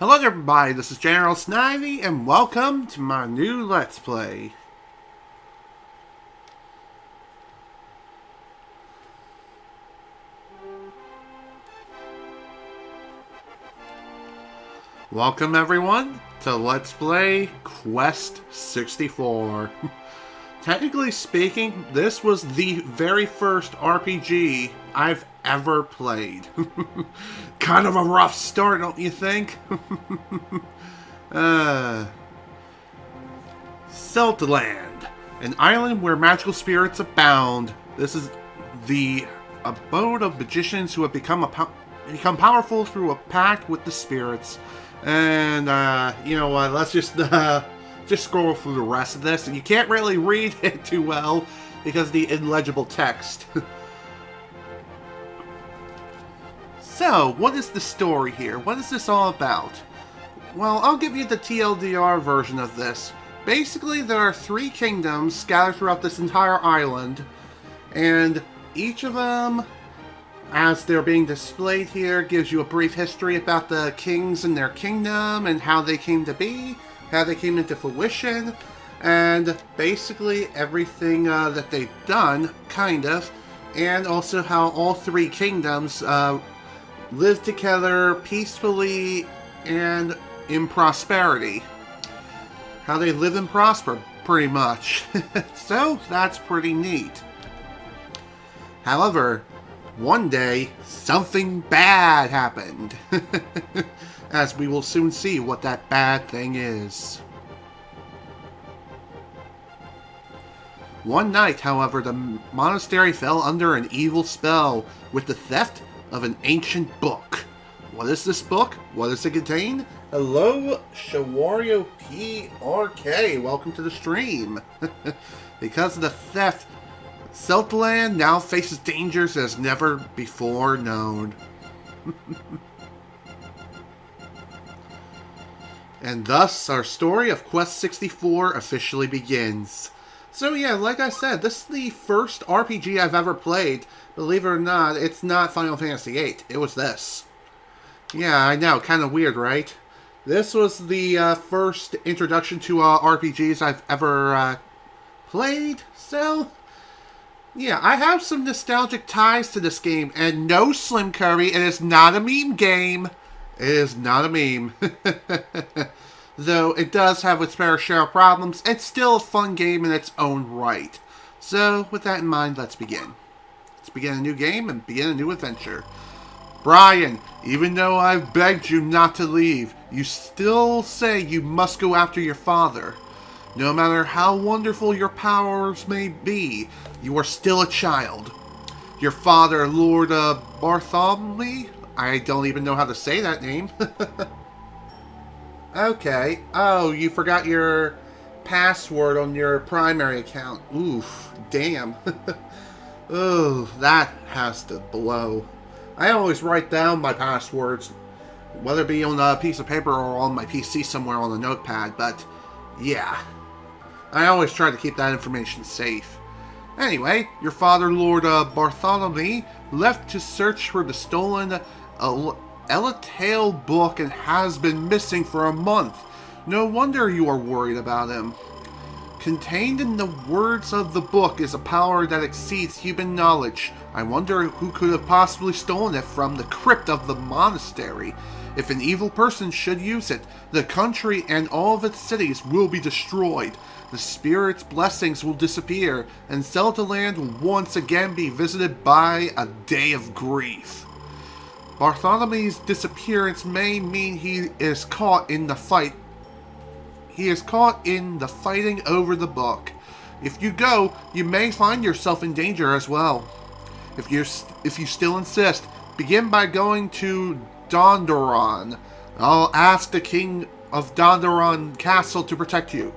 Hello everybody, this is General Snivy, and welcome to my new Let's Play. Welcome everyone to Let's Play Quest 64. Technically speaking, this was the very first RPG I've ever played. Kind of a rough start, don't you think? Celtaland, an island where magical spirits abound. This is the abode of magicians who have become powerful through a pact with the spirits. And you know what? Let's just scroll through the rest of this, and you can't really read it too well because of the illegible text. So, what is the story here? What is this all about? Well, I'll give you the TLDR version of this. Basically, there are 3 kingdoms scattered throughout this entire island, and each of them, as they're being displayed here, gives you a brief history about the kings and their kingdom and how they came to be, how they came into fruition, and basically everything that they've done, kind of, and also how all 3 kingdoms live together peacefully and in prosperity. How they live and prosper, pretty much. So, that's pretty neat. However, one day, something bad happened. As we will soon see what that bad thing is. One night, however, the monastery fell under an evil spell with the theft of an ancient book. What is this book? What does it contain? Hello, Shawario PRK. Welcome to the stream. Because of the theft, Celtaland now faces dangers as never before known. And thus, our story of Quest 64 officially begins. So yeah, like I said, this is the first RPG I've ever played. Believe it or not, it's not Final Fantasy VIII. It was this. Yeah, I know, kind of weird, right? This was the first introduction to RPGs I've ever played, so yeah, I have some nostalgic ties to this game, and no, Slim Curry, it is not a meme game. It is not a meme. Though it does have its fair share of problems, it's still a fun game in its own right. So, with that in mind, let's begin. Let's begin a new game and begin a new adventure. Brian, even though I've begged you not to leave, you still say you must go after your father. No matter how wonderful your powers may be, you are still a child. Your father, Lord Bartholomew? I don't even know how to say that name. Okay. Oh, you forgot your password on your primary account. Oof. Damn. Oh, that has to blow. I always write down my passwords, whether it be on a piece of paper or on my PC somewhere on a notepad, but yeah. I always try to keep that information safe. Anyway, your father, Lord Bartholomew, left to search for the stolen Elatail book and has been missing for a month. No wonder you are worried about him. Contained in the words of the book is a power that exceeds human knowledge. I wonder who could have possibly stolen it from the crypt of the monastery. If an evil person should use it, the country and all of its cities will be destroyed. The spirit's blessings will disappear, and Celtaland will once again be visited by a day of grief. Bartholomew's disappearance may mean he is caught in the fight. He is caught in the fighting over the book. If you go, you may find yourself in danger as well. If you still insist, begin by going to Dondoron. I'll ask the king of Dondoron Castle to protect you.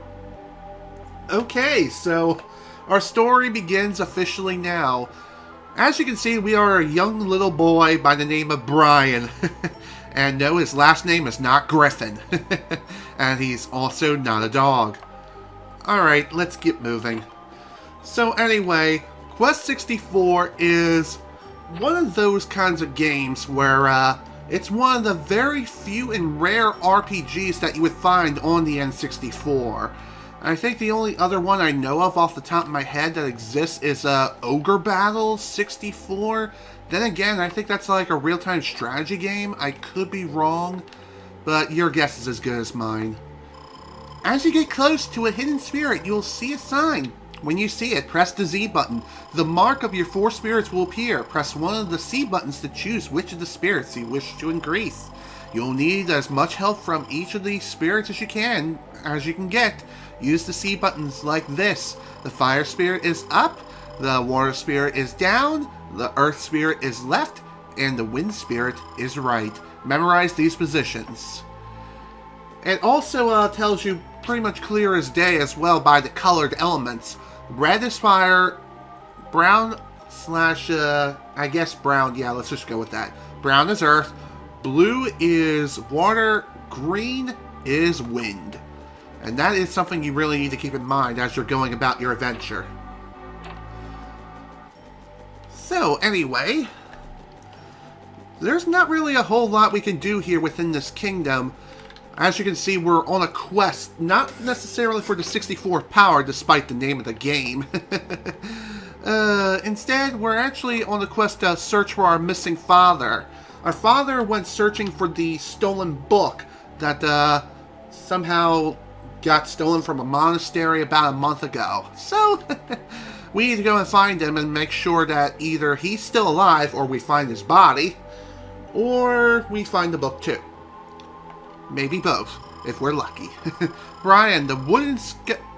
Okay, so our story begins officially now. As you can see, we are a young little boy by the name of Brian. And no, his last name is not Griffin. And he's also not a dog. Alright, let's get moving. So anyway, Quest 64 is one of those kinds of games where It's one of the very few and rare RPGs that you would find on the N64. I think the only other one I know of off the top of my head that exists is Ogre Battle 64. Then again, I think that's like a real-time strategy game. I could be wrong, but your guess is as good as mine. As you get close to a hidden spirit, you'll see a sign. When you see it, press the Z button. The mark of your 4 spirits will appear. Press one of the C buttons to choose which of the spirits you wish to increase. You'll need as much help from each of these spirits as you can get. Use the C buttons like this. The fire spirit is up, the water spirit is down, the earth spirit is left, and the wind spirit is right. Memorize these positions. It also tells you pretty much clear as day as well by the colored elements. Red is fire, brown slash, I guess brown, yeah, let's just go with that. Brown is earth, blue is water, green is wind. And that is something you really need to keep in mind as you're going about your adventure. So, anyway, there's not really a whole lot we can do here within this kingdom. As you can see, we're on a quest, not necessarily for the 64 power, despite the name of the game. Instead, we're actually on a quest to search for our missing father. Our father went searching for the stolen book that somehow got stolen from a monastery about a month ago. So, we need to go and find him and make sure that either he's still alive, or we find his body, or we find the book too. Maybe both, if we're lucky. Brian, the wooden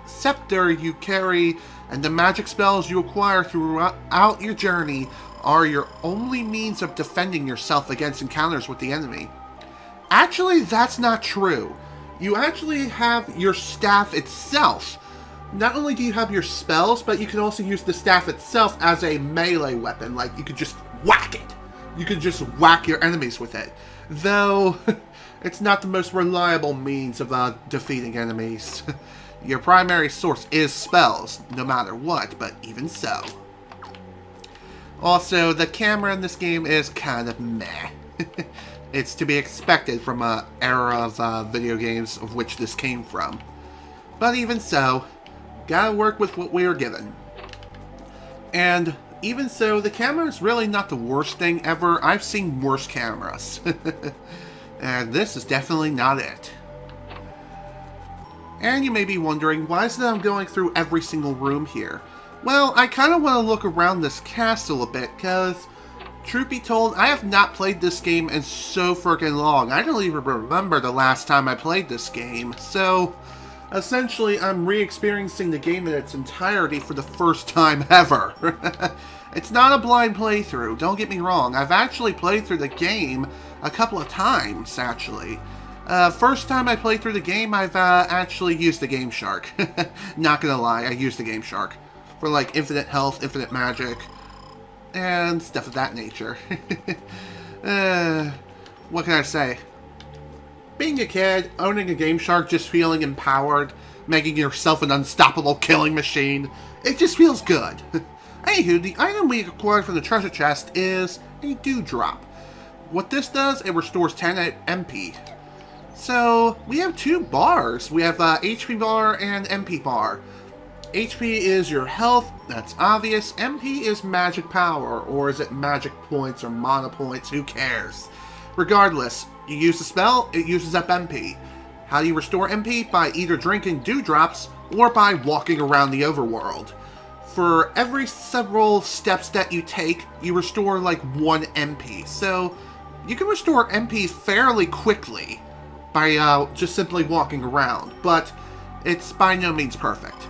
scepter you carry and the magic spells you acquire throughout your journey are your only means of defending yourself against encounters with the enemy. Actually, that's not true. You actually have your staff itself. Not only do you have your spells, but you can also use the staff itself as a melee weapon. Like, you could just whack it. You could just whack your enemies with it. Though, it's not the most reliable means of defeating enemies. Your primary source is spells, no matter what, but even so. Also, the camera in this game is kind of meh. It's to be expected from an era of video games of which this came from. But even so, gotta work with what we are given. And even so, the camera is really not the worst thing ever. I've seen worse cameras. And this is definitely not it. And you may be wondering, why is it I'm going through every single room here? Well, I kind of want to look around this castle a bit, because, truth be told, I have not played this game in so freaking long. I don't even remember the last time I played this game. So, essentially, I'm re-experiencing the game in its entirety for the first time ever. It's not a blind playthrough, don't get me wrong. I've actually played through the game a couple of times, actually. First time I played through the game, I've actually used the Game Shark. Not gonna lie, I used the Game Shark. For like infinite health, infinite magic, and stuff of that nature. What can I say? Being a kid, owning a Game Shark, just feeling empowered, making yourself an unstoppable killing machine, it just feels good. Anywho, the item we acquired from the treasure chest is a dewdrop. What this does, it restores 10 MP. So, we have 2 bars. We have HP bar and MP bar. HP is your health, that's obvious. MP is magic power, or is it magic points or mana points, who cares? Regardless, you use the spell, it uses up MP. How do you restore MP? By either drinking dewdrops, or by walking around the overworld. For every several steps that you take, you restore like 1 MP. So, you can restore MP fairly quickly by just simply walking around, but it's by no means perfect.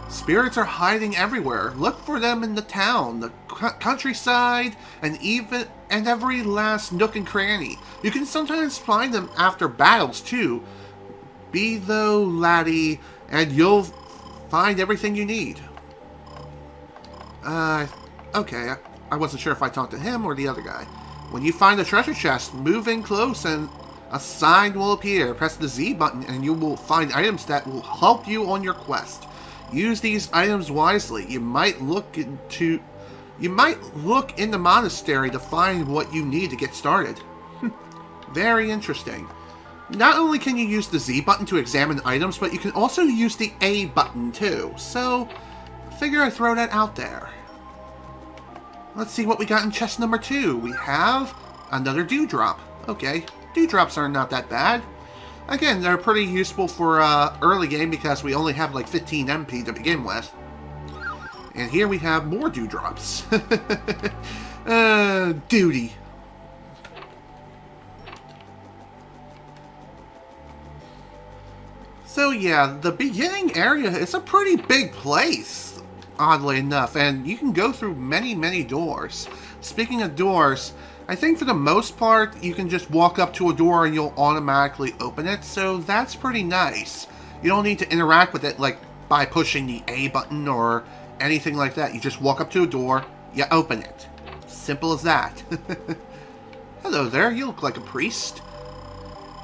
Spirits are hiding everywhere. Look for them in the town, the countryside, and every last nook and cranny. You can sometimes find them after battles too. Be though, laddie, and you'll find everything you need. Okay, I wasn't sure if I talked to him or the other guy. When you find a treasure chest, move in close and a sign will appear. Press the Z button and you will find items that will help you on your quest. Use these items wisely. You might look in the monastery to find what you need to get started. Very interesting. Not only can you use the Z button to examine items, but you can also use the A button too. So, figure I'd throw that out there. Let's see what we got in chest number 2. We have another dewdrop. Okay, dewdrops are not that bad. Again, they're pretty useful for early game because we only have like 15 MP to begin with. And here we have more dewdrops. Duty. So yeah, the beginning area is a pretty big place, oddly enough, and you can go through many, many doors. Speaking of doors, I think for the most part, you can just walk up to a door and you'll automatically open it, so that's pretty nice. You don't need to interact with it like by pushing the A button or anything like that. You just walk up to a door, you open it. Simple as that. Hello there, you look like a priest.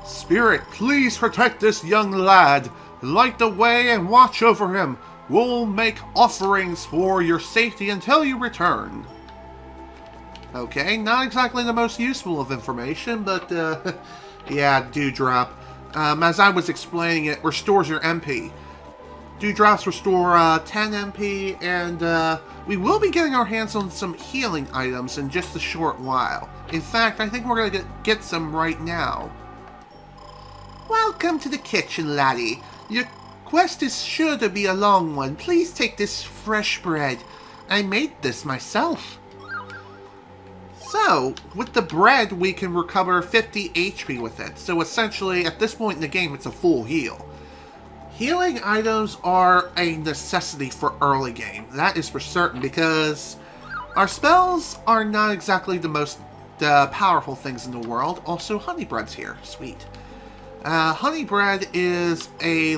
Spirit, please protect this young lad. Light the way and watch over him. We'll make offerings for your safety until you return. Okay, not exactly the most useful of information, but, yeah, dewdrop. As I was explaining, it restores your MP. Dewdrops restore 10 MP, and we will be getting our hands on some healing items in just a short while. In fact, I think we're going to get some right now. Welcome to the kitchen, laddie. Your quest is sure to be a long one. Please take this fresh bread. I made this myself. So, with the bread, we can recover 50 HP with it. So essentially, at this point in the game, it's a full heal. Healing items are a necessity for early game. That is for certain, because our spells are not exactly the most powerful things in the world. Also, honey bread's here. Sweet. Honey bread is a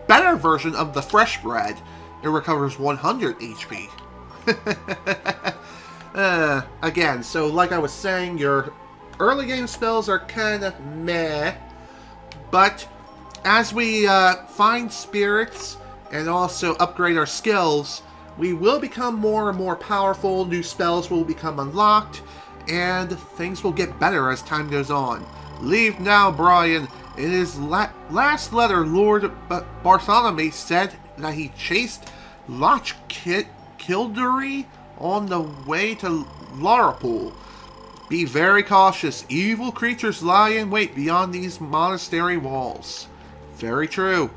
better version of the fresh bread. It recovers 100 HP. Again, so like I was saying, your early game spells are kind of meh. But as we find spirits and also upgrade our skills, we will become more and more powerful. New spells will become unlocked, and things will get better as time goes on. Leave now, Brian. In his last letter, Lord Bartholomew said that he chased Loch Kildare on the way to Larapool. Be very cautious. Evil creatures lie in wait beyond these monastery walls. Very true.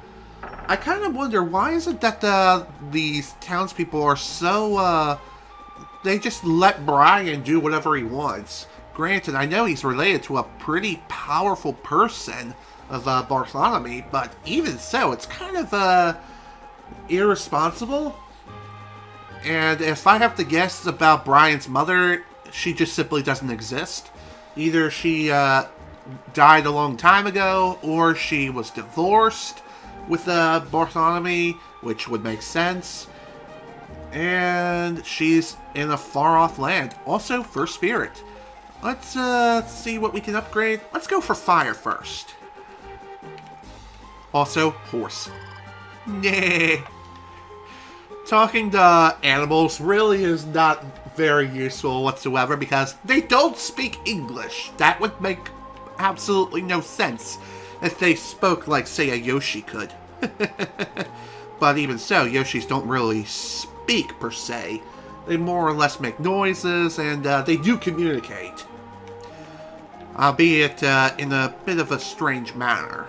I kind of wonder, why is it that these townspeople are so, they just let Brian do whatever he wants? Granted, I know he's related to a pretty powerful person of Bartholomew, but even so, it's kind of irresponsible. And if I have to guess about Brian's mother, she just simply doesn't exist. Either she died a long time ago, or she was divorced with Bartholomew, which would make sense. And she's in a far-off land. Also, for spirit. Let's see what we can upgrade. Let's go for fire first. Also, horse. Nah. Talking to animals really is not very useful whatsoever because they don't speak English. That would make absolutely no sense if they spoke like, say, a Yoshi could. But even so, Yoshis don't really speak, per se. They more or less make noises, and they do communicate. Albeit in a bit of a strange manner.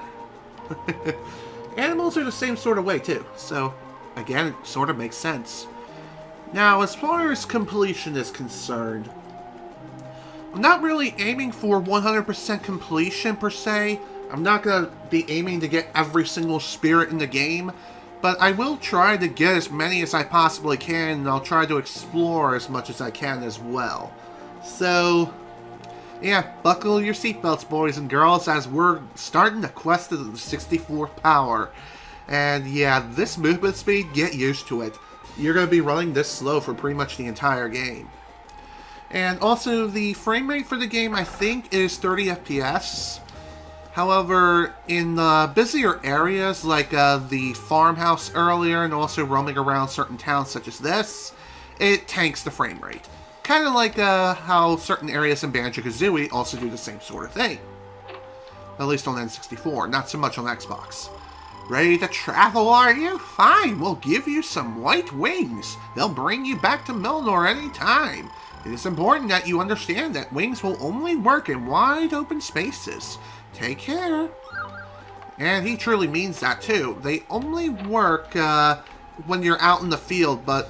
Animals are the same sort of way, too. So, again, it sort of makes sense. Now, as far as completion is concerned, I'm not really aiming for 100% completion, per se. I'm not going to be aiming to get every single spirit in the game, but I will try to get as many as I possibly can, and I'll try to explore as much as I can as well. So, yeah, buckle your seatbelts, boys and girls, as we're starting the quest of the 64th power. And yeah, this movement speed, get used to it. You're going to be running this slow for pretty much the entire game. And also, the frame rate for the game, I think, is 30 FPS. However, in busier areas, like the farmhouse earlier, and also roaming around certain towns such as this, it tanks the frame rate. Kind of like how certain areas in Banjo-Kazooie also do the same sort of thing. At least on N64, not so much on Xbox. Ready to travel, are you? Fine, we'll give you some white wings. They'll bring you back to Milnor any time. It is important that you understand that wings will only work in wide open spaces. Take care. And he truly means that too. They only work when you're out in the field, but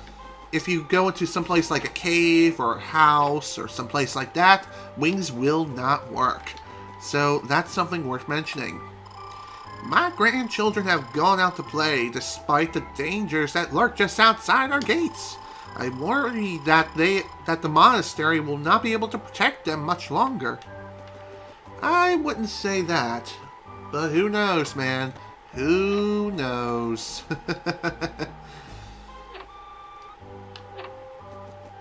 if you go into someplace like a cave or a house or someplace like that, wings will not work. So that's something worth mentioning. My grandchildren have gone out to play despite the dangers that lurk just outside our gates. I worry that the monastery will not be able to protect them much longer. I wouldn't say that, but who knows, man? Who knows?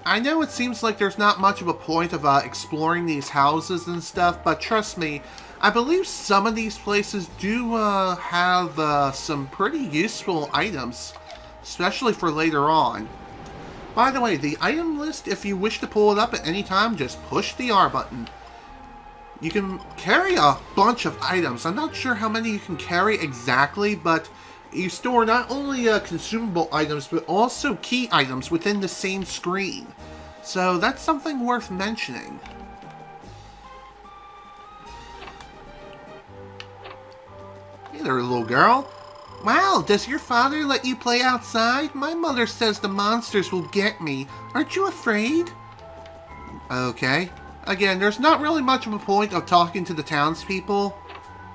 I know it seems like there's not much of a point of exploring these houses and stuff, but trust me, I believe some of these places do have some pretty useful items, especially for later on. By the way, the item list, if you wish to pull it up at any time, just push the R button. You can carry a bunch of items. I'm not sure how many you can carry exactly, but you store not only consumable items, but also key items within the same screen. So that's something worth mentioning. Hey there, little girl. Wow, does your father let you play outside? My mother says the monsters will get me. Aren't you afraid? Okay. Again, there's not really much of a point of talking to the townspeople,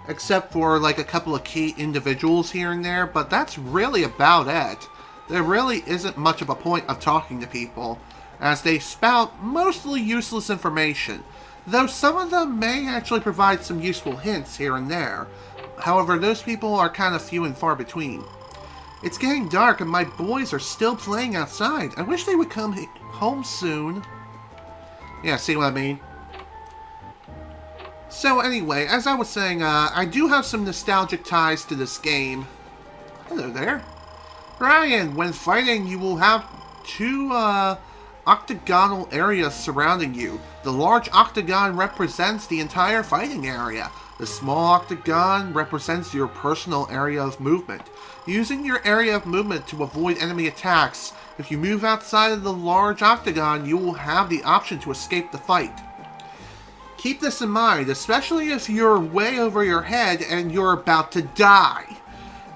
except for like a couple of key individuals here and there, but that's really about it. There really isn't much of a point of talking to people, as they spout mostly useless information, though some of them may actually provide some useful hints here and there. However, those people are kind of few and far between. It's getting dark and my boys are still playing outside. I wish they would come home soon. Yeah, see what I mean? So anyway, as I was saying, I do have some nostalgic ties to this game. Hello there. Ryan, when fighting, you will have two octagonal areas surrounding you. The large octagon represents the entire fighting area. The small octagon represents your personal area of movement. Using your area of movement to avoid enemy attacks, if you move outside of the large octagon, you will have the option to escape the fight. Keep this in mind, especially if you're way over your head and you're about to die,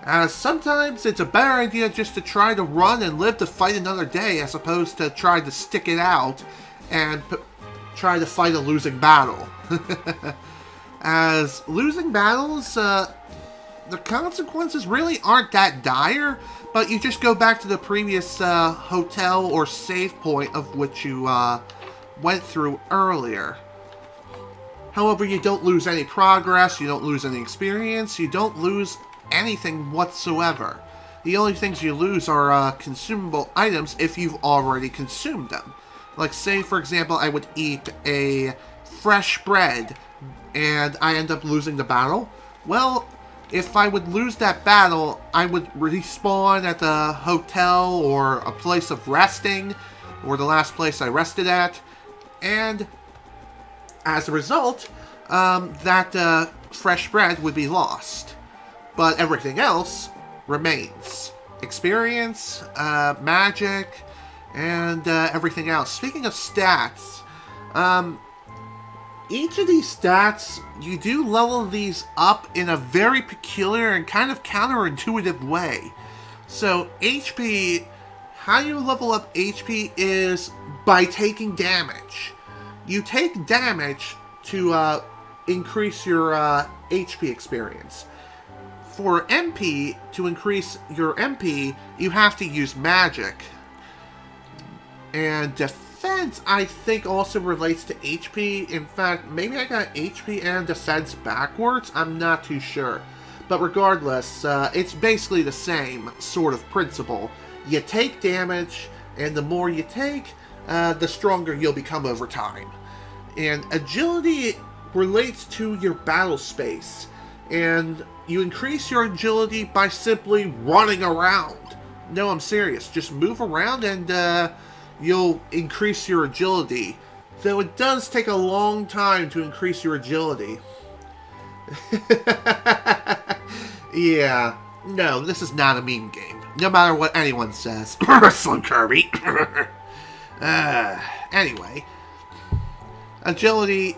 as sometimes it's a better idea just to try to run and live to fight another day as opposed to try to stick it out and try to fight a losing battle. As losing battles, the consequences really aren't that dire, but you just go back to the previous hotel or save point of which you went through earlier. However, you don't lose any progress, you don't lose any experience, you don't lose anything whatsoever. The only things you lose are consumable items if you've already consumed them. Like, say, for example, I would eat a fresh bread and I end up losing the battle. Well, if I would lose that battle, I would respawn at the hotel or a place of resting, or the last place I rested at, and as a result, that fresh bread would be lost. But everything else remains. Experience, magic, and everything else. Speaking of stats, each of these stats, you do level these up in a very peculiar and kind of counterintuitive way. So HP, how you level up HP is by taking damage. You take damage to increase your HP experience. For MP, to increase your MP, you have to use magic. And defense, I think, also relates to HP. In fact, maybe I got HP and defense backwards. I'm not too sure. But regardless, it's basically the same sort of principle. You take damage, and the more you take, the stronger you'll become over time. And agility relates to your battle space. And you increase your agility by simply running around. No, I'm serious. Just move around and you'll increase your agility. Though it does take a long time to increase your agility. Yeah, no, this is not a meme game. No matter what anyone says. Slim Kirby. Anyway. Agility,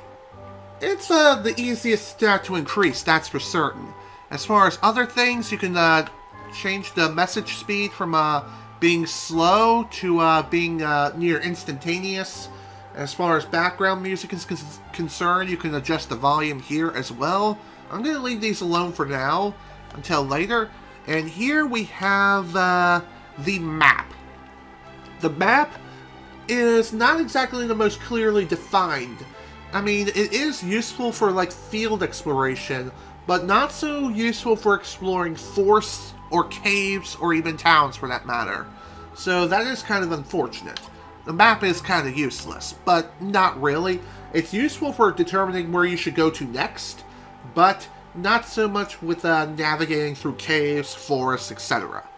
it's the easiest stat to increase, that's for certain. As far as other things, you can change the message speed from being slow to being near instantaneous. As far as background music is concerned, you can adjust the volume here as well. I'm going to leave these alone for now, until later. And here we have the map. The map is not exactly the most clearly defined. I mean, it is useful for like field exploration, but not so useful for exploring forests or caves or even towns for that matter. So that is kind of unfortunate. The map is kind of useless, but not really. It's useful for determining where you should go to next, but not so much with navigating through caves, forests, etc.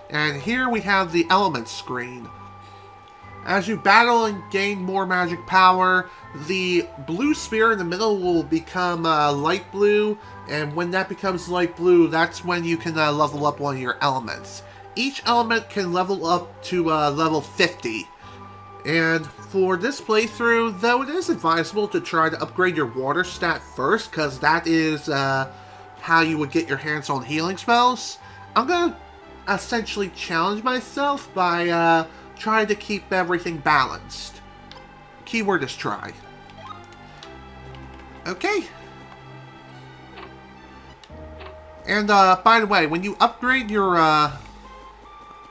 And here we have the elements screen. As you battle and gain more magic power, the blue sphere in the middle will become light blue, and when that becomes light blue, that's when you can level up one of your elements. Each element can level up to level 50. And for this playthrough, though it is advisable to try to upgrade your water stat first, because that is how you would get your hands on healing spells, I'm going to essentially challenge myself by trying to keep everything balanced. Keyword is try. Okay. And by the way, when you upgrade your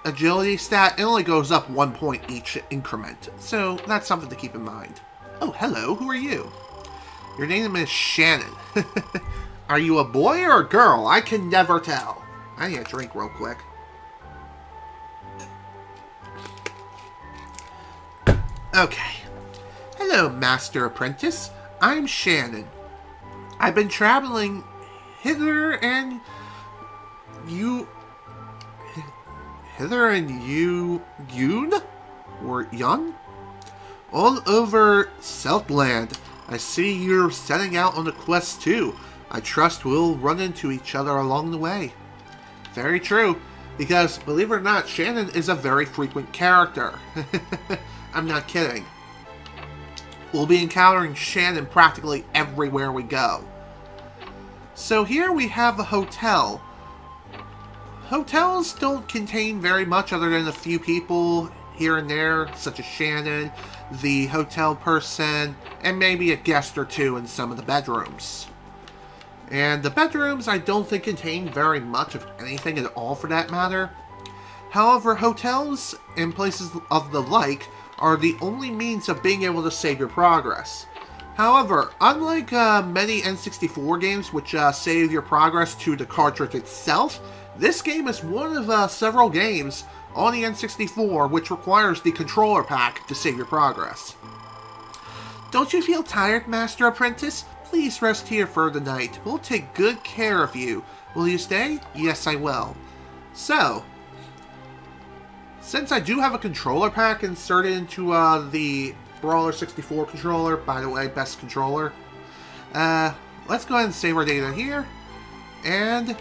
agility stat, it only goes up 1 point each increment, so that's something to keep in mind. Oh, hello, who are you? Your name is Shannon. Are you a boy or a girl? I can never tell. I need a drink real quick. Okay. Hello, Master Apprentice. I'm Shannon. I've been traveling hither and Yun? Or Yun? All over Southland. I see you're setting out on a quest too. I trust we'll run into each other along the way. Very true, because believe it or not, Shannon is a very frequent character. I'm not kidding. We'll be encountering Shannon practically everywhere we go. So here we have a hotel. Hotels don't contain very much other than a few people here and there, such as Shannon, the hotel person, and maybe a guest or two in some of the bedrooms. And the bedrooms I don't think contain very much of anything at all for that matter. However, hotels and places of the like are the only means of being able to save your progress. However, unlike many N64 games which save your progress to the cartridge itself, this game is one of several games on the N64 which requires the controller pack to save your progress. Don't you feel tired, Master Apprentice? Please rest here for the night. We'll take good care of you. Will you stay? Yes, I will. So, since I do have a controller pack inserted into the Brawler 64 controller, by the way, best controller, let's go ahead and save our data here. And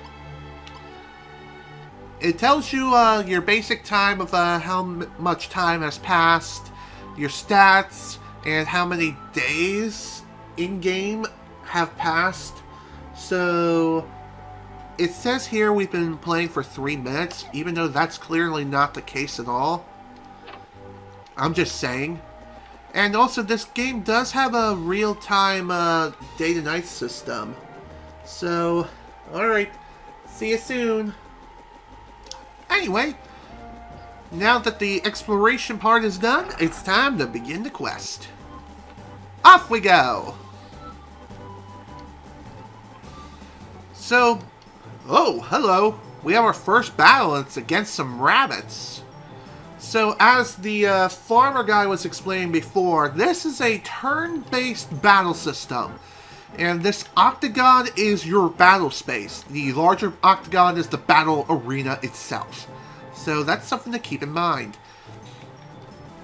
it tells you your basic time of how much time has passed, your stats, and how many days in-game have passed. So it says here we've been playing for 3 minutes, even though that's clearly not the case at all. I'm just saying. And also, this game does have a real-time day-to-night system. So, alright. See you soon. Anyway, now that the exploration part is done, it's time to begin the quest. Off we go! So, oh, hello. We have our first battle, and it's against some rabbits. So, as the farmer guy was explaining before, this is a turn-based battle system. And this octagon is your battle space. The larger octagon is the battle arena itself. So that's something to keep in mind.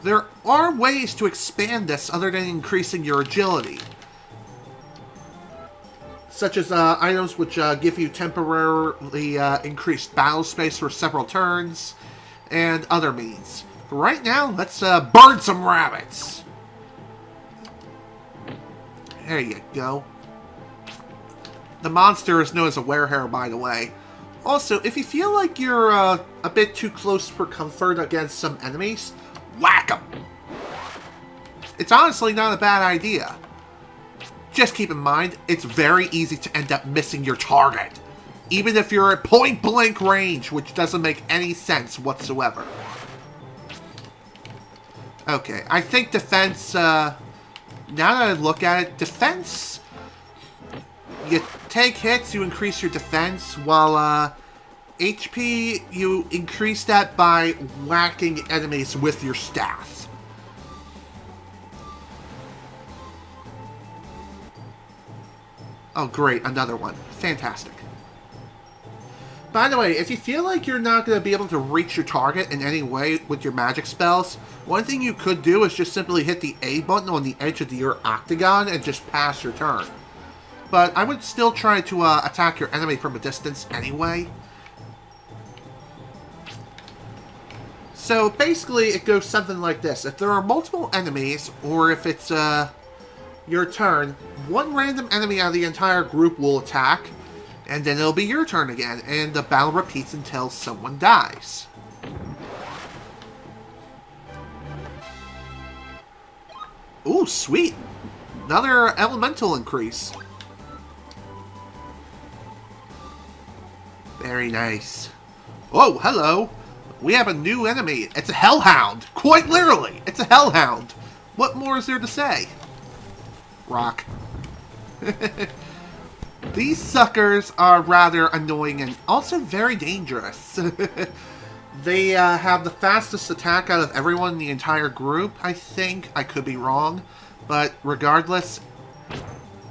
There are ways to expand this other than increasing your agility. such as items which give you temporarily increased battle space for several turns, and other means. For right now, let's burn some rabbits. There you go. The monster is known as a werehair, by the way. Also, if you feel like you're a bit too close for comfort against some enemies, whack them! It's honestly not a bad idea. Just keep in mind, it's very easy to end up missing your target, even if you're at point-blank range, which doesn't make any sense whatsoever. Okay, I think defense, now that I look at it, defense... You take hits, you increase your defense, while HP, you increase that by whacking enemies with your staff. Oh great, another one. Fantastic. By the way, if you feel like you're not going to be able to reach your target in any way with your magic spells, one thing you could do is just simply hit the A button on the edge of your octagon and just pass your turn. But I would still try to attack your enemy from a distance anyway. So basically it goes something like this. If there are multiple enemies, or if it's your turn, one random enemy out of the entire group will attack, and then it'll be your turn again, and the battle repeats until someone dies. Ooh, sweet! Another elemental increase. Very nice. Oh, hello! We have a new enemy. It's a hellhound! Quite literally! It's a hellhound! What more is there to say? Rock. These suckers are rather annoying and also very dangerous. They have the fastest attack out of everyone in the entire group, I think. I could be wrong. But regardless...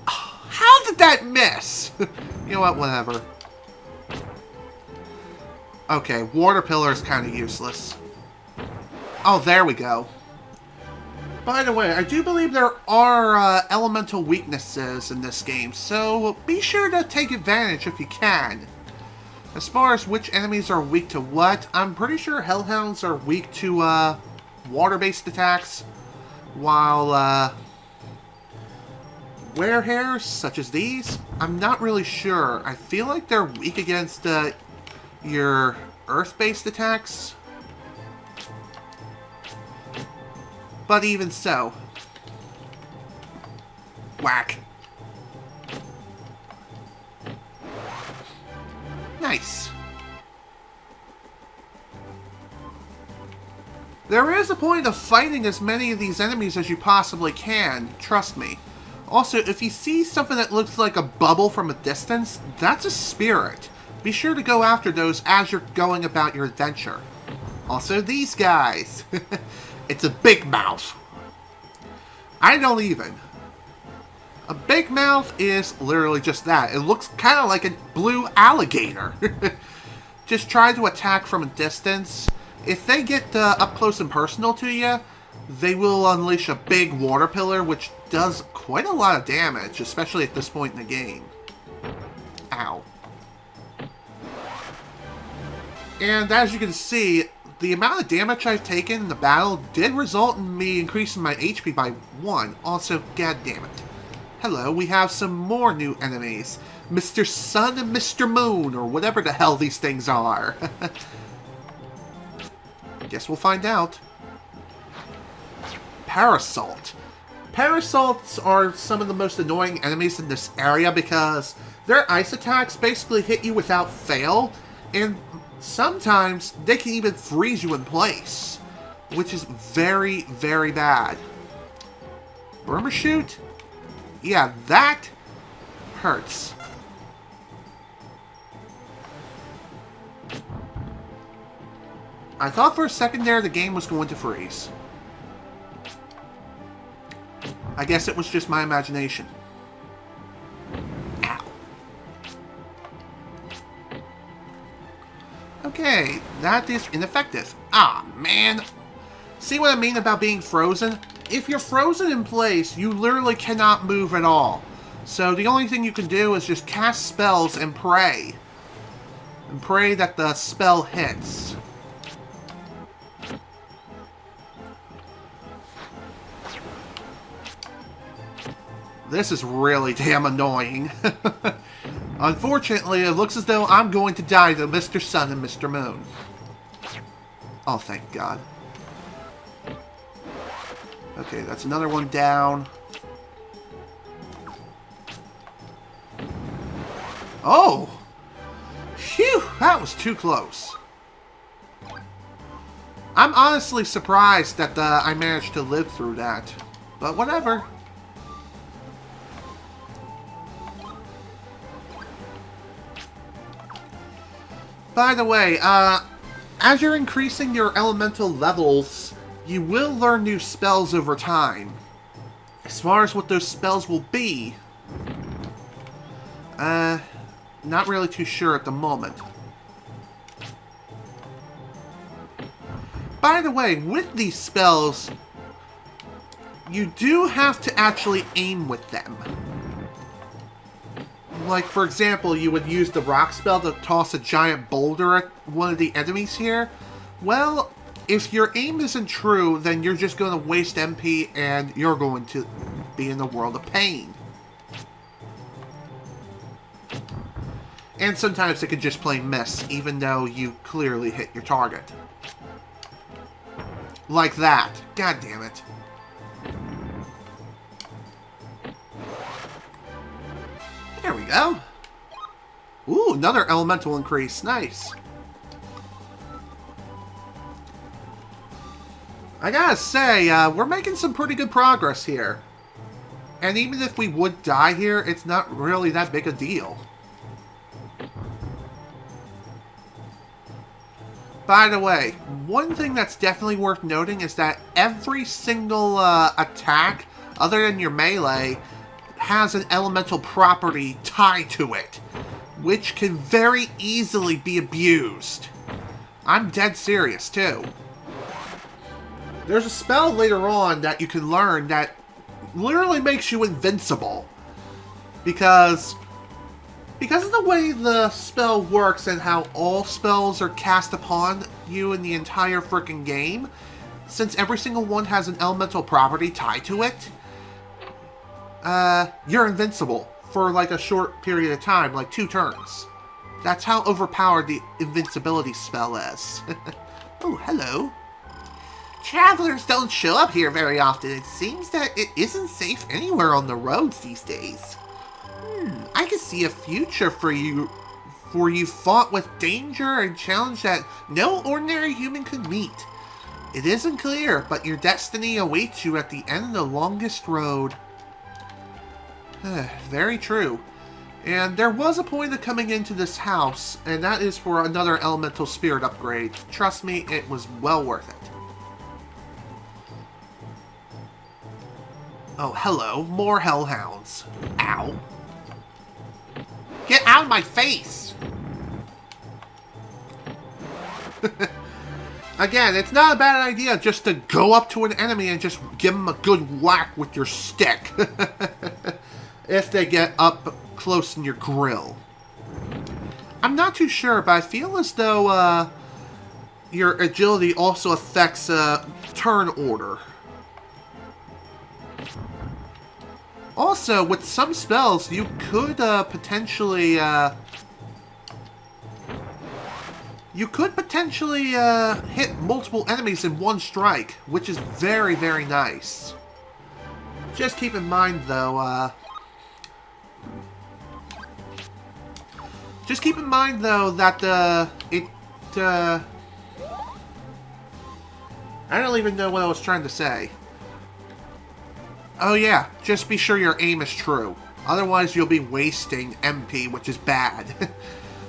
How did that miss? You know what, whatever. Okay, water pillar is kind of useless. Oh, there we go. By the way, I do believe there are elemental weaknesses in this game, so be sure to take advantage if you can. As far as which enemies are weak to what, I'm pretty sure hellhounds are weak to water-based attacks, while werehairs, such as these, I'm not really sure. I feel like they're weak against your earth-based attacks. But even so. Whack. Nice. There is a point of fighting as many of these enemies as you possibly can, trust me. Also, if you see something that looks like a bubble from a distance, that's a spirit. Be sure to go after those as you're going about your adventure. Also, these guys. It's a big mouth. I don't even. A big mouth is literally just that. It looks kind of like a blue alligator. Just try to attack from a distance. If they get up close and personal to you, they will unleash a big water pillar, which does quite a lot of damage, especially at this point in the game. Ow. And as you can see, the amount of damage I've taken in the battle did result in me increasing my HP by 1. Also, goddammit. Hello, we have some more new enemies. Mr. Sun and Mr. Moon, or whatever the hell these things are. Guess we'll find out. Parasalt. Parasalts are some of the most annoying enemies in this area because their ice attacks basically hit you without fail, and sometimes they can even freeze you in place, which is very, very bad. Burma shoot? Yeah, that hurts. I thought for a second there the game was going to freeze. I guess it was just my imagination. Ow. Okay, that is ineffective. Ah, man. See what I mean about being frozen? If you're frozen in place, you literally cannot move at all. So the only thing you can do is just cast spells and pray. And pray that the spell hits. This is really damn annoying. Unfortunately, it looks as though I'm going to die to Mr. Sun and Mr. Moon. Oh, thank God. Okay, that's another one down. Oh! Phew! That was too close. I'm honestly surprised that I managed to live through that. But whatever. By the way, as you're increasing your elemental levels, you will learn new spells over time. As far as what those spells will be, not really too sure at the moment. By the way, with these spells, you do have to actually aim with them. Like, for example, you would use the rock spell to toss a giant boulder at one of the enemies here. Well, if your aim isn't true, then you're just going to waste MP and you're going to be in a world of pain. And sometimes it could just plain miss, even though you clearly hit your target. Like that. God damn it. There we go. Ooh, another elemental increase. Nice. I gotta say, we're making some pretty good progress here. And even if we would die here, it's not really that big a deal. By the way, one thing that's definitely worth noting is that every single attack, other than your melee, has an elemental property tied to it, which can very easily be abused. I'm dead serious, too. There's a spell later on that you can learn that literally makes you invincible. Because of the way the spell works and how all spells are cast upon you in the entire frickin' game, since every single one has an elemental property tied to it, you're invincible for like a short period of time, like 2 turns. That's how overpowered the invincibility spell is. Oh, hello. Travelers don't show up here very often. It seems that it isn't safe anywhere on the roads these days. I can see a future for you fought with danger and challenge that no ordinary human could meet. It isn't clear, but your destiny awaits you at the end of the longest road. Very true. And there was a point of coming into this house, and that is for another elemental spirit upgrade. Trust me, it was well worth it. Oh, hello. More hellhounds. Ow. Get out of my face! Again, it's not a bad idea just to go up to an enemy and just give them a good whack with your stick. If they get up close in your grill. I'm not too sure, but I feel as though your agility also affects turn order. Also, with some spells, you could potentially hit multiple enemies in one strike, which is very, very nice. Just keep in mind, though, that I don't even know what I was trying to say. Oh yeah, just be sure your aim is true. Otherwise you'll be wasting MP, which is bad.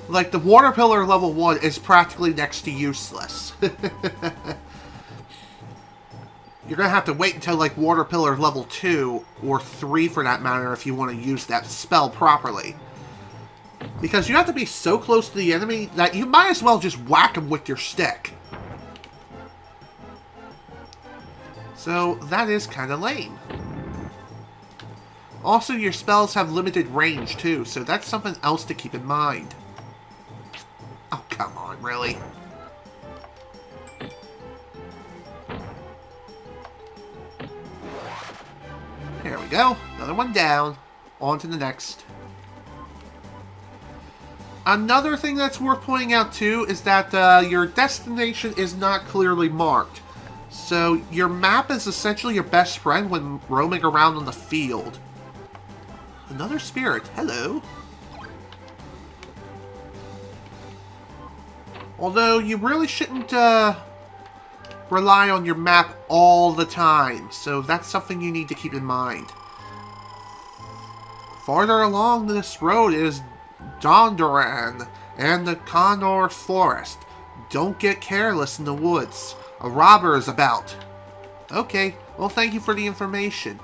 Like, the Water Pillar level 1 is practically next to useless. You're gonna have to wait until, like, Water Pillar level 2, or 3 for that matter, if you want to use that spell properly. Because you have to be so close to the enemy that you might as well just whack him with your stick. So, that is kind of lame. Also, your spells have limited range too, so that's something else to keep in mind. Oh, come on, really? There we go. Another one down. On to the next. Another thing that's worth pointing out too is that your destination is not clearly marked. So your map is essentially your best friend when roaming around on the field. Another spirit. Hello. Although you really shouldn't rely on your map all the time, so that's something you need to keep in mind. Farther along this road is Dondoran and the Condor Forest. Don't get careless in the woods. A robber is about. Okay, well thank you for the information.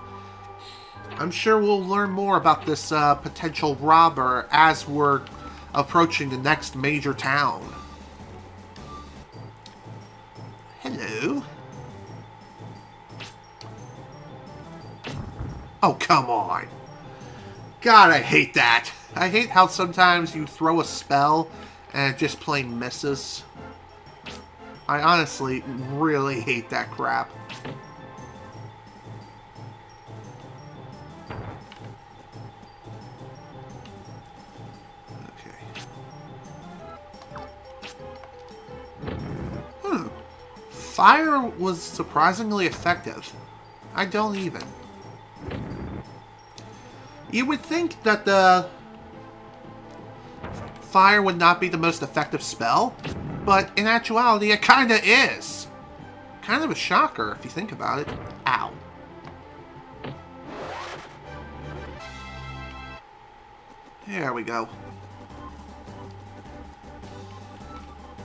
I'm sure we'll learn more about this potential robber as we're approaching the next major town. Hello. Oh, come on. God, I hate that. I hate how sometimes you throw a spell and it just plain misses. I honestly really hate that crap. Okay. Fire was surprisingly effective. I don't even. You would think that the fire would not be the most effective spell, but in actuality it kinda is. Kind of a shocker if you think about it. Ow. There we go.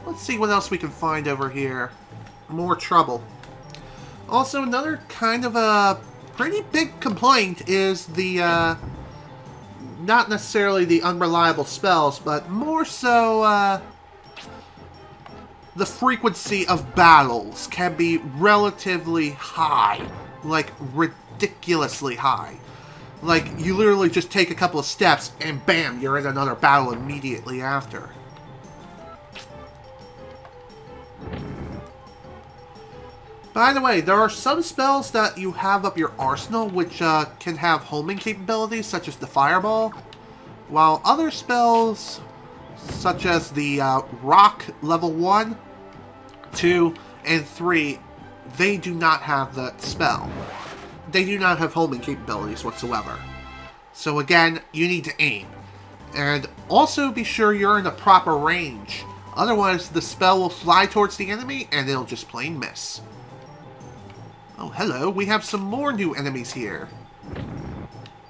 Let's see what else we can find over here. More trouble. Also, another kind of a pretty big complaint is the, not necessarily the unreliable spells, but more so, the frequency of battles can be relatively high. Like, ridiculously high. Like, you literally just take a couple of steps, and bam, you're in another battle immediately after. By the way, there are some spells that you have up your arsenal which can have homing capabilities, such as the Fireball, while other spells, such as the Rock level 1, 2, and 3, they do not have that spell. They do not have homing capabilities whatsoever. So again, you need to aim. And also be sure you're in the proper range. Otherwise, the spell will fly towards the enemy and it'll just plain miss. Oh, hello. We have some more new enemies here.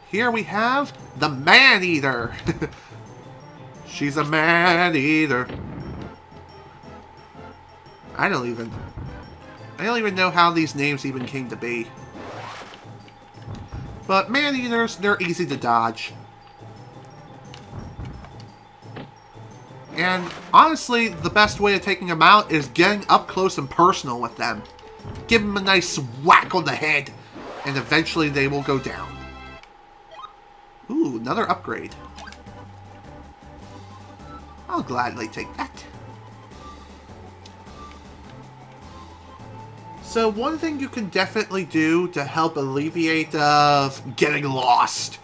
Here we have the Man-Eater. She's a Man-Eater. I don't even know how these names even came to be. But Man-Eaters, they're easy to dodge. And honestly, the best way of taking them out is getting up close and personal with them. Give them a nice whack on the head, and eventually they will go down. Ooh, another upgrade. I'll gladly take that. So one thing you can definitely do to help alleviate getting lost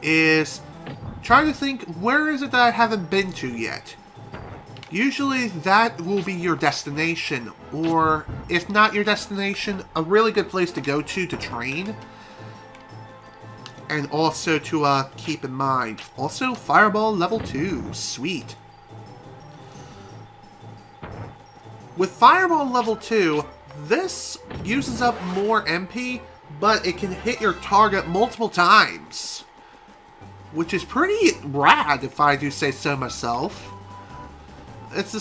is try to think, where is it that I haven't been to yet? Usually that will be your destination, or if not your destination, a really good place to go to train. And also to keep in mind. Also, Fireball level 2. Sweet. With Fireball level 2, this uses up more MP, but it can hit your target multiple times. Which is pretty rad, if I do say so myself. It's the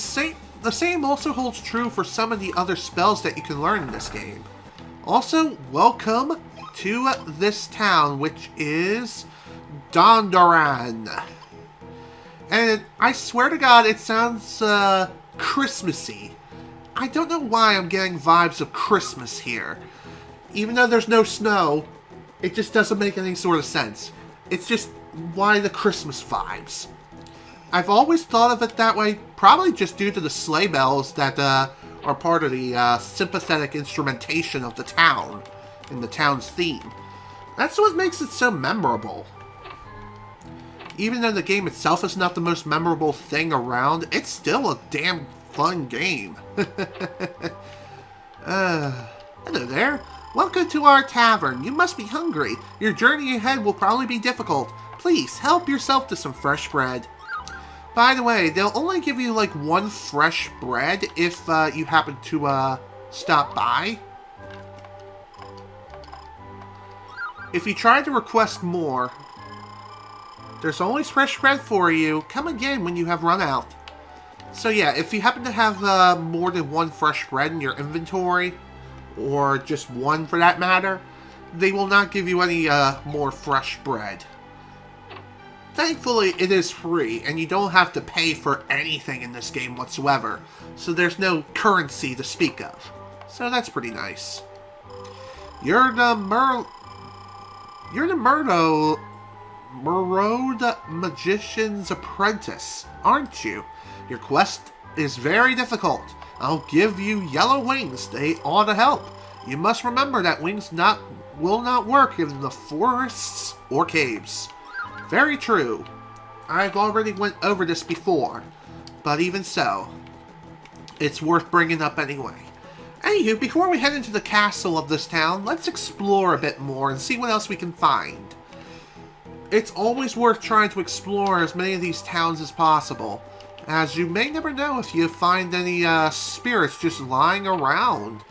same also holds true for some of the other spells that you can learn in this game. Also, welcome to this town, which is Dondoran. And I swear to God, it sounds Christmassy. I don't know why I'm getting vibes of Christmas here. Even though there's no snow, It just doesn't make any sort of sense. It's just why the Christmas vibes. I've always thought of it that way, probably just due to the sleigh bells that are part of the sympathetic instrumentation of the town, in the town's theme. That's what makes it so memorable. Even though the game itself is not the most memorable thing around, it's still a damn fun game. Hello there. Welcome to our tavern. You must be hungry. Your journey ahead will probably be difficult. Please, help yourself to some fresh bread. By the way, they'll only give you like one fresh bread if you happen to stop by. If you try to request more, there's only fresh bread for you. Come again when you have run out. So yeah, if you happen to have more than one fresh bread in your inventory, or just one for that matter, they will not give you any more fresh bread. Thankfully, it is free, and you don't have to pay for anything in this game whatsoever, so there's no currency to speak of. So that's pretty nice. You're the Merode Magician's Apprentice, aren't you? Your quest is very difficult. I'll give you yellow wings. They ought to help. You must remember that wings will not work in the forests or caves. Very true. I've already went over this before, but even so, it's worth bringing up anyway. Anywho, before we head into the castle of this town, let's explore a bit more and see what else we can find. It's always worth trying to explore as many of these towns as possible, as you may never know if you find any spirits just lying around.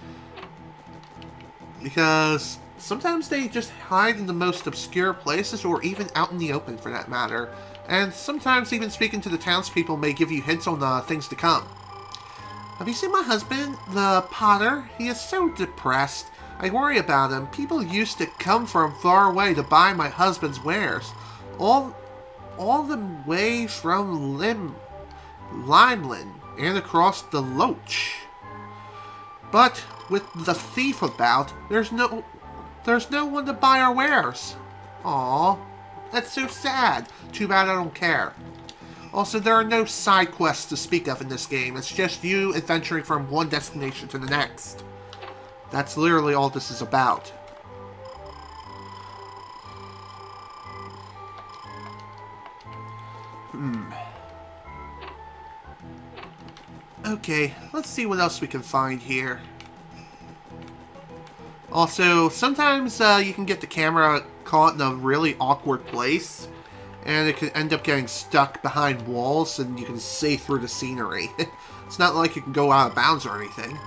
Because sometimes they just hide in the most obscure places, or even out in the open for that matter. And sometimes even speaking to the townspeople may give you hints on things to come. Have you seen my husband, the potter? He is so depressed. I worry about him. People used to come from far away to buy my husband's wares. All the way from Limeland and across the Loach. But with the thief about, there's no one to buy our wares. Aw, that's so sad. Too bad I don't care. Also, there are no side quests to speak of in this game. It's just you adventuring from one destination to the next. That's literally all this is about. Okay, let's see what else we can find here. Also, sometimes you can get the camera caught in a really awkward place, and it can end up getting stuck behind walls, and you can see through the scenery. It's not like you can go out of bounds or anything.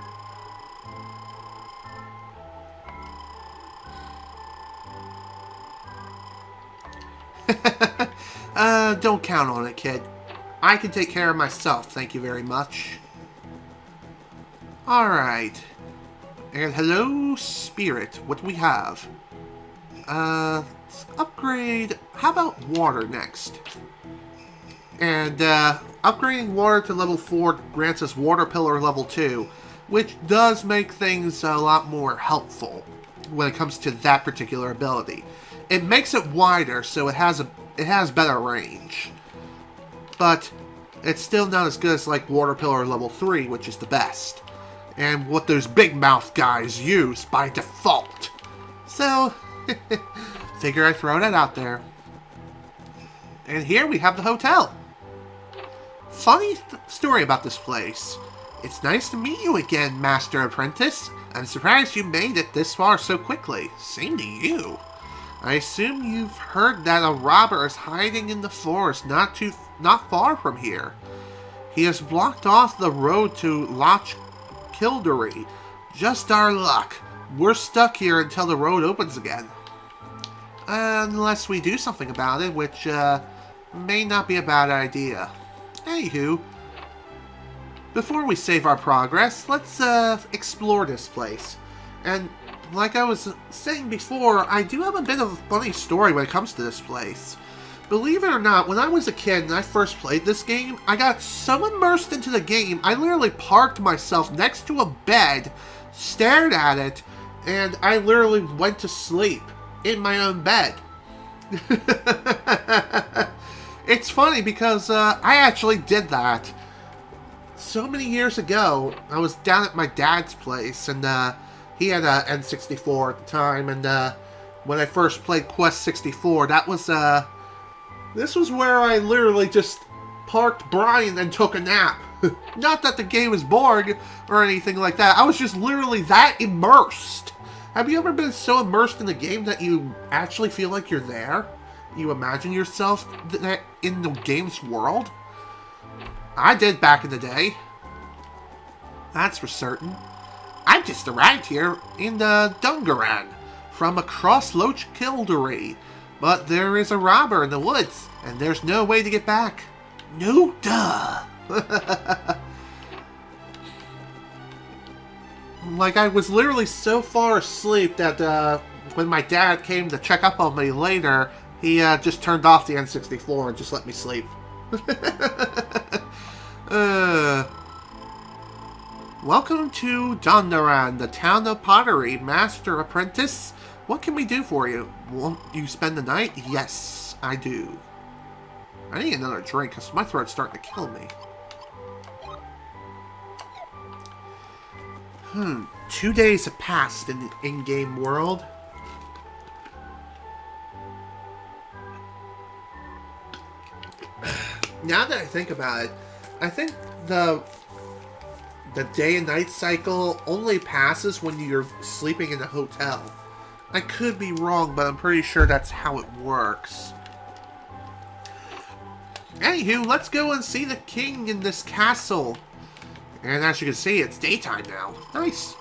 Don't count on it, kid. I can take care of myself, thank you very much. Alright. And hello, spirit. What do we have? Let's upgrade... How about water next? And, upgrading water to level 4 grants us water pillar level 2, which does make things a lot more helpful when it comes to that particular ability. It makes it wider, so it has better range. But it's still not as good as like water pillar level 3, which is the best. And what those big mouth guys use by default. So, figure I'd throw that out there. And here we have the hotel. Funny story about this place. It's nice to meet you again, Master Apprentice. I'm surprised you made it this far so quickly. Same to you. I assume you've heard that a robber is hiding in the forest not far from here. He has blocked off the road to Loch Kildery. Just our luck. We're stuck here until the road opens again. Unless we do something about it, which may not be a bad idea. Anywho, before we save our progress, let's explore this place. And like I was saying before, I do have a bit of a funny story when it comes to this place. Believe it or not, when I was a kid and I first played this game, I got so immersed into the game, I literally parked myself next to a bed, stared at it, and I literally went to sleep. in my own bed. It's funny because I actually did that. So many years ago, I was down at my dad's place, and he had an N64 at the time, and when I first played Quest 64, that was, this was where I literally just parked Brian and took a nap. Not that the game was boring or anything like that, I was just literally that immersed. Have you ever been so immersed in the game that you actually feel like you're there? You imagine yourself in the game's world? I did back in the day. That's for certain. I just arrived here in the Dungaran from across Loch Kildery, but there is a robber in the woods, and there's no way to get back. No duh. Like, I was literally so far asleep that when my dad came to check up on me later, he just turned off the N64 and just let me sleep. Welcome to Dondaran, the town of pottery. Master Apprentice, what can we do for you? Won't you spend the night? Yes, I do. I need another drink because my throat's starting to kill me. 2 days have passed in the in-game world. Now that I think about it, I think the day and night cycle only passes when you're sleeping in a hotel. I could be wrong, but I'm pretty sure that's how it works. Anywho, let's go and see the king in this castle. And as you can see, it's daytime now. Nice.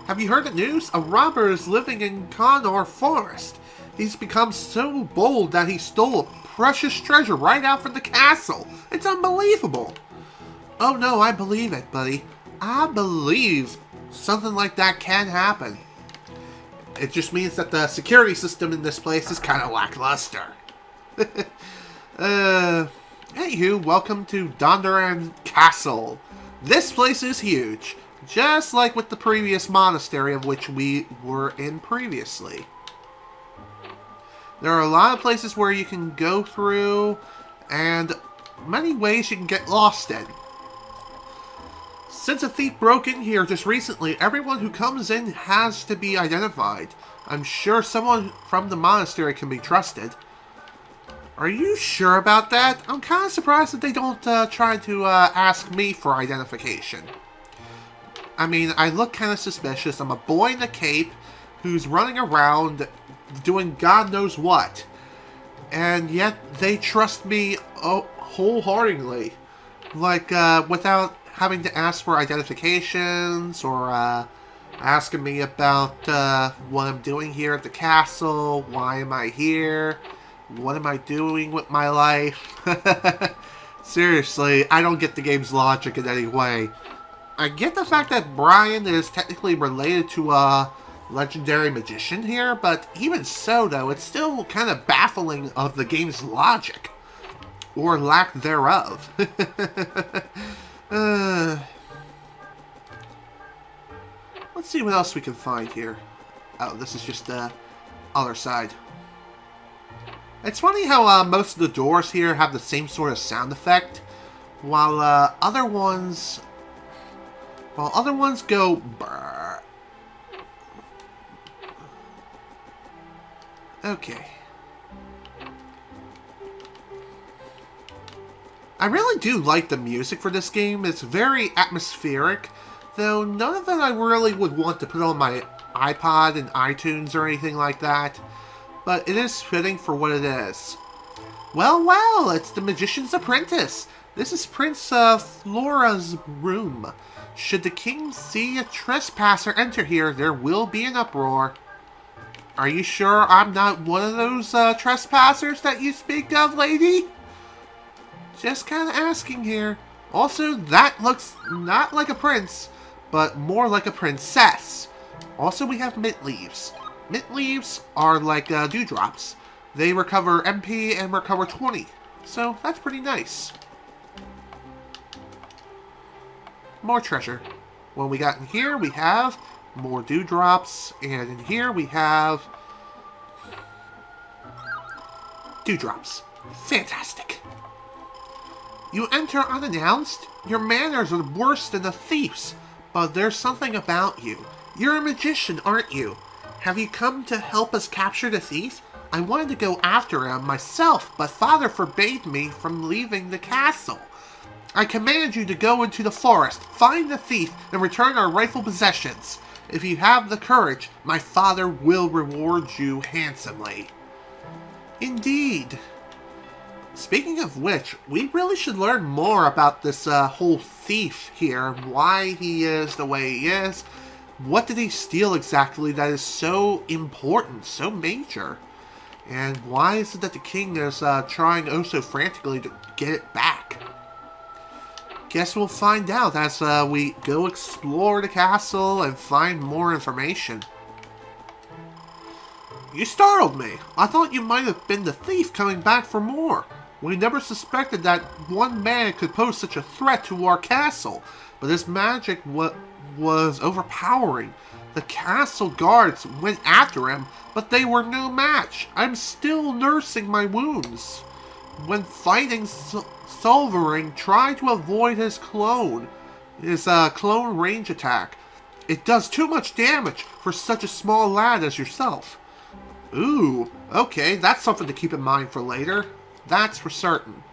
Have you heard the news? A robber is living in Connor Forest. He's become so bold that he stole a precious treasure right out from the castle. It's unbelievable. Oh no, I believe it, buddy. I believe something like that can happen. It just means that the security system in this place is kind of lackluster. Anywho, welcome to Dondaran Castle. This place is huge, just like with the previous monastery of which we were in previously. There are a lot of places where you can go through, and many ways you can get lost in. Since a thief broke in here just recently, everyone who comes in has to be identified. I'm sure someone from the monastery can be trusted. Are you sure about that? I'm kind of surprised that they don't try to ask me for identification. I mean, I look kind of suspicious. I'm a boy in a cape who's running around doing God knows what. And yet they trust me wholeheartedly. Like, without having to ask for identifications or asking me about what I'm doing here at the castle. Why am I here? What am I doing with my life? Seriously, I don't get the game's logic in any way. I get the fact that Brian is technically related to a legendary magician here, but even so, though, it's still kind of baffling of the game's logic. Or lack thereof. Let's see what else we can find here. Oh, this is just the other side. It's funny how most of the doors here have the same sort of sound effect, while other ones go brrr. Okay. I really do like the music for this game. It's very atmospheric, though none of it I really would want to put on my iPod and iTunes or anything like that. But it is fitting for what it is. Well, well, it's the Magician's Apprentice. This is Prince Flora's room. Should the king see a trespasser enter here, there will be an uproar. Are you sure I'm not one of those trespassers that you speak of, lady? Just kind of asking here. Also, that looks not like a prince, but more like a princess. Also, we have mint leaves. Mint leaves are like dewdrops. They recover MP and recover 20. So, that's pretty nice. More treasure. What we got in here, we have more dewdrops. And in here, we have Dewdrops. Fantastic. You enter unannounced? Your manners are worse than a thief's. But there's something about you. You're a magician, aren't you? Have you come to help us capture the thief? I wanted to go after him myself, but Father forbade me from leaving the castle. I command you to go into the forest, find the thief, and return our rightful possessions. If you have the courage, my father will reward you handsomely. Indeed. Speaking of which, we really should learn more about this whole thief here, why he is the way he is. What did he steal exactly that is so important, so major? And why is it that the king is trying oh so frantically to get it back? Guess we'll find out as we go explore the castle and find more information. You startled me. I thought you might have been the thief coming back for more. We never suspected that one man could pose such a threat to our castle, but his magic was overpowering. The castle guards went after him, but they were no match. I'm still nursing my wounds. When fighting, Solvering tried to avoid his clone range attack. It does too much damage for such a small lad as yourself. Ooh, okay, that's something to keep in mind for later. That's for certain.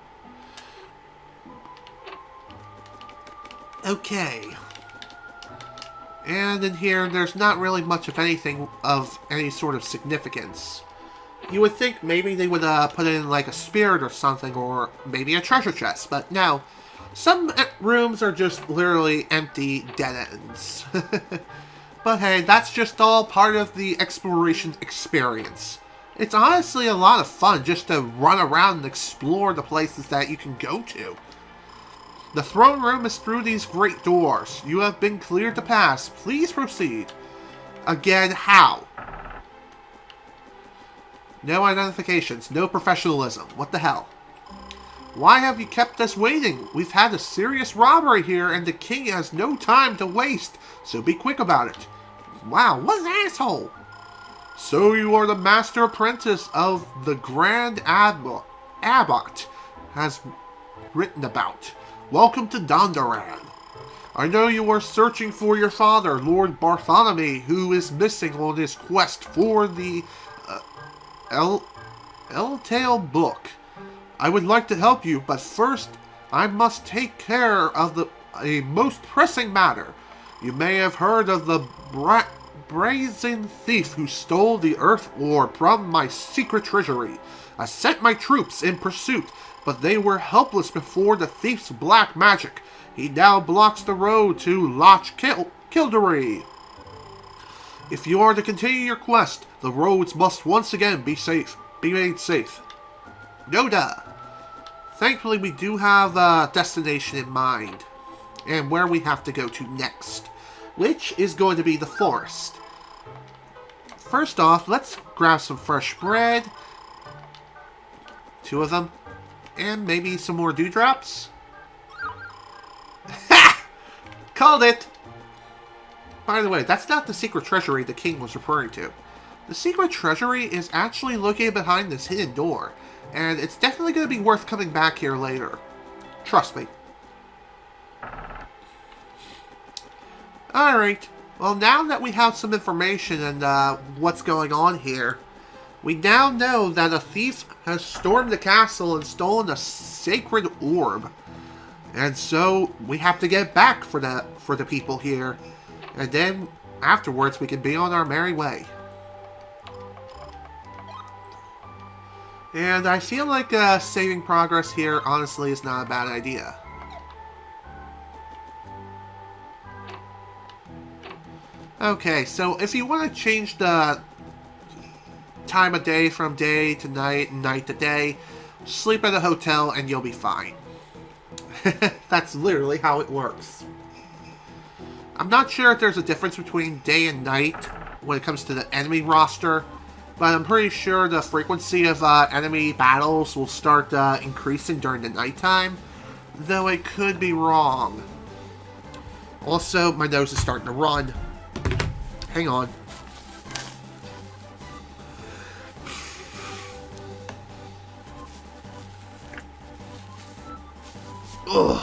Okay. And in here, there's not really much of anything of any sort of significance. You would think maybe they would put in like a spirit or something, or maybe a treasure chest, but no. Some rooms are just literally empty dead ends. But hey, that's just all part of the exploration experience. It's honestly a lot of fun just to run around and explore the places that you can go to. The throne room is through these great doors. You have been cleared to pass. Please proceed. Again, how? No identifications, no professionalism. What the hell? Why have you kept us waiting? We've had a serious robbery here and the king has no time to waste, so be quick about it. Wow, what an asshole! So you are the master apprentice of the Grand Abbot has written about. Welcome to Dondoran. I know you are searching for your father, Lord Bartholomew, who is missing on his quest for the Tale book. I would like to help you, but first I must take care of a most pressing matter. You may have heard of the brazen thief who stole the earth orb from my secret treasury. I sent my troops in pursuit, but they were helpless before the thief's black magic. He now blocks the road to Loch Kildare. If you are to continue your quest, the roads must once again be made safe. Noda. Thankfully, we do have a destination in mind, and where we have to go to next, which is going to be the forest. First off, let's grab some fresh bread, 2 of them, and maybe some more dewdrops. Ha! Called it! By the way, that's not the secret treasury the king was referring to. The secret treasury is actually located behind this hidden door, and it's definitely going to be worth coming back here later. Trust me. Alright, well now that we have some information and what's going on here, we now know that a thief has stormed the castle and stolen a sacred orb. And so we have to get back for the people here. And then afterwards we can be on our merry way. And I feel like saving progress here honestly is not a bad idea. Okay, so if you want to change the time of day from day to night and night to day, sleep at a hotel and you'll be fine. That's literally how it works. I'm not sure if there's a difference between day and night when it comes to the enemy roster, but I'm pretty sure the frequency of enemy battles will start increasing during the nighttime, though I could be wrong. Also, my nose is starting to run. Hang on. Ugh.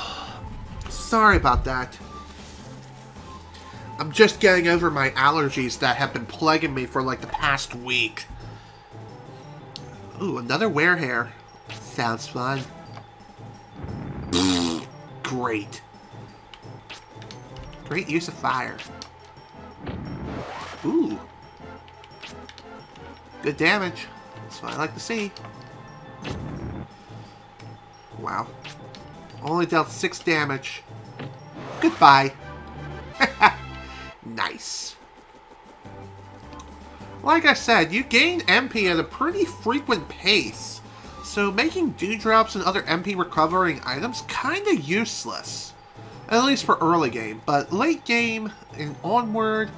Sorry about that. I'm just getting over my allergies that have been plaguing me for like the past week. Ooh, another werehair. Sounds fun. Great. Great use of fire. Ooh. Good damage. That's what I like to see. Wow. Only dealt 6 damage. Goodbye. Nice. Like I said, you gain MP at a pretty frequent pace, so making dewdrops and other MP recovering items kinda useless. At least for early game, but late game and onward,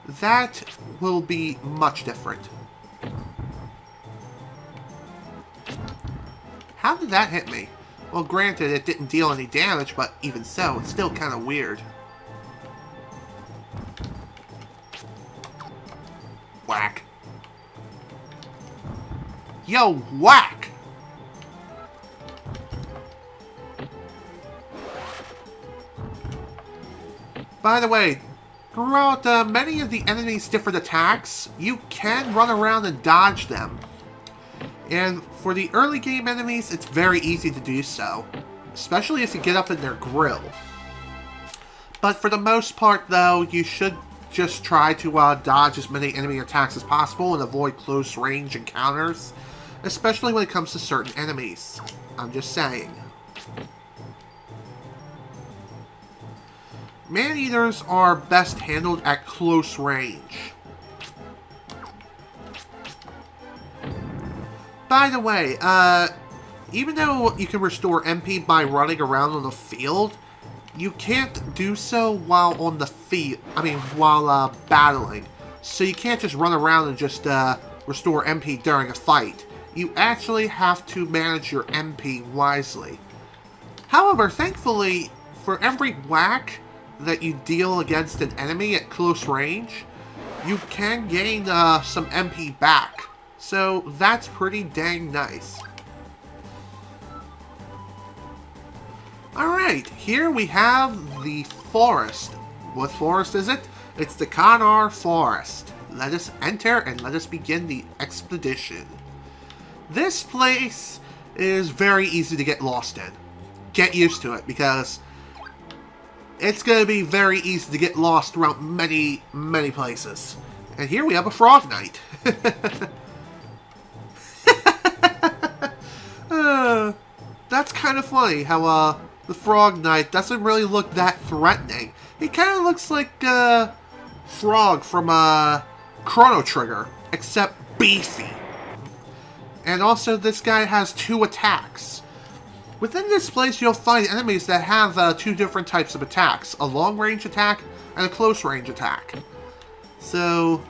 that will be much different. How did that hit me? Well, granted, it didn't deal any damage, but even so, it's still kinda weird. Whack. Yo, whack! By the way, throughout many of the enemy's different attacks, you can run around and dodge them. And for the early game enemies, it's very easy to do so, especially if you get up in their grill. But for the most part, though, you should just try to dodge as many enemy attacks as possible and avoid close range encounters, especially when it comes to certain enemies. I'm just saying. Man-eaters are best handled at close range. By the way, even though you can restore MP by running around on the field, you can't do so while on the field. While battling. So you can't just run around and just restore MP during a fight. You actually have to manage your MP wisely. However, thankfully, for every whack that you deal against an enemy at close range, you can gain some MP back. So that's pretty dang nice. Alright, here we have the forest. What forest is it? It's the Kanar Forest. Let us enter and let us begin the expedition. This place is very easy to get lost in. Get used to it, because it's going to be very easy to get lost throughout many, many places. And here we have a Frog Knight. That's kind of funny how the Frog Knight doesn't really look that threatening. He kind of looks like Frog from Chrono Trigger, except beefy. And also, this guy has 2 attacks. Within this place, you'll find enemies that have 2 different types of attacks. A long-range attack and a close-range attack. So,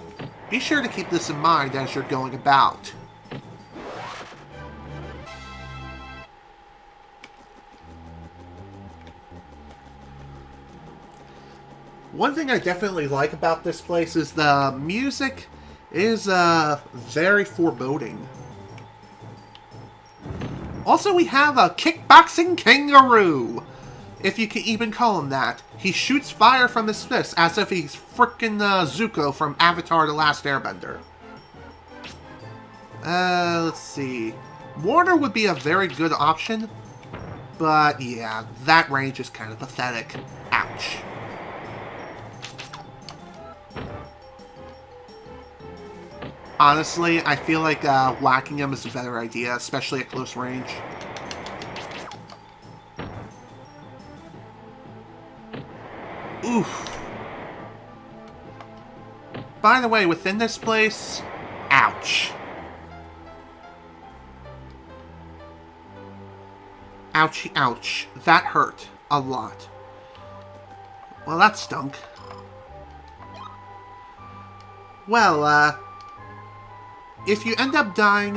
be sure to keep this in mind as you're going about. One thing I definitely like about this place is the music is very foreboding. Also, we have a kickboxing kangaroo, if you can even call him that. He shoots fire from his fists as if he's frickin' Zuko from Avatar: The Last Airbender. Let's see. Mortar would be a very good option, but yeah, that range is kind of pathetic. Ouch. Honestly, I feel like whacking him is a better idea, especially at close range. Oof. By the way, within this place, ouch. Ouchie, ouch. That hurt a lot. Well, that stunk. Well, if you end up dying,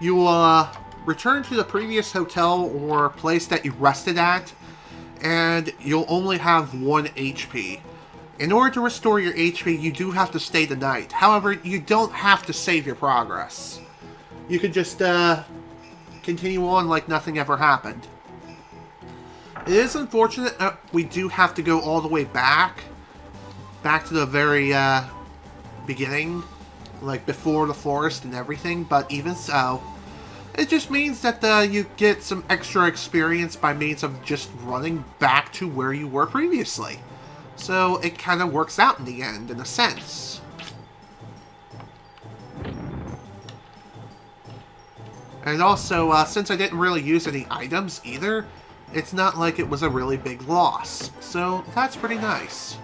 you will return to the previous hotel or place that you rested at, and you'll only have 1 HP. In order to restore your HP, you do have to stay the night. However, you don't have to save your progress. You can just continue on like nothing ever happened. It is unfortunate that we do have to go all the way back to the very beginning, like before the forest and everything, but even so, it just means that you get some extra experience by means of just running back to where you were previously. So it kind of works out in the end, in a sense. And also, since I didn't really use any items either, it's not like it was a really big loss. So that's pretty nice.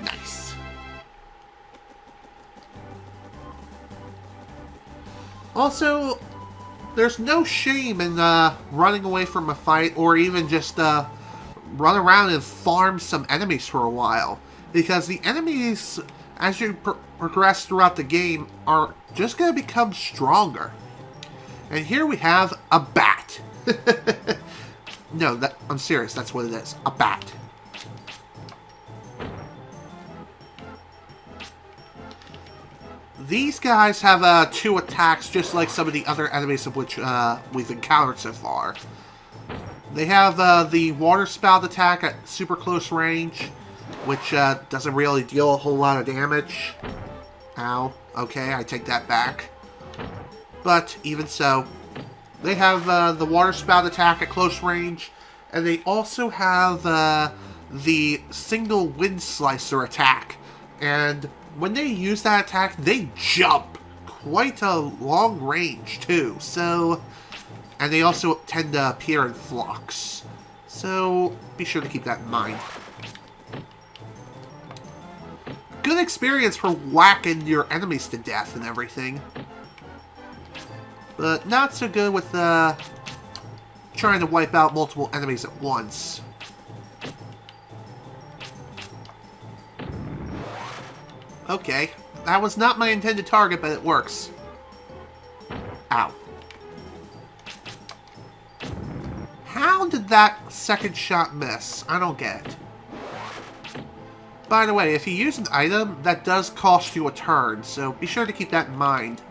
Nice. Also, there's no shame in running away from a fight, or even just run around and farm some enemies for a while. Because the enemies, as you progress throughout the game, are just going to become stronger. And here we have a bat. No, I'm serious, that's what it is. A bat. These guys have 2 attacks, just like some of the other enemies of which we've encountered so far. They have the water spout attack at super close range, which doesn't really deal a whole lot of damage. Ow. Okay, I take that back. But even so, they have the water spout attack at close range, and they also have the single wind slicer attack. And when they use that attack, they jump quite a long range too. So, and they also tend to appear in flocks. So be sure to keep that in mind. Good experience for whacking your enemies to death and everything. But not so good with trying to wipe out multiple enemies at once. Okay, that was not my intended target, but it works. Ow. How did that second shot miss? I don't get it. By the way, if you use an item, that does cost you a turn, so be sure to keep that in mind.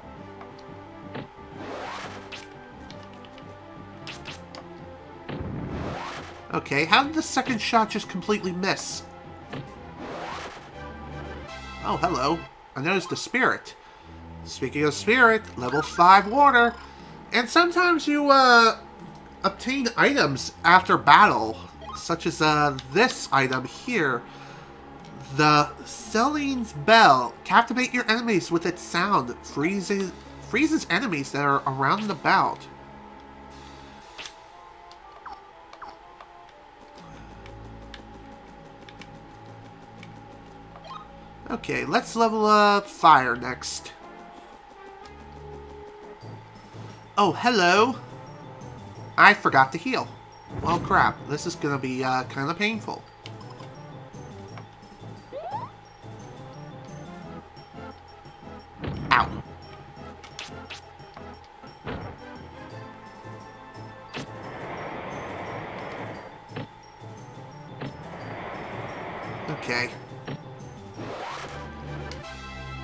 Okay, how did the second shot just completely miss? Oh, hello. I noticed a spirit. Speaking of spirit, level 5 water. And sometimes you obtain items after battle, such as this item here. The Celine's Bell. Captivate your enemies with its sound. Freezes enemies that are around and about. Okay, let's level up fire next. Oh, hello. I forgot to heal. Well, crap. This is gonna be kind of painful. Ow. Okay.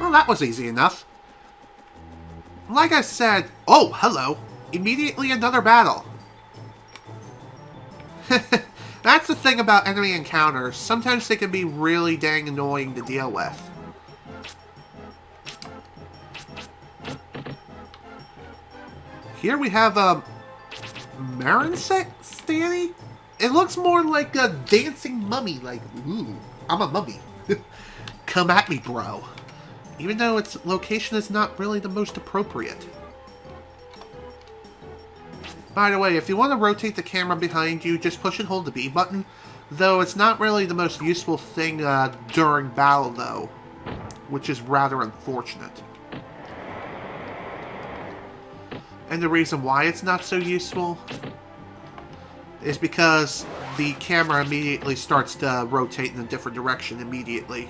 Well, that was easy enough. Like I said... Oh, hello. Immediately another battle. That's the thing about enemy encounters. Sometimes they can be really dang annoying to deal with. Here we have a Stanny? It looks more like a dancing mummy. Like, ooh, I'm a mummy. Come at me, bro. Even though its location is not really the most appropriate. By the way, if you want to rotate the camera behind you, just push and hold the B button. Though it's not really the most useful thing during battle, though. Which is rather unfortunate. And the reason why it's not so useful is because the camera immediately starts to rotate in a different direction immediately.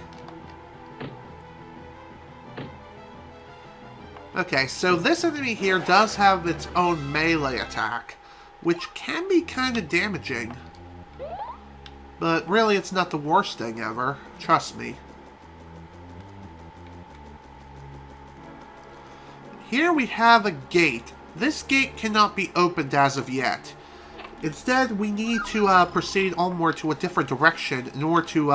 Okay, so this enemy here does have its own melee attack, which can be kind of damaging. But really, it's not the worst thing ever. Trust me. Here we have a gate. This gate cannot be opened as of yet. Instead, we need to proceed onward to a different direction in order to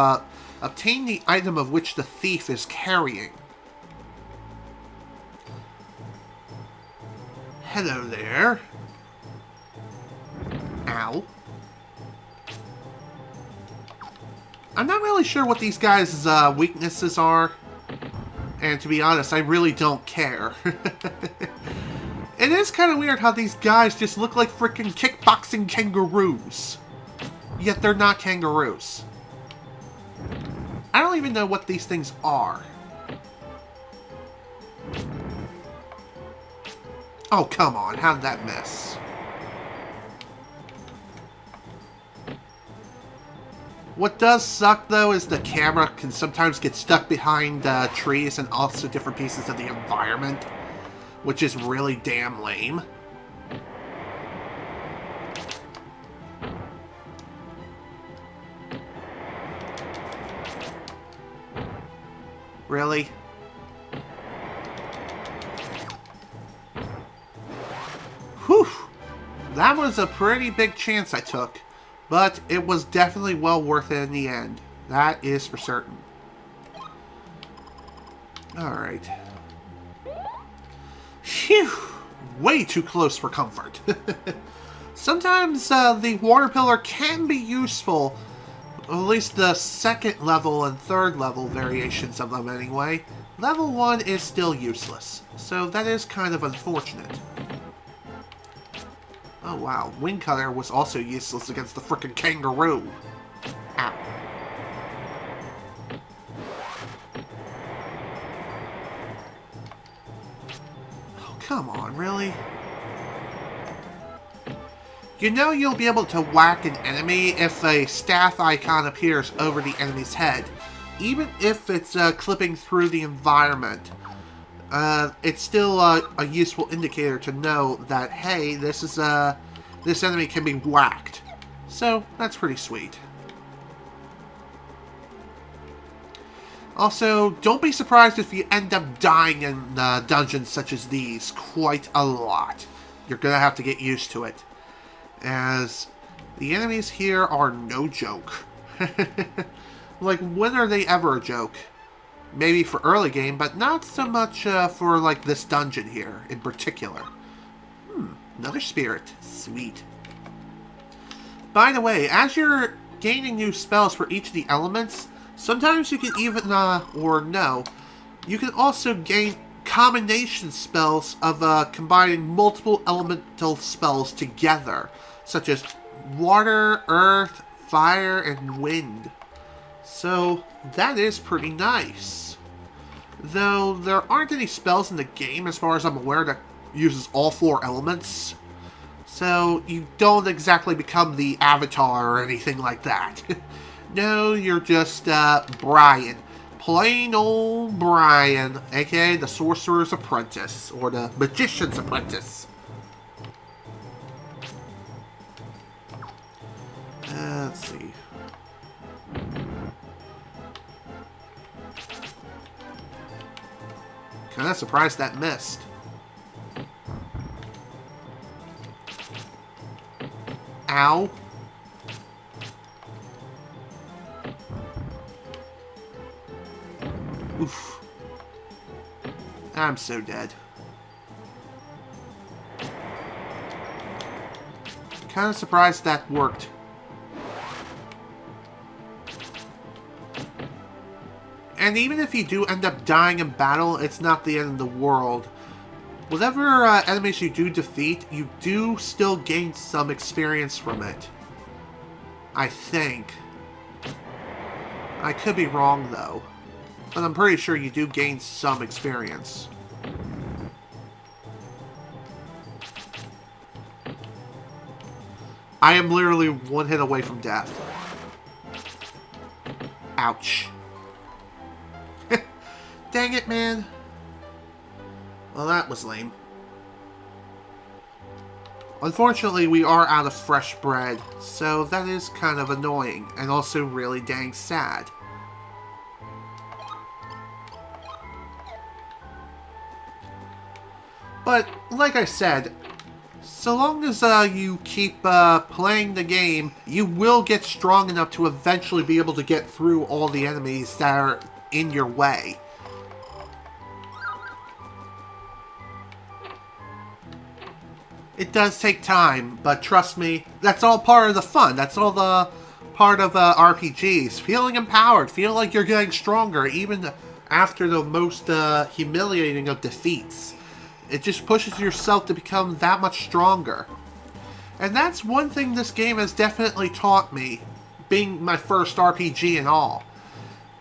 obtain the item of which the thief is carrying. Hello there. Ow. I'm not really sure what these guys' weaknesses are. And to be honest, I really don't care. It is kind of weird how these guys just look like freaking kickboxing kangaroos. Yet they're not kangaroos. I don't even know what these things are. Oh, come on. How did that miss? What does suck, though, is the camera can sometimes get stuck behind trees and also different pieces of the environment, which is really damn lame. Really? Whew! That was a pretty big chance I took. But it was definitely well worth it in the end. That is for certain. Alright. Phew! Way too close for comfort. Sometimes the water pillar can be useful. At least the second level and third level variations of them anyway. Level 1 is still useless. So that is kind of unfortunate. Oh wow, Wind Cutter was also useless against the frickin' kangaroo. Ow. Oh, come on, really? You know you'll be able to whack an enemy if a staff icon appears over the enemy's head. Even if it's clipping through the environment. It's still a useful indicator to know that, hey, this enemy can be whacked. So, that's pretty sweet. Also, don't be surprised if you end up dying in dungeons such as these quite a lot. You're gonna have to get used to it. As the enemies here are no joke. Like, when are they ever a joke? Maybe for early game, but not so much for, like, this dungeon here in particular. Another spirit. Sweet. By the way, as you're gaining new spells for each of the elements, sometimes you can even, you can also gain combination spells of combining multiple elemental spells together, such as water, earth, fire, and wind. So, that is pretty nice. Though, there aren't any spells in the game, as far as I'm aware, that uses all 4 elements. So, you don't exactly become the Avatar or anything like that. No, you're just, Brian. Plain old Brian, aka the Sorcerer's Apprentice, or the Magician's Apprentice. Let's see. Kinda surprised that missed. Ow. Oof. I'm so dead. Kinda surprised that worked. And even if you do end up dying in battle, it's not the end of the world. Whatever enemies you do defeat, you do still gain some experience from it. I think. I could be wrong, though. But I'm pretty sure you do gain some experience. I am literally one hit away from death. Ouch. Dang it, man. Well, that was lame. Unfortunately, we are out of fresh bread, so that is kind of annoying, and also really dang sad. But, like I said, so long as you keep playing the game, you will get strong enough to eventually be able to get through all the enemies that are in your way. It does take time, but trust me, that's all part of the fun. That's all the part of RPGs. Feeling empowered, feel like you're getting stronger, even after the most humiliating of defeats. It just pushes yourself to become that much stronger. And that's one thing this game has definitely taught me, being my first RPG and all.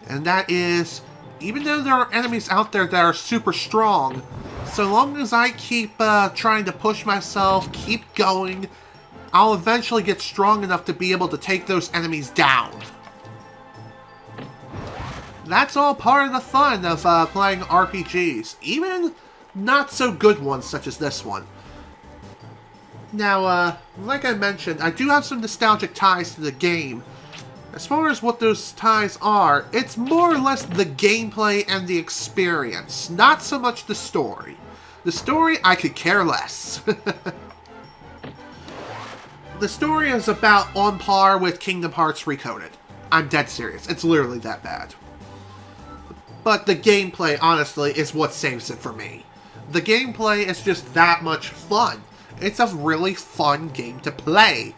And that is, even though there are enemies out there that are super strong, so long as I keep trying to push myself, keep going, I'll eventually get strong enough to be able to take those enemies down. That's all part of the fun of playing RPGs, even not so good ones such as this one. Now, like I mentioned, I do have some nostalgic ties to the game. As far as what those ties are, it's more or less the gameplay and the experience, not so much the story. The story, I could care less. The story is about on par with Kingdom Hearts Recoded. I'm dead serious. It's literally that bad. But the gameplay, honestly, is what saves it for me. The gameplay is just that much fun. It's a really fun game to play.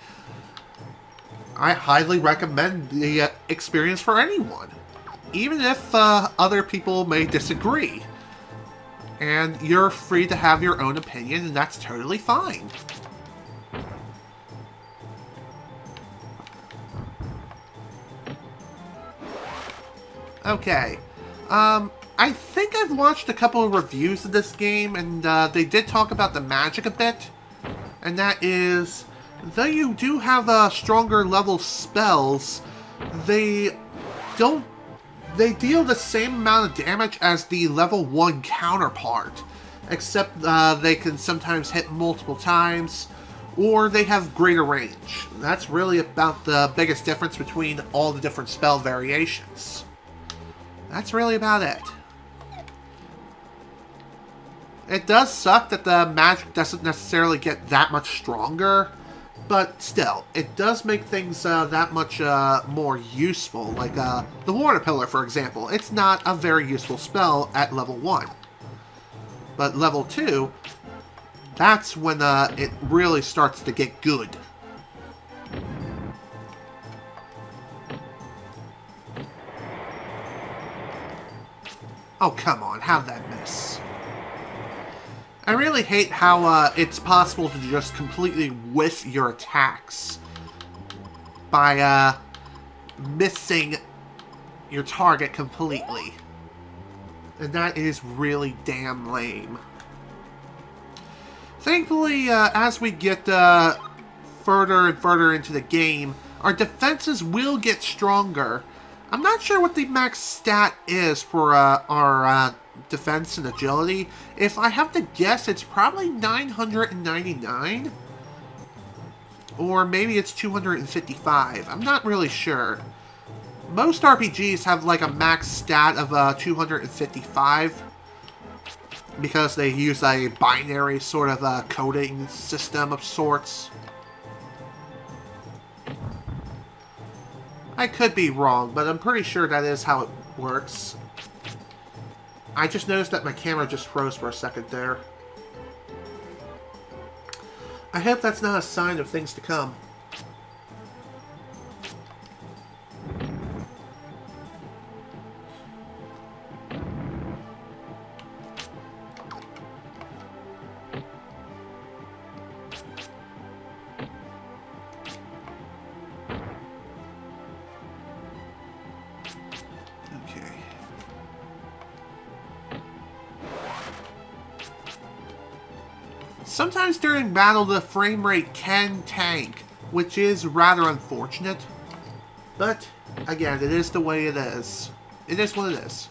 I highly recommend the experience for anyone, even if other people may disagree. And you're free to have your own opinion, and that's totally fine. Okay, I think I've watched a couple of reviews of this game, and they did talk about the magic a bit. And that is, though you do have stronger level spells, they deal the same amount of damage as the level 1 counterpart, except they can sometimes hit multiple times, or they have greater range. That's really about the biggest difference between all the different spell variations. That's really about it. It does suck that the magic doesn't necessarily get that much stronger, but still, it does make things that much more useful. Like the Water Pillar, for example. It's not a very useful spell at level 1. But level 2, that's when it really starts to get good. Oh, come on, how'd that miss? I really hate how it's possible to just completely whiff your attacks by missing your target completely. And that is really damn lame. Thankfully, as we get further and further into the game, our defenses will get stronger. I'm not sure what the max stat is for our defense and agility. If I have to guess, it's probably 999? Or maybe it's 255. I'm not really sure. Most RPGs have like a max stat of 255 because they use a binary sort of coding system of sorts. I could be wrong, but I'm pretty sure that is how it works. I just noticed that my camera just froze for a second there. I hope that's not a sign of things to come. Sometimes during battle, the frame rate can tank, which is rather unfortunate. But, again, it is the way it is. It is what it is.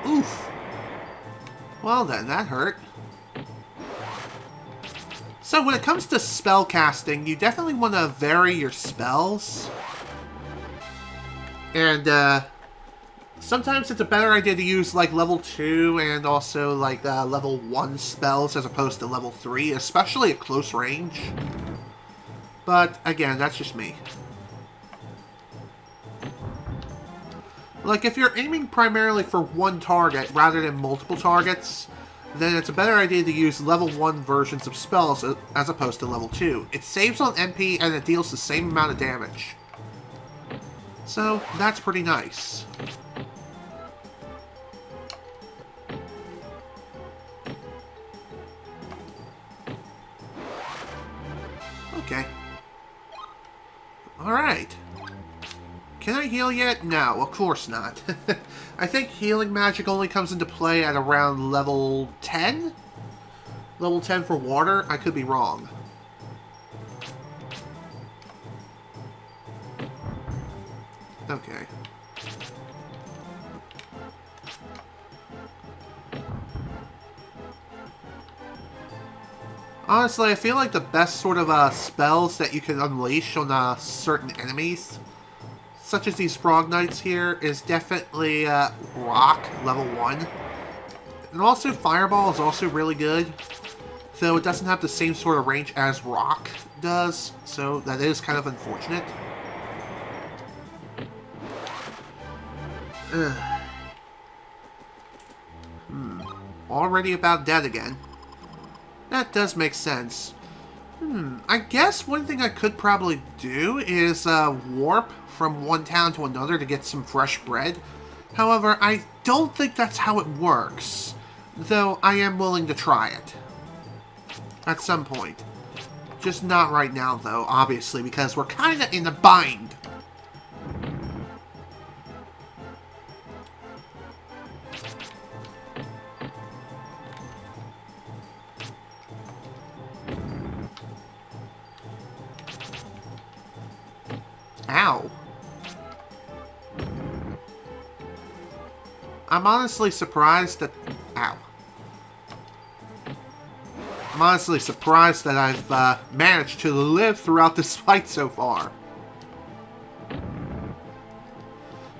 Oof. Well then, that hurt. So when it comes to spell casting, you definitely want to vary your spells. And sometimes it's a better idea to use like level 2 and also like level 1 spells as opposed to level 3, especially at close range. But again, that's just me. Like, if you're aiming primarily for one target rather than multiple targets, then it's a better idea to use level 1 versions of spells as opposed to level 2. It saves on MP and it deals the same amount of damage. So, that's pretty nice. Okay. Alright. Can I heal yet? No, of course not. I think healing magic only comes into play at around level 10? Level 10 for water? I could be wrong. Okay. Honestly, I feel like the best sort of spells that you can unleash on certain enemies, such as these Frog Knights here, is definitely Rock, level 1. And also Fireball is also really good, though it doesn't have the same sort of range as Rock does, so that is kind of unfortunate. Already about dead again. That does make sense. I guess one thing I could probably do is warp from one town to another to get some fresh bread. However, I don't think that's how it works, though I am willing to try it. At some point. Just not right now, though, obviously, because we're kind of in a bind. Ow. I'm honestly surprised that... Ow. I'm honestly surprised that I've managed to live throughout this fight so far.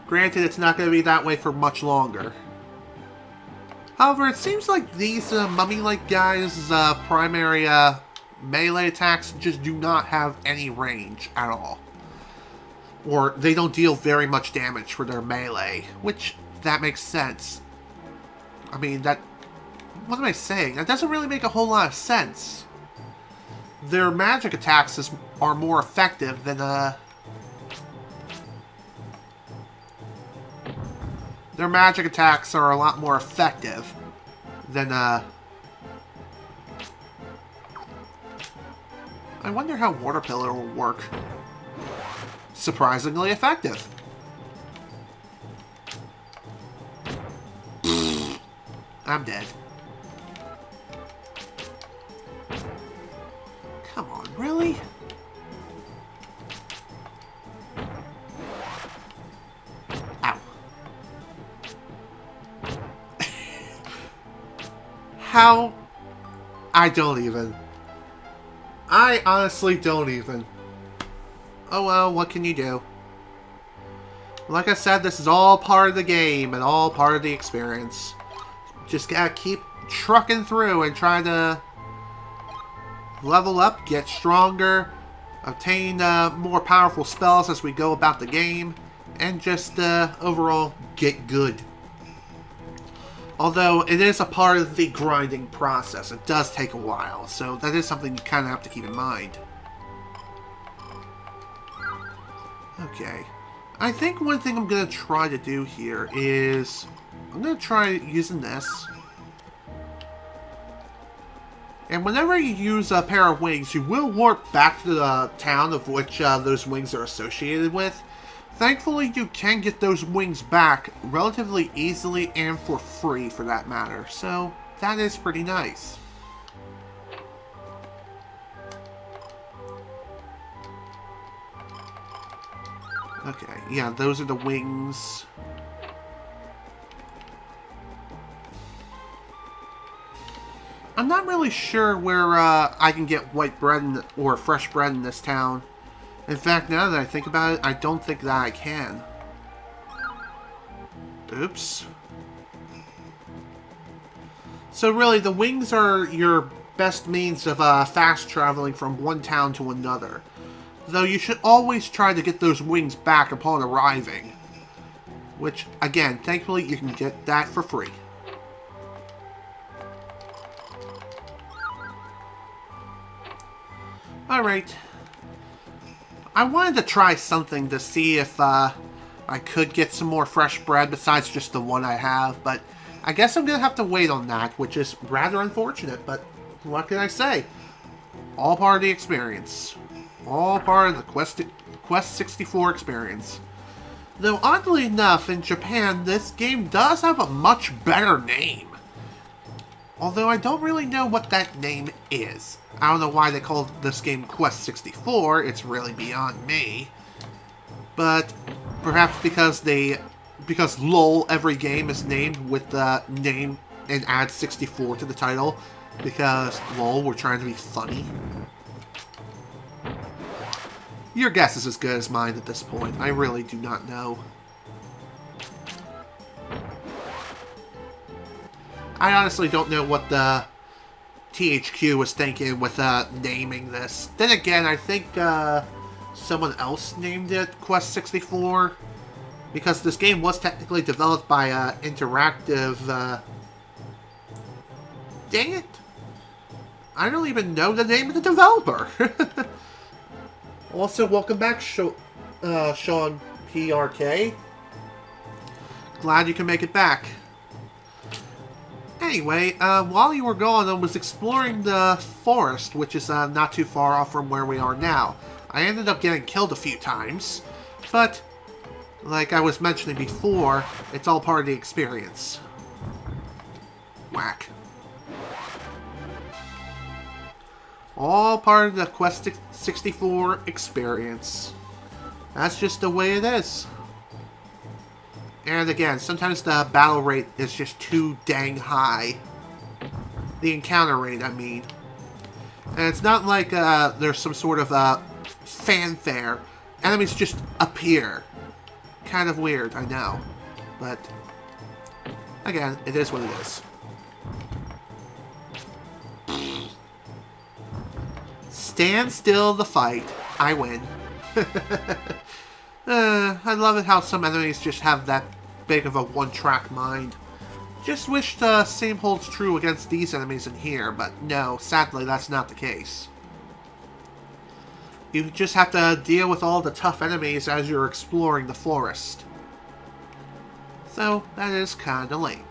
Granted, it's not going to be that way for much longer. However, it seems like these mummy-like guys' primary melee attacks just do not have any range at all. Or they don't deal very much damage for their melee, which, that makes sense. I mean, that... What am I saying? That doesn't really make a whole lot of sense. Their magic attacks are more effective than, Their magic attacks are a lot more effective than, I wonder how Water Pillar will work. Surprisingly effective. I'm dead. Come on, really? Ow. How? I don't even. I honestly don't even. Oh well, what can you do? Like I said, this is all part of the game and all part of the experience. Just gotta keep trucking through and try to level up, get stronger, obtain more powerful spells as we go about the game, and just overall get good. Although it is a part of the grinding process, it does take a while, so that is something you kind of have to keep in mind. Okay. I think one thing I'm going to try to do here is... I'm going to try using this. And whenever you use a pair of wings, you will warp back to the town of which those wings are associated with. Thankfully, you can get those wings back relatively easily and for free, for that matter. So, that is pretty nice. Okay, yeah, those are the wings. I'm not really sure where I can get white bread or fresh bread in this town. In fact, now that I think about it, I don't think that I can. Oops. So really, the wings are your best means of fast traveling from one town to another. Though you should always try to get those wings back upon arriving. Which, again, thankfully you can get that for free. Alright. I wanted to try something to see if I could get some more fresh bread besides just the one I have, but I guess I'm going to have to wait on that, which is rather unfortunate, but what can I say? All part of the experience. All part of the Quest 64 experience. Though, oddly enough, in Japan, this game does have a much better name. Although I don't really know what that name is. I don't know why they call this game Quest 64, it's really beyond me. But perhaps because LOL every game is named with the name and add 64 to the title. Because LOL, we're trying to be funny. Your guess is as good as mine at this point. I really do not know. I honestly don't know what the THQ was thinking with naming this. Then again, I think someone else named it Quest 64. Because this game was technically developed by Interactive... Dang it! I don't even know the name of the developer! Also, welcome back, Sean PRK. Glad you can make it back. Anyway, while you were gone, I was exploring the forest, which is not too far off from where we are now. I ended up getting killed a few times, but, like I was mentioning before, it's all part of the experience. Whack. All part of the Quest 64 experience. That's just the way it is. And again, sometimes the battle rate is just too dang high. The encounter rate, I mean. And it's not like there's some sort of fanfare. Enemies just appear. Kind of weird, I know. But, again, it is what it is. Stand still the fight. I win. I love it how some enemies just have that big of a one-track mind. Just wish the same holds true against these enemies in here, but no, sadly that's not the case. You just have to deal with all the tough enemies as you're exploring the forest. So, that is kinda lame.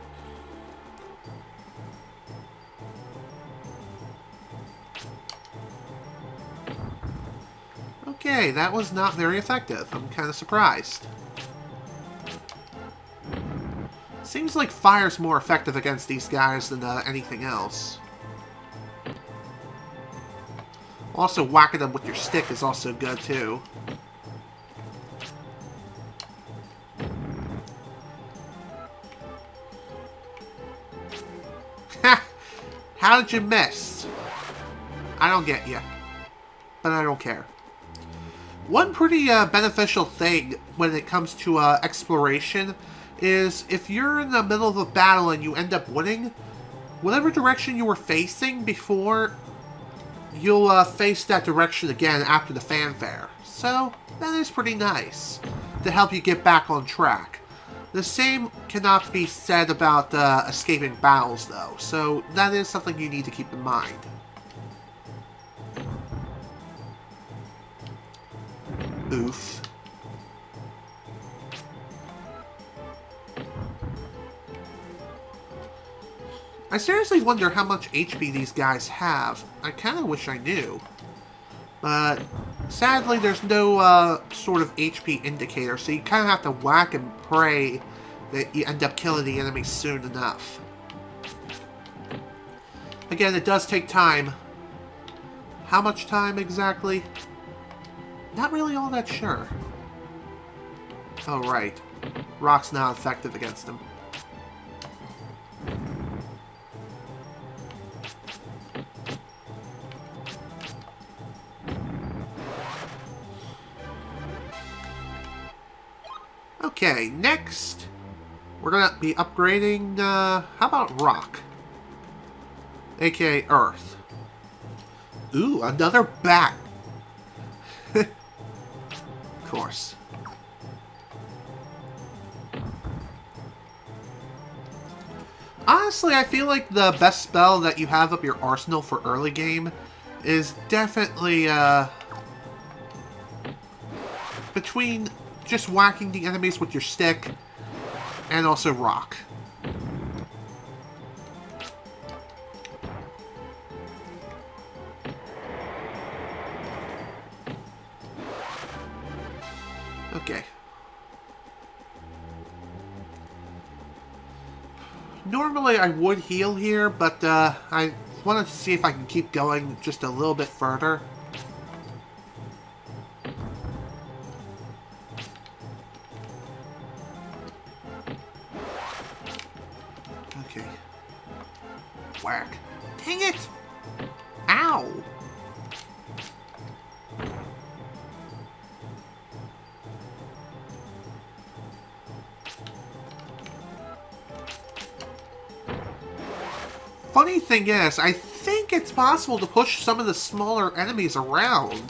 Okay, that was not very effective. I'm kind of surprised. Seems like fire's more effective against these guys than anything else. Also, whacking them with your stick is also good, too. Ha! How did you miss? I don't get you. But I don't care. One pretty beneficial thing when it comes to exploration is if you're in the middle of a battle and you end up winning, whatever direction you were facing before, you'll face that direction again after the fanfare. So, that is pretty nice to help you get back on track. The same cannot be said about escaping battles, though, so that is something you need to keep in mind. Oof. I seriously wonder how much HP these guys have. I kind of wish I knew. But sadly, there's no sort of HP indicator, so you kind of have to whack and pray that you end up killing the enemy soon enough. Again, it does take time. How much time exactly? Not really all that sure. Oh, right. Rock's not effective against him. Okay, next we're gonna be upgrading, how about rock? AKA earth. Ooh, another bat. Of course. Honestly, I feel like the best spell that you have up your arsenal for early game is definitely, between just whacking the enemies with your stick and also rock. Okay. Normally I would heal here, but I wanted to see if I can keep going just a little bit further. Okay. Whack. Dang it! Ow! Funny thing is, I think it's possible to push some of the smaller enemies around.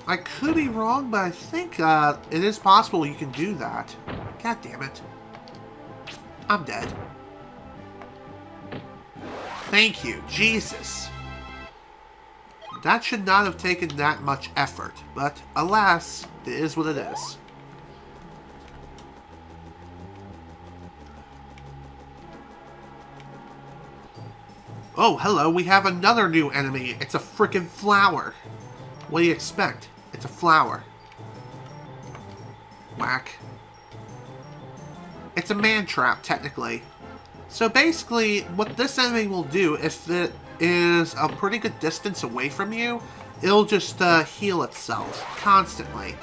I could be wrong, but I think it is possible you can do that. God damn it. I'm dead. Thank you, Jesus. That should not have taken that much effort, but alas, it is what it is. Oh, hello, we have another new enemy. It's a frickin' flower. What do you expect? It's a flower. Whack. It's a man trap, technically. So basically, what this enemy will do, if it is a pretty good distance away from you, it'll just heal itself constantly.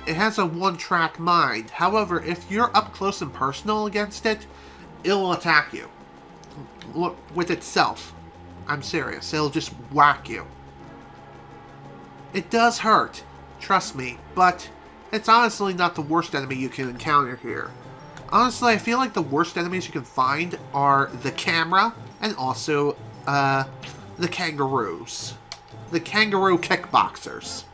It has a one-track mind. However, if you're up close and personal against it, it'll attack you. Look, with itself. I'm serious. It'll just whack you. It does hurt, trust me, but it's honestly not the worst enemy you can encounter here. Honestly, I feel like the worst enemies you can find are the camera and also the kangaroos. The kangaroo kickboxers.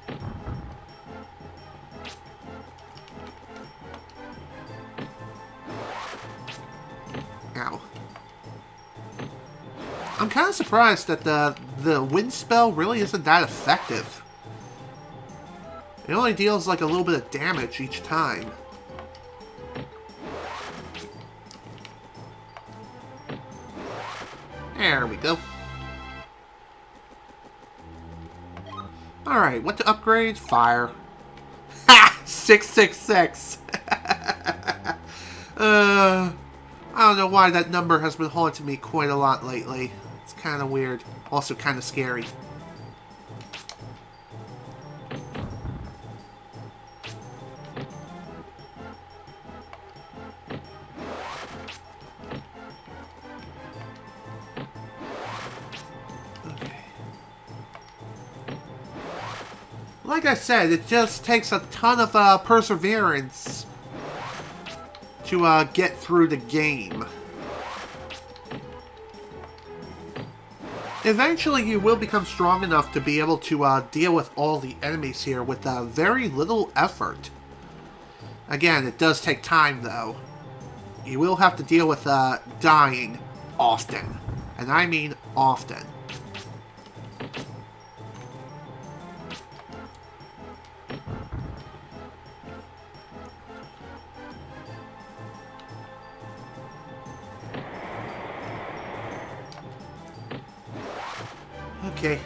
Ow. I'm kind of surprised that the wind spell really isn't that effective. It only deals like a little bit of damage each time. There we go. Alright, what to upgrade? Fire. Ha! 666! I don't know why that number has been haunting me quite a lot lately. It's kind of weird. Also kind of scary. Okay. Like I said, it just takes a ton of perseverance to get through the game. Eventually you will become strong enough to be able to deal with all the enemies here with very little effort. Again, it does take time though. You will have to deal with dying often. And I mean often. Okay.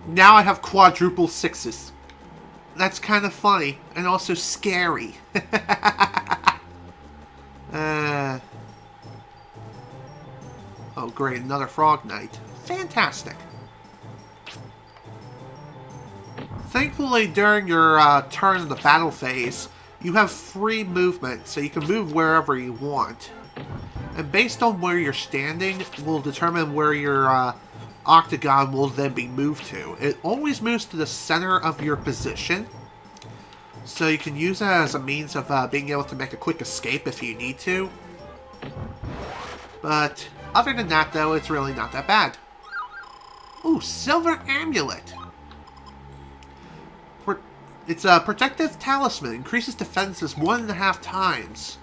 Now I have quadruple sixes. That's kind of funny and also scary. Oh great, another Frog Knight. Fantastic. Thankfully, during your turn in the battle phase, you have free movement, so you can move wherever you want. And based on where you're standing, will determine where your octagon will then be moved to. It always moves to the center of your position. So you can use it as a means of being able to make a quick escape if you need to. But other than that, though, it's really not that bad. Ooh, Silver Amulet. It's a protective talisman. Increases defenses 1.5 times.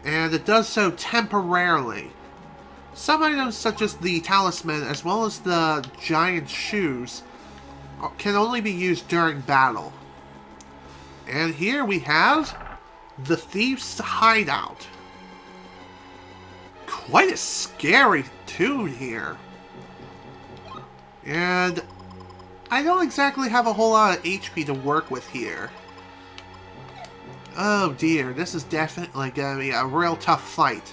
And it does so temporarily. Some items such as the talisman, as well as the giant shoes, can only be used during battle. And here we have the Thief's Hideout. Quite a scary tune here. And I don't exactly have a whole lot of HP to work with here. Oh dear, this is definitely going to be a real tough fight.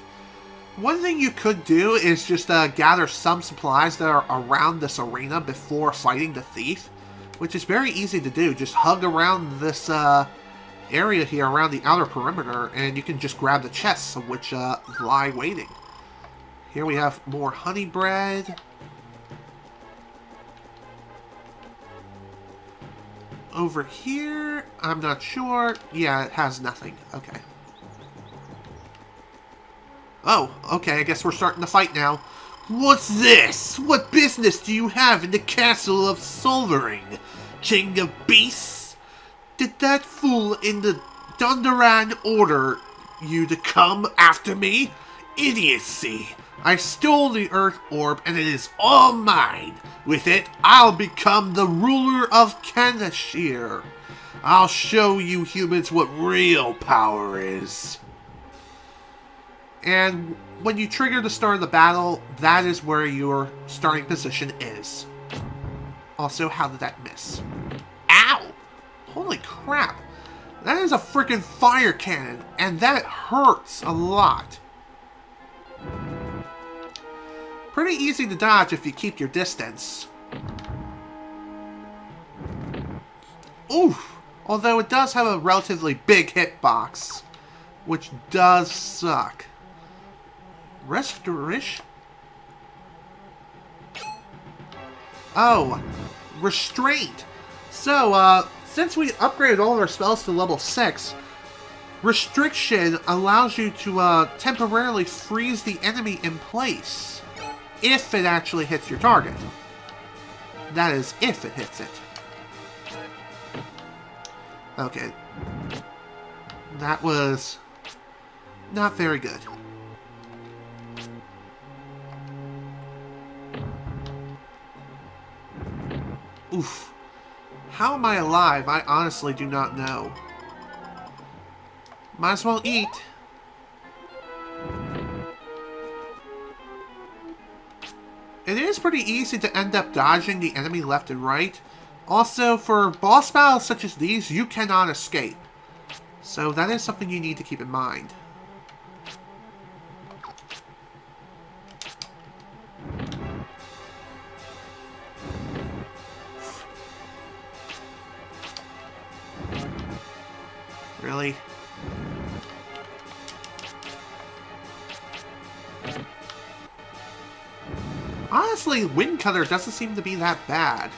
One thing you could do is just gather some supplies that are around this arena before fighting the thief, which is very easy to do. Just hug around this area here, around the outer perimeter, and you can just grab the chests, which lie waiting. Here we have more honey bread. Over here, I'm not sure. Yeah, it has nothing. Okay. Oh, okay, I guess we're starting to fight now. What's this? What business do you have in the castle of Solvering, King of Beasts? Did that fool in the Dunderan order you to come after me? Idiocy! I stole the Earth Orb and it is all mine. With it, I'll become the ruler of Kanashir. I'll show you humans what real power is. And when you trigger the start of the battle, that is where your starting position is. Also, how did that miss? Ow! Holy crap. That is a freaking fire cannon, and that hurts a lot. Pretty easy to dodge if you keep your distance. Oof! Although it does have a relatively big hitbox, which does suck. Restoration? Oh, Restraint. So, since we upgraded all of our spells to level 6, Restriction allows you to temporarily freeze the enemy in place. If it actually hits your target. That is, if it hits it. Okay. That was not very good. Oof. How am I alive? I honestly do not know. Might as well eat. It is pretty easy to end up dodging the enemy left and right. Also, for boss battles such as these, you cannot escape. So that is something you need to keep in mind. Really? Honestly, Wind Cutter doesn't seem to be that bad.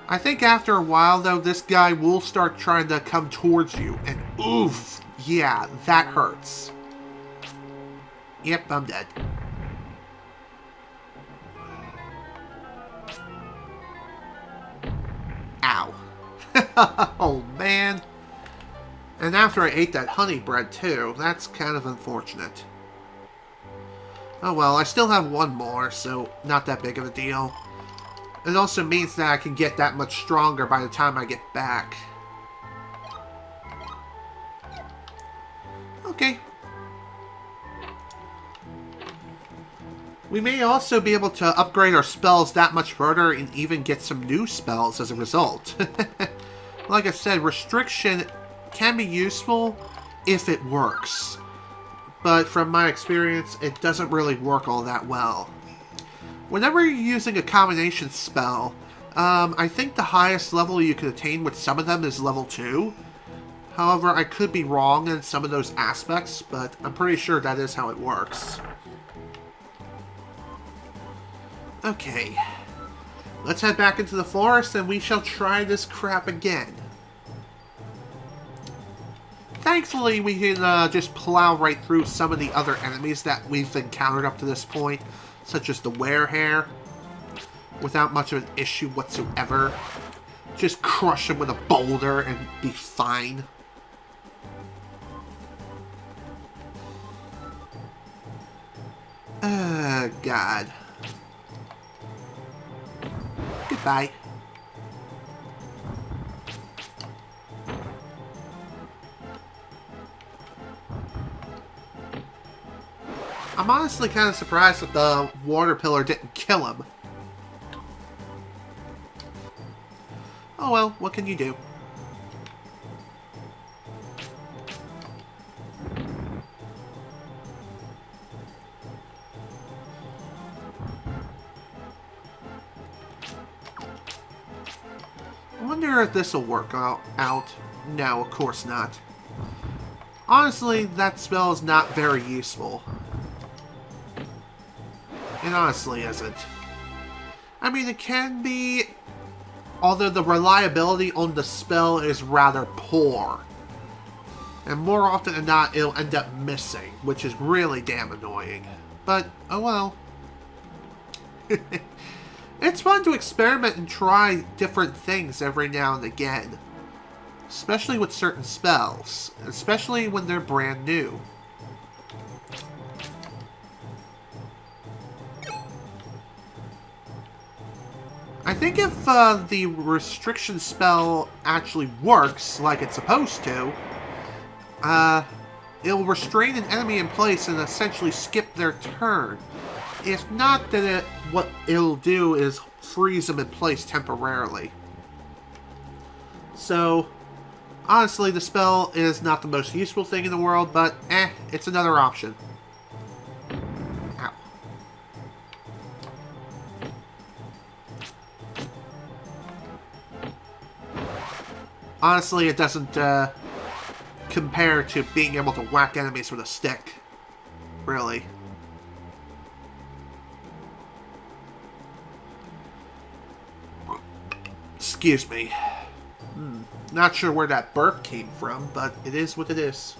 I think after a while, though, this guy will start trying to come towards you. And oof, yeah, that hurts. Yep, I'm dead. Ow. Oh, man. And after I ate that honey bread, too, that's kind of unfortunate. Oh well, I still have one more, so not that big of a deal. It also means that I can get that much stronger by the time I get back. Okay. We may also be able to upgrade our spells that much further and even get some new spells as a result. Like I said, Restriction can be useful if it works. But from my experience, it doesn't really work all that well. Whenever you're using a combination spell, I think the highest level you can attain with some of them is level 2. However, I could be wrong in some of those aspects, but I'm pretty sure that is how it works. Okay. let's head back into the forest and we shall try this crap again. Thankfully, we can just plow right through some of the other enemies that we've encountered up to this point, such as the werehair, without much of an issue whatsoever. Just crush him with a boulder and be fine. God. Goodbye. I'm honestly kind of surprised that the water pillar didn't kill him. Oh well, what can you do? I wonder if this will work out. No, of course not. Honestly, that spell is not very useful. It honestly isn't. I mean, it can be, although the reliability on the spell is rather poor. And more often than not, it'll end up missing, which is really damn annoying. But, oh well. It's fun to experiment and try different things every now and again. Especially with certain spells. Especially when they're brand new. I think if the restriction spell actually works like it's supposed to, it'll restrain an enemy in place and essentially skip their turn. If not, then what it'll do is freeze them in place temporarily. So, honestly, the spell is not the most useful thing in the world, but it's another option. Ow. Honestly, it doesn't compare to being able to whack enemies with a stick. Really. Excuse me. Not sure where that burp came from, but it is what it is.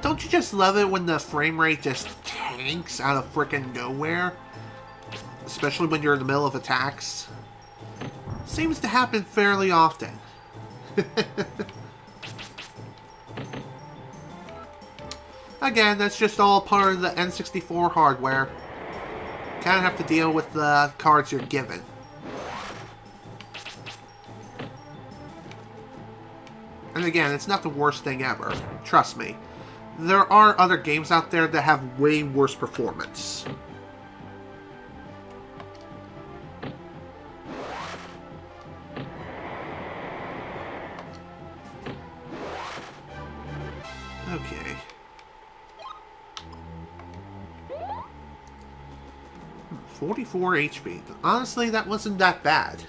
Don't you just love it when the frame rate just tanks out of frickin' nowhere? Especially when you're in the middle of attacks. Seems to happen fairly often. Again, that's just all part of the N64 hardware. Kind of have to deal with the cards you're given. And again, it's not the worst thing ever. Trust me. There are other games out there that have way worse performance. Okay. 44 HP. Honestly, that wasn't that bad.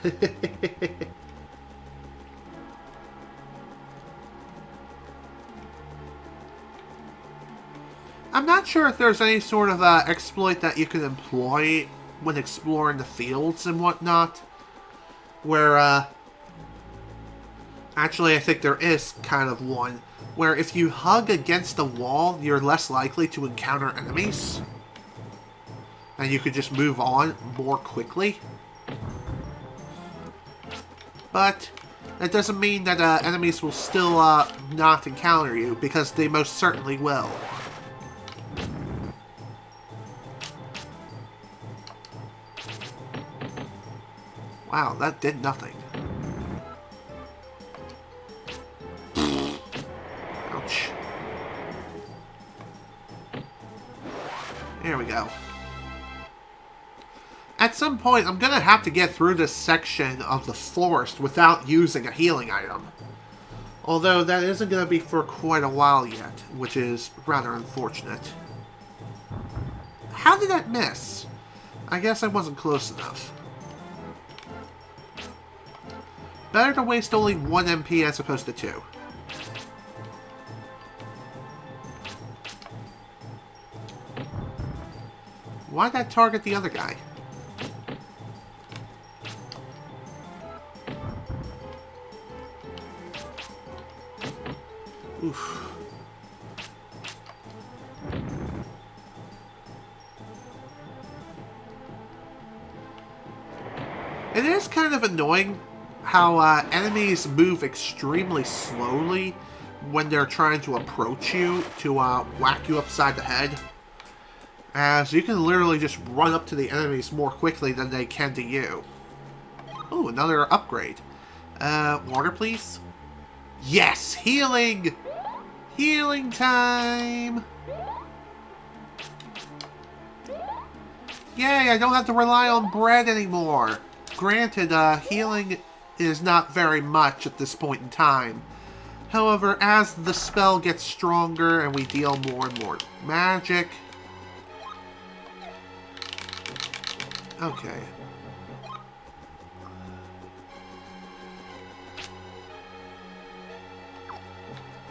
I'm not sure if there's any sort of exploit that you can employ when exploring the fields and whatnot. Where, actually, I think there is kind of one. Where if you hug against the wall, you're less likely to encounter enemies. And you could just move on more quickly. But that doesn't mean that enemies will still not encounter you, because they most certainly will. Wow, that did nothing. Ouch. There we go. At some point, I'm going to have to get through this section of the forest without using a healing item. Although that isn't going to be for quite a while yet, which is rather unfortunate. How did that miss? I guess I wasn't close enough. Better to waste only 1 MP as opposed to 2. Why'd that target the other guy? Oof. It is kind of annoying how enemies move extremely slowly when they're trying to approach you to whack you upside the head. As you can literally just run up to the enemies more quickly than they can to you. Oh, another upgrade. Water, please? Yes! Healing! Healing time! Yay, I don't have to rely on bread anymore. Granted, healing is not very much at this point in time. However, as the spell gets stronger and we deal more and more magic... Okay.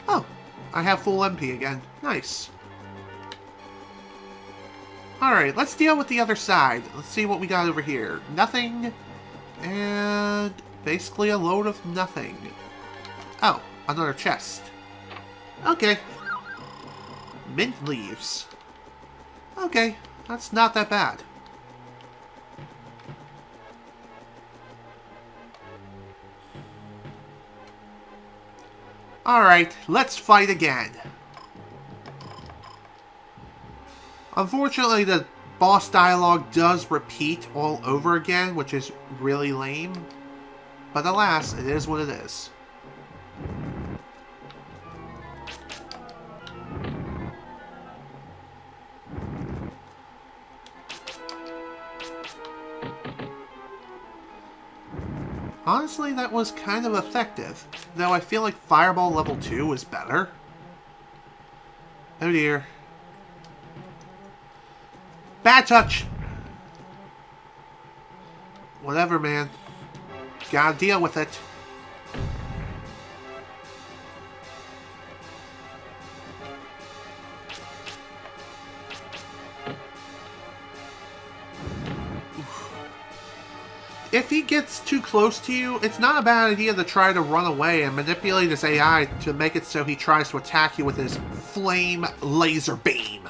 Oh, I have full MP again. Nice. Alright, let's deal with the other side. Let's see what we got over here. Nothing. And basically a load of nothing. Oh, another chest. Okay. Mint leaves. Okay, that's not that bad. Alright, let's fight again. Unfortunately, the boss dialogue does repeat all over again, which is really lame. But alas, it is what it is. Honestly, that was kind of effective, though I feel like Fireball level 2 is better. Oh dear. Bad touch! Whatever, man. Gotta deal with it. If he gets too close to you, it's not a bad idea to try to run away and manipulate his AI to make it so he tries to attack you with his flame laser beam.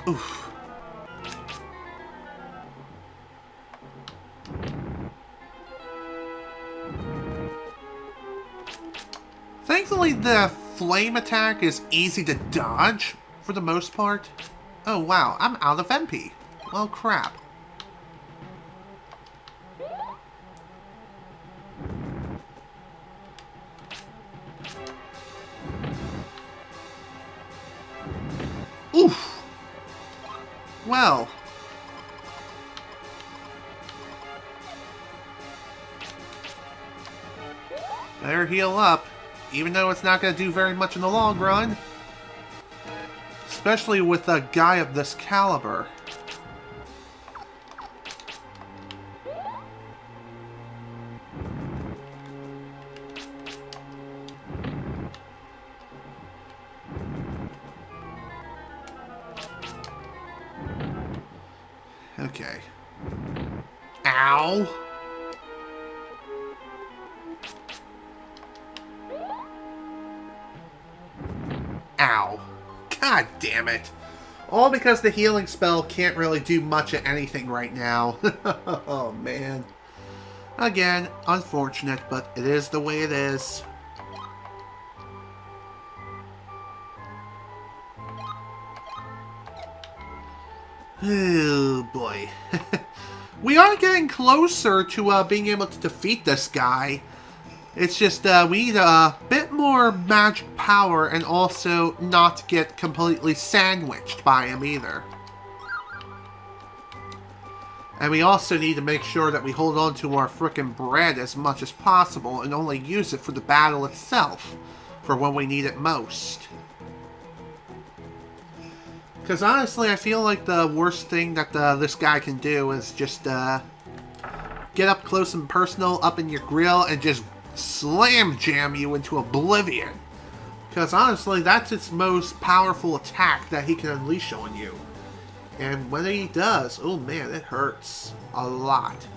Oof. Thankfully, the flame attack is easy to dodge, for the most part. Oh wow, I'm out of MP. Well, crap. Oof! Well. Better heal up. Even though it's not going to do very much in the long run. Especially with a guy of this caliber. Okay. Ow! Ow. God damn it. All because the healing spell can't really do much of anything right now. Oh, man. Again, unfortunate, but it is the way it is. Oh, boy. We are getting closer to being able to defeat this guy. It's just, we need a bit more magic power and also not get completely sandwiched by him either. And we also need to make sure that we hold on to our frickin' bread as much as possible and only use it for the battle itself, for when we need it most. Because honestly, I feel like the worst thing that this guy can do is just, get up close and personal up in your grill and just slam jam you into oblivion. Because honestly, that's its most powerful attack that he can unleash on you. And when he does, oh man, it hurts a lot.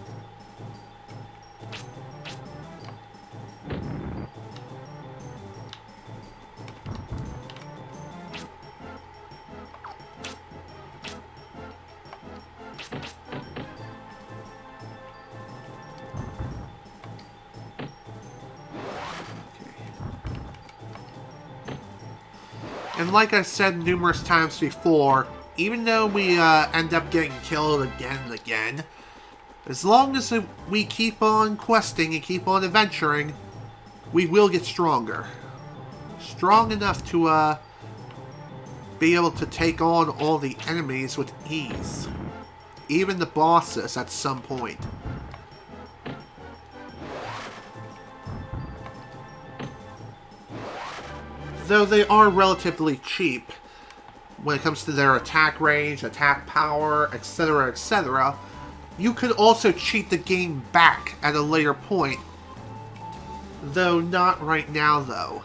And like I said numerous times before, even though we end up getting killed again and again, as long as we keep on questing and keep on adventuring, we will get stronger. Strong enough to be able to take on all the enemies with ease. Even the bosses at some point. Though they are relatively cheap when it comes to their attack range, attack power, etc., etc., you could also cheat the game back at a later point. Though not right now, though.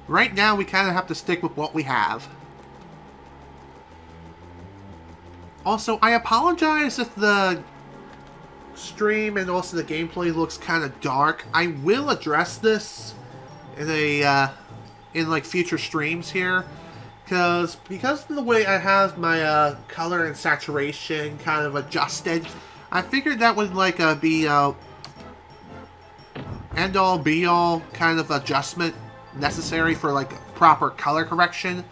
Right now, we kind of have to stick with what we have. Also, I apologize if the stream and also the gameplay looks kind of dark. I will address this in like future streams here, because of the way I have my color and saturation kind of adjusted, I figured that would like be end all be all kind of adjustment necessary for like proper color correction.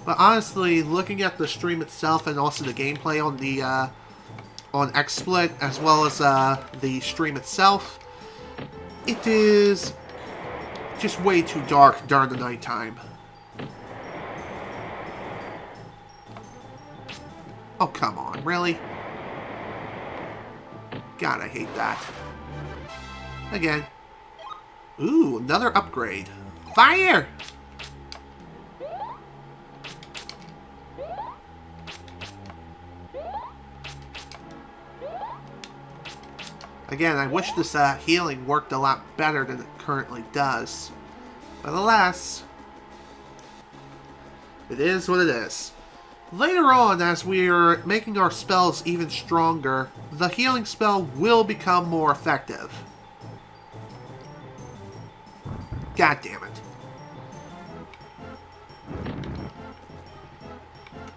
But honestly, looking at the stream itself and also the gameplay on the on XSplit as well as the stream itself, it is just way too dark during the nighttime. Oh, come on, really? God, I hate that. Again. Ooh, another upgrade. Fire! Again, I wish this healing worked a lot better than it currently does. But alas, it is what it is. Later on, as we are making our spells even stronger, the healing spell will become more effective. God damn it.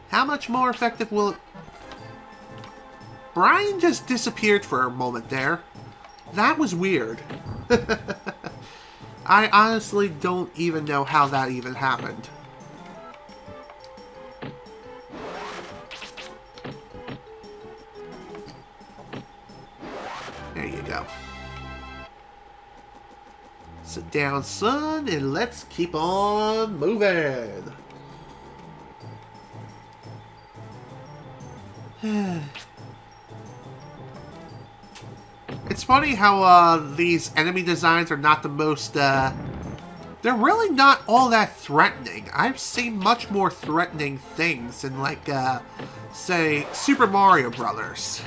How much more effective will it... Brian just disappeared for a moment there. That was weird. I honestly don't even know how that even happened. There you go. Sit down, son, and let's keep on moving. It's funny how these enemy designs are not the most, they're really not all that threatening. I've seen much more threatening things in, like, say, Super Mario Brothers.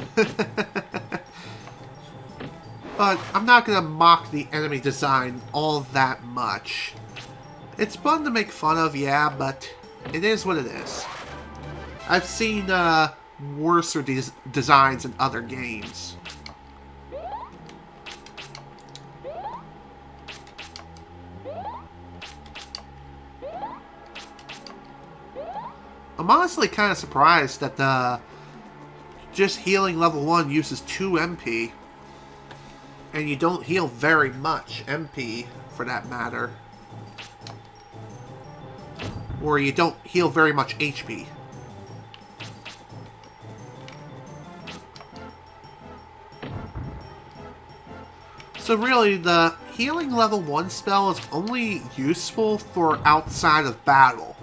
But I'm not going to mock the enemy design all that much. It's fun to make fun of, yeah, but it is what it is. I've seen worse designs in other games. I'm honestly kind of surprised that just healing level 1 uses 2 MP. And you don't heal very much MP, for that matter. Or you don't heal very much HP. So really, the healing level 1 spell is only useful for outside of battle.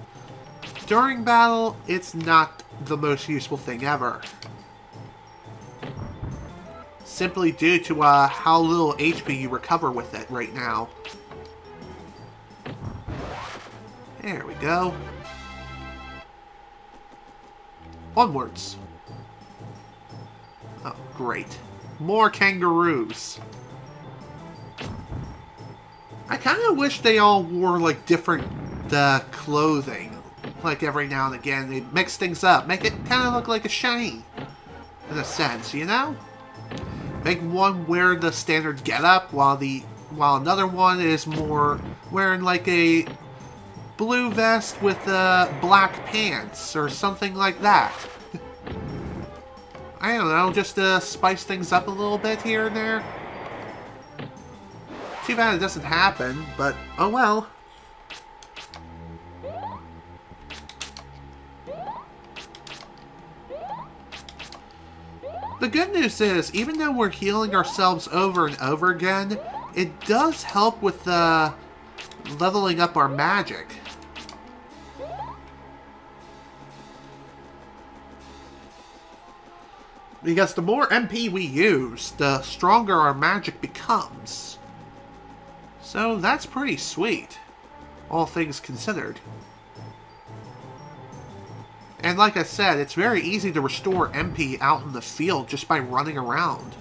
During battle, it's not the most useful thing ever. Simply due to how little HP you recover with it right now. There we go. Onwards. Oh, Great. More kangaroos. I kind of wish they all wore, like, different clothing. Like, every now and again. They mix things up. Make it kind of look like a shiny. In a sense, you know? Make one wear the standard getup, while another one is more wearing, like, a blue vest with black pants, or something like that. I don't know, just to spice things up a little bit here and there. Too bad it doesn't happen, but oh well. The good news is, even though we're healing ourselves over and over again, it does help with leveling up our magic. Because the more MP we use, the stronger our magic becomes. So that's pretty sweet, all things considered. And like I said, it's very easy to restore MP out in the field just by running around.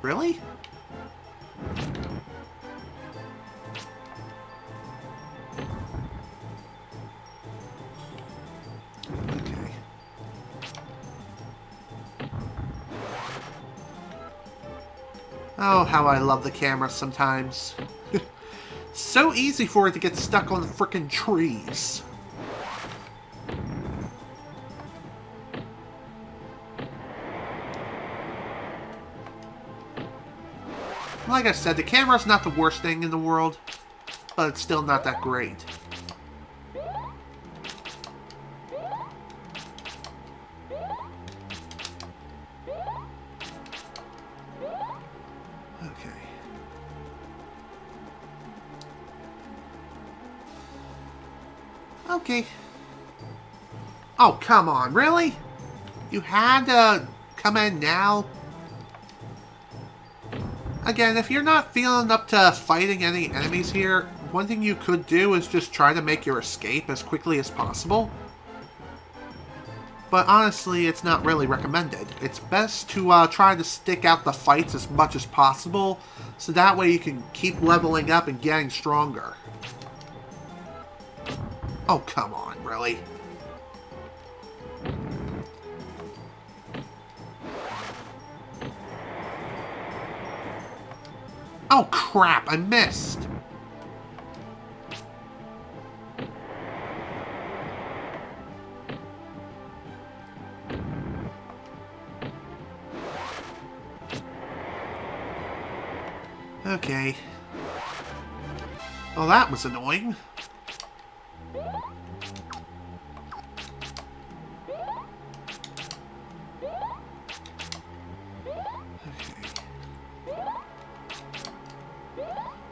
Really? Okay. Oh, how I love the camera sometimes. So easy for it to get stuck on the frickin' trees. Like I said, the camera's not the worst thing in the world, but it's still not that great. Okay. Oh, come on, really? You had to come in now? Again, if you're not feeling up to fighting any enemies here, one thing you could do is just try to make your escape as quickly as possible. But honestly, it's not really recommended. It's best to try to stick out the fights as much as possible, so that way you can keep leveling up and getting stronger. Oh, come on, really? Oh, crap, I missed. Okay. Well, that was annoying.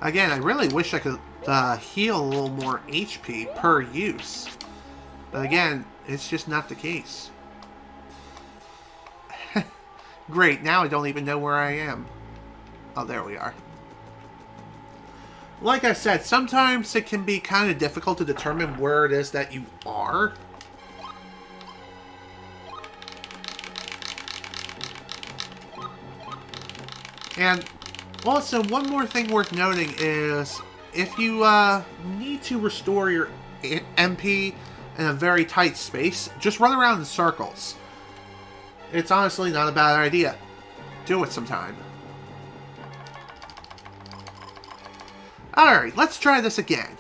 Again, I really wish I could heal a little more HP per use. But again, it's just not the case. Great, now I don't even know where I am. Oh, there we are. Like I said, sometimes it can be kind of difficult to determine where it is that you are. And also, one more thing worth noting is, if you need to restore your MP in a very tight space, just run around in circles. It's honestly not a bad idea. Do it sometime. Alright, let's try this again.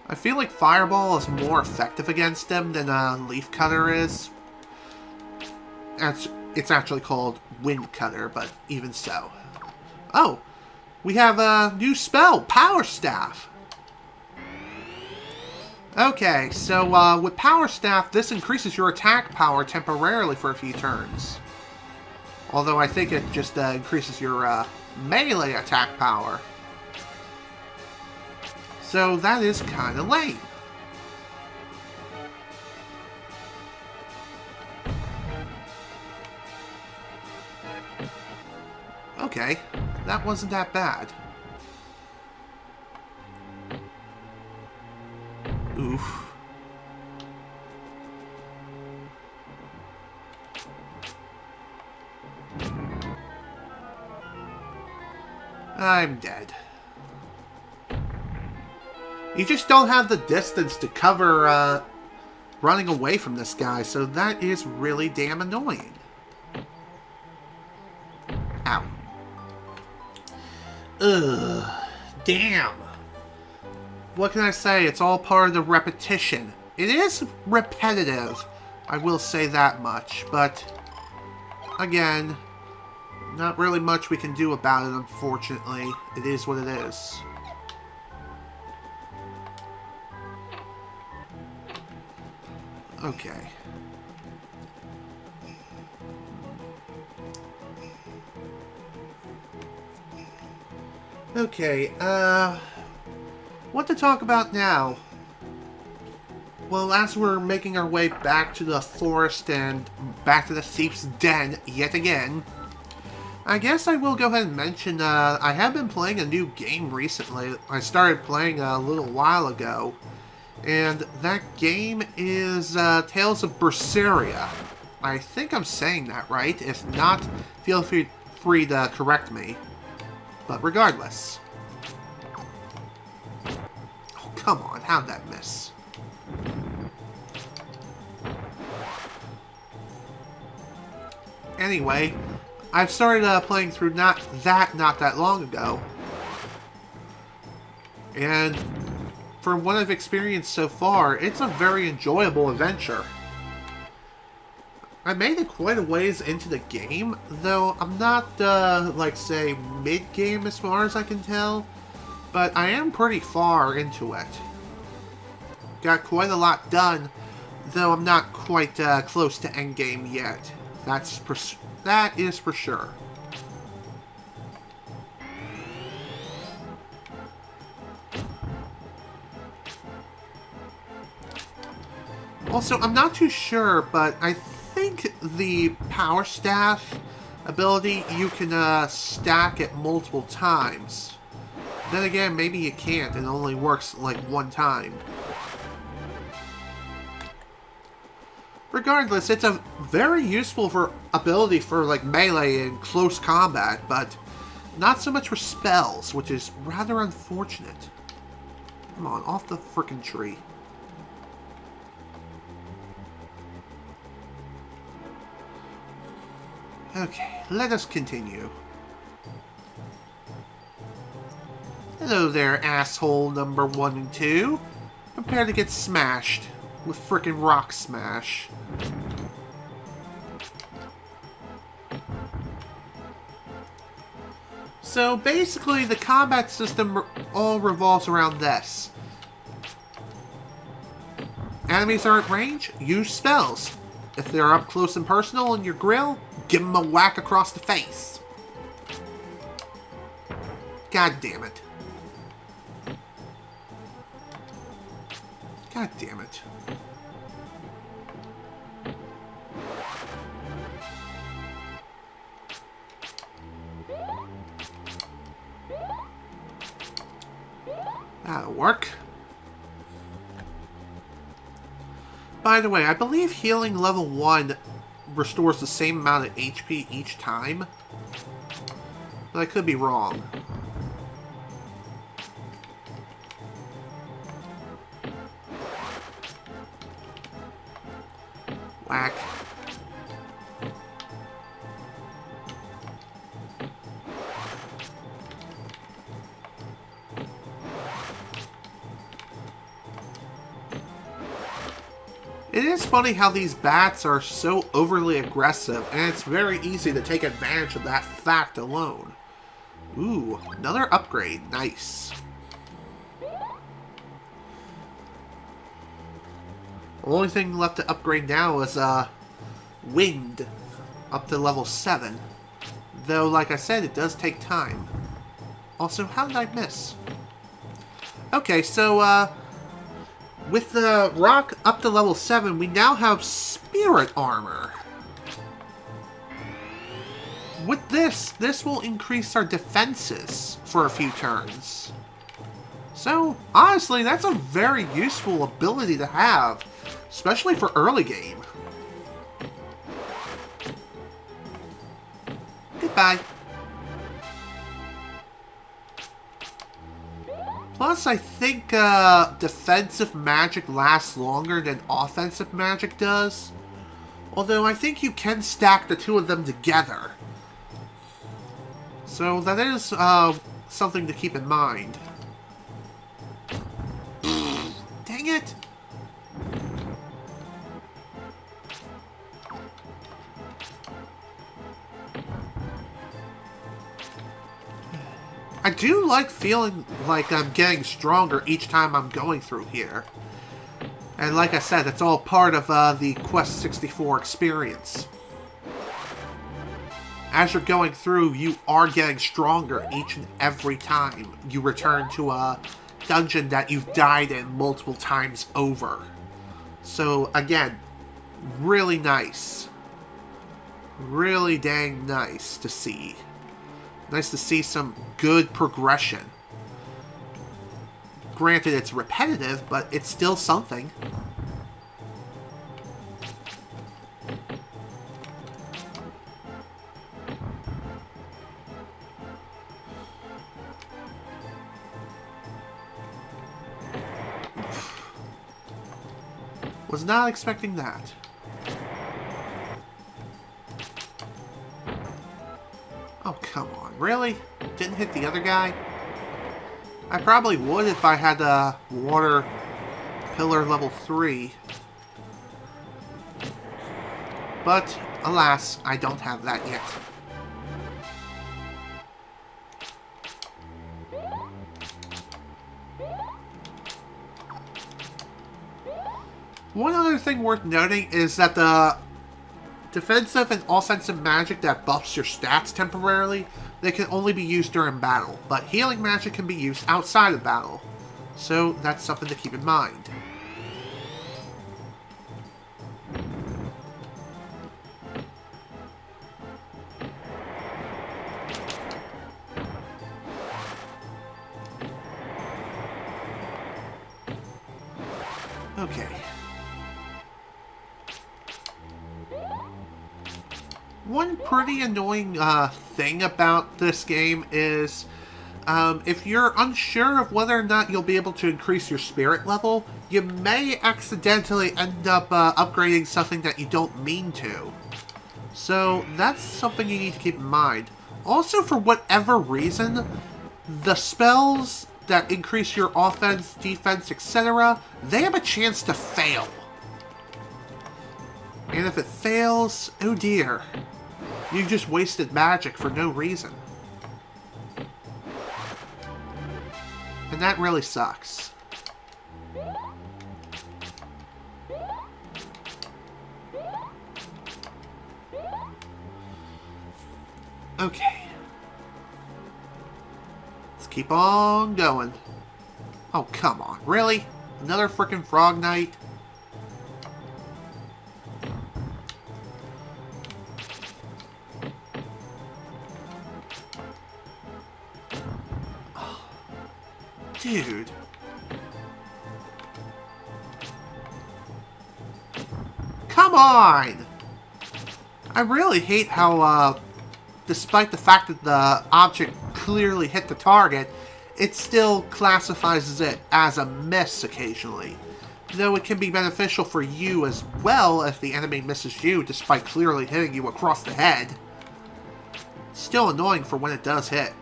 I feel like Fireball is more effective against them than Leaf Cutter is. It's actually called Wind Cutter, but even so. Oh, we have a new spell, Power Staff. Okay, so with Power Staff, this increases your attack power temporarily for a few turns. Although I think it just increases your melee attack power. So that is kind of lame. Okay, that wasn't that bad. Oof. I'm dead. You just don't have the distance to cover running away from this guy, so that is really damn annoying. Ow. Ugh. Damn. What can I say? It's all part of the repetition. It is repetitive, I will say that much, but again, not really much we can do about it, unfortunately. It is what it is. Okay. Okay, what to talk about now? Well, as we're making our way back to the forest and back to the thief's den yet again, I guess I will go ahead and mention, I have been playing a new game recently. I started playing a little while ago, and that game is Tales of Berseria. I think I'm saying that right. If not, feel free to correct me. But regardless. Oh, come on. How'd that miss? Anyway, I've started playing through not that long ago. And from what I've experienced so far, it's a very enjoyable adventure. I made it quite a ways into the game, though I'm not, like, say, mid-game as far as I can tell, but I am pretty far into it. Got quite a lot done, though I'm not quite close to endgame yet. That is for sure. Also, I'm not too sure, but I think the Power Staff ability you can stack it multiple times. Then again, maybe you can't. It only works like one time. Regardless, it's a very useful ability for like melee and close combat, but not so much for spells, which is rather unfortunate. Come on, off the frickin' tree. Okay, let us continue. Hello there, asshole number 1 and 2. Prepare to get smashed with frickin' rock smash. So basically, the combat system all revolves around this. Enemies are at range, use spells. If they're up close and personal in your grill, give them a whack across the face. God damn it. God damn it. That'll work. By the way, I believe healing level 1 restores the same amount of HP each time. But I could be wrong. Whack. It is funny how these bats are so overly aggressive, and it's very easy to take advantage of that fact alone. Ooh, another upgrade. Nice. The only thing left to upgrade now is Wind, up to level 7. Though, like I said, it does take time. Also, how did I miss? Okay, so, with the rock up to level 7, we now have spirit armor. with this will increase our defenses for a few turns. So, honestly, that's a very useful ability to have, especially for early game. Goodbye. Plus, I think defensive magic lasts longer than offensive magic does. Although, I think you can stack the two of them together. So, that is something to keep in mind. Dang it! I do like feeling like I'm getting stronger each time I'm going through here. And like I said, it's all part of the Quest 64 experience. As you're going through, you are getting stronger each and every time you return to a dungeon that you've died in multiple times over. So, again, really nice. Really dang nice to see. Nice to see some good progression. Granted, it's repetitive, but it's still something. Was not expecting that. Oh, come on. Really? Didn't hit the other guy? I probably would if I had a water pillar level 3. But, alas, I don't have that yet. One other thing worth noting is that the defensive and offensive magic that buffs your stats temporarily, they can only be used during battle, but healing magic can be used outside of battle. So that's something to keep in mind. Okay. One pretty annoying thing about this game is if you're unsure of whether or not you'll be able to increase your spirit level, you may accidentally end up upgrading something that you don't mean to. So that's something you need to keep in mind. Also, for whatever reason, the spells that increase your offense, defense, etc., they have a chance to fail. And if it fails, oh dear. You just wasted magic for no reason. And that really sucks. Okay. Let's keep on going. Oh, come on. Really? Another frickin' Frog Knight? Dude. Come on! I really hate how, despite the fact that the object clearly hit the target, it still classifies it as a miss occasionally. Though it can be beneficial for you as well if the enemy misses you despite clearly hitting you across the head. Still annoying for when it does hit.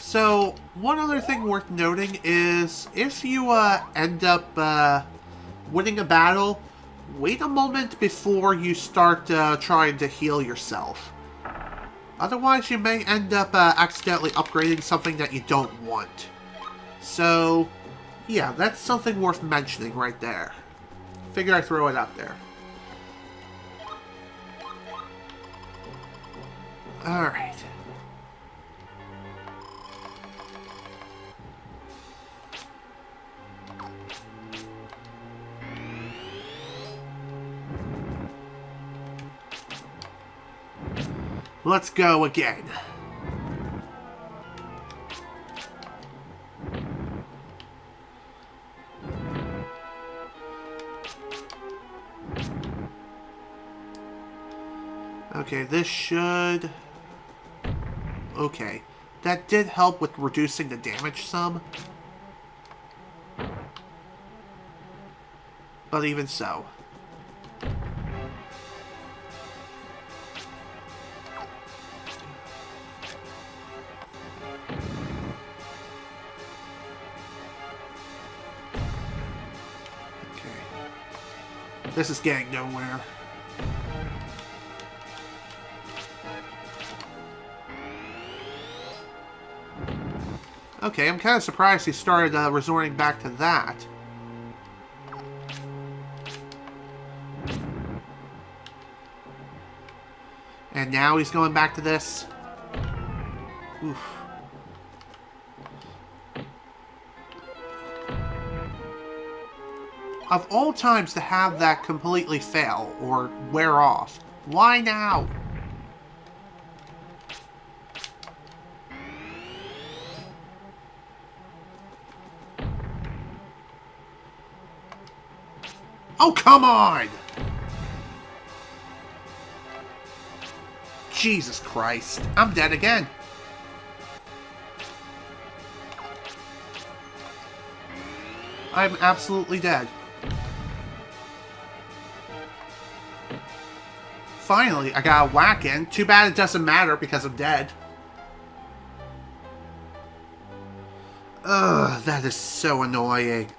So, one other thing worth noting is, if you end up winning a battle, wait a moment before you start trying to heal yourself. Otherwise, you may end up accidentally upgrading something that you don't want. So, yeah, that's something worth mentioning right there. Figure I'd throw it out there. Alright. Let's go again. Okay, this should... Okay. That did help with reducing the damage some. But even so. Okay. This is getting nowhere. Okay, I'm kind of surprised he started resorting back to that. And now he's going back to this. Oof. Of all times to have that completely fail or wear off, why now? Oh, come on! Jesus Christ. I'm dead again. I'm absolutely dead. Finally, I got a whack in. Too bad it doesn't matter because I'm dead. Ugh, that is so annoying.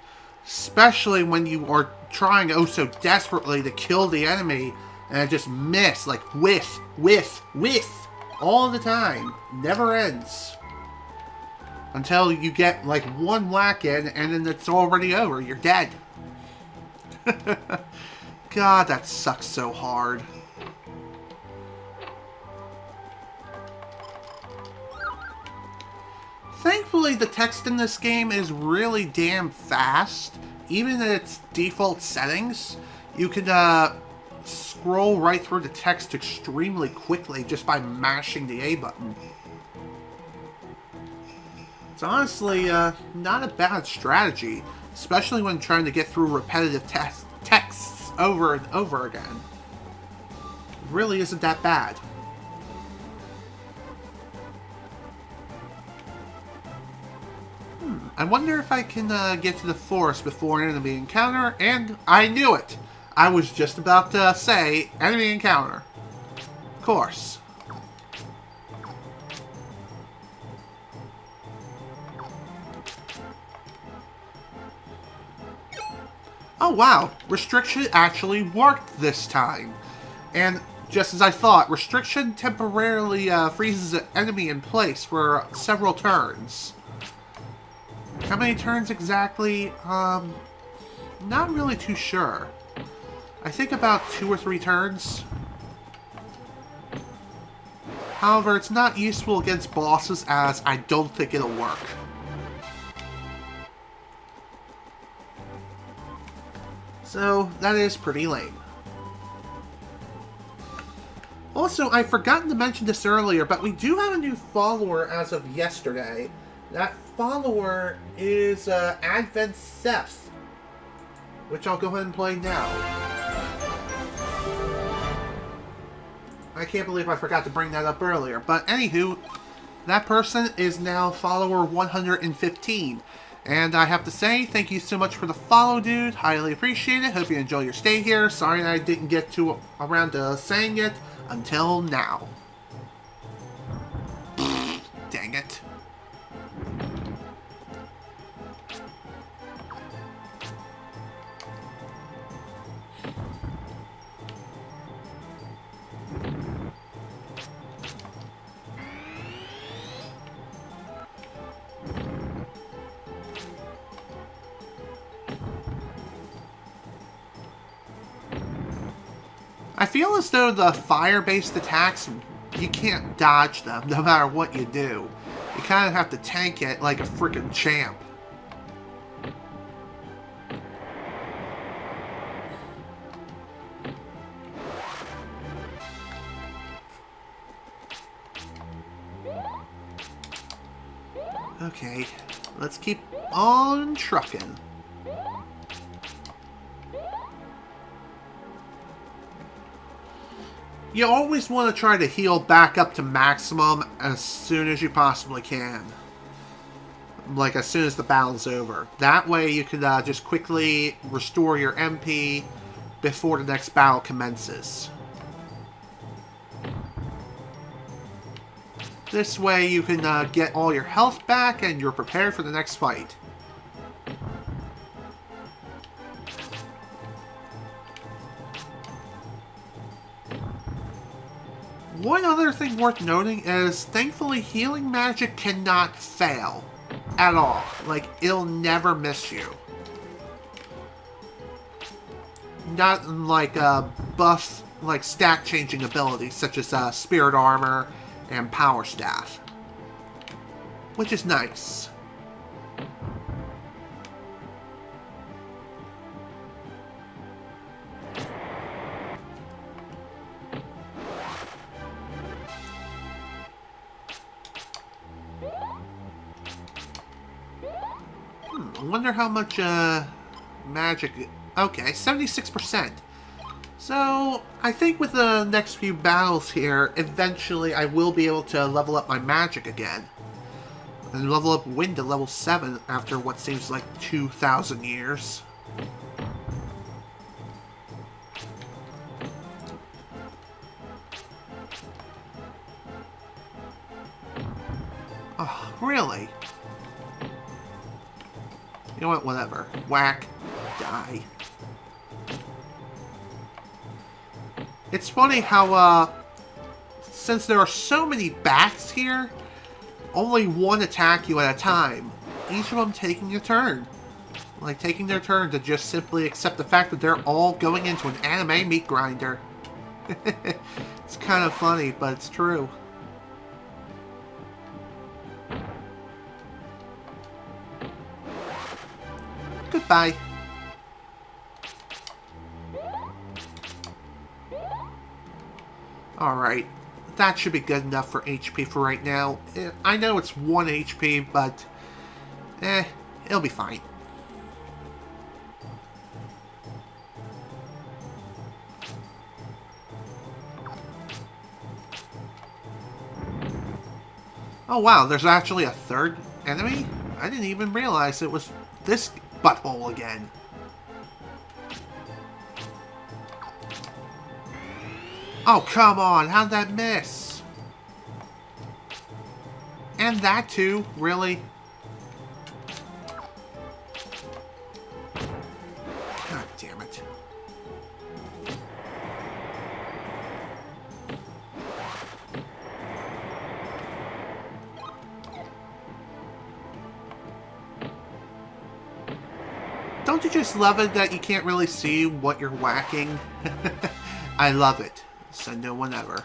Especially when you are trying oh so desperately to kill the enemy and just miss, like whiff, all the time. Never ends. Until you get like one whack in and then it's already over. You're dead. God, that sucks so hard. Thankfully, the text in this game is really damn fast. Even in its default settings, you can scroll right through the text extremely quickly just by mashing the A button. It's honestly not a bad strategy, especially when trying to get through repetitive texts over and over again. It really isn't that bad. I wonder if I can get to the forest before an enemy encounter, and I knew it! I was just about to say, enemy encounter. Of course. Oh wow, restriction actually worked this time. And just as I thought, restriction temporarily freezes an enemy in place for several turns. How many turns exactly? Not really too sure. I think about 2 or 3 turns. However, it's not useful against bosses as I don't think it'll work. So, that is pretty lame. Also, I've forgotten to mention this earlier, but we do have a new follower as of yesterday. That follower is Advent Seth, which I'll go ahead and play now. I can't believe I forgot to bring that up earlier, but anywho, that person is now follower 115. And I have to say, thank you so much for the follow, dude. Highly appreciate it. Hope you enjoy your stay here. Sorry I didn't get around to saying it until now. Dang it. I feel as though the fire-based attacks, you can't dodge them no matter what you do. You kind of have to tank it like a freaking champ. Okay, let's keep on trucking. You always want to try to heal back up to maximum as soon as you possibly can. Like, as soon as the battle's over. That way you can just quickly restore your MP before the next battle commences. This way you can get all your health back and you're prepared for the next fight. One other thing worth noting is, thankfully, healing magic cannot fail. At all. Like, it'll never miss you. Not like buff, like stat changing abilities such as Spirit Armor and Power Staff. Which is nice. I wonder how much magic... Okay, 76%. So, I think with the next few battles here, eventually I will be able to level up my magic again. And level up Wind to level 7 after what seems like 2,000 years. Oh, really? You know what? Whatever. Whack. Die. It's funny how, since there are so many bats here, only one attack you at a time. Each of them taking a turn. Like, taking their turn to just simply accept the fact that they're all going into an anime meat grinder. It's kind of funny, but it's true. Goodbye. Alright. That should be good enough for HP for right now. I know it's 1 HP, but... it'll be fine. Oh wow, there's actually a third enemy? I didn't even realize it was this butthole again. Oh, come on, how'd that miss? And that too, really? God damn it. Don't you just love it that you can't really see what you're whacking? I love it. So no one ever.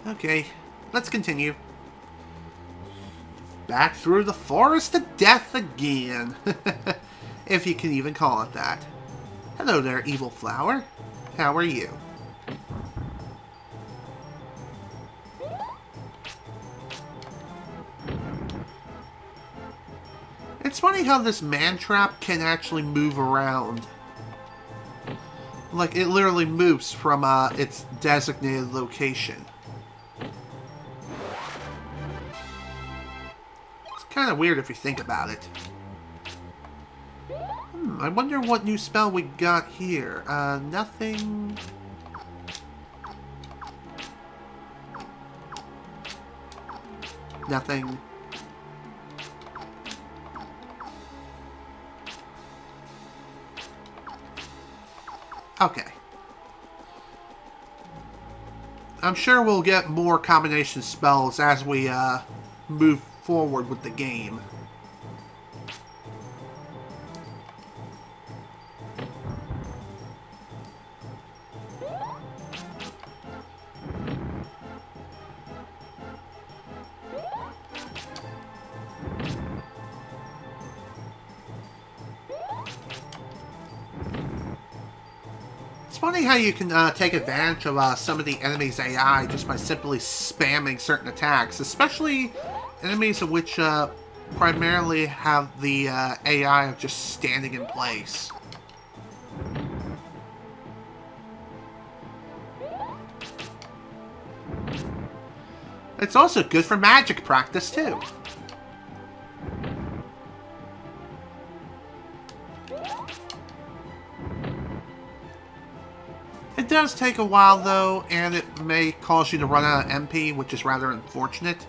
Okay, let's continue. Back through the forest of death again. If you can even call it that. Hello there, evil flower. How are you? It's funny how this man trap can actually move around. Like, it literally moves from its designated location. It's kind of weird if you think about it. I wonder what new spell we got here. Nothing... Nothing. Okay. I'm sure we'll get more combination spells as we move forward with the game. It's funny how you can take advantage of some of the enemy's AI just by simply spamming certain attacks, especially enemies of which primarily have the AI of just standing in place. It's also good for magic practice, too. It does take a while, though, and it may cause you to run out of MP, which is rather unfortunate.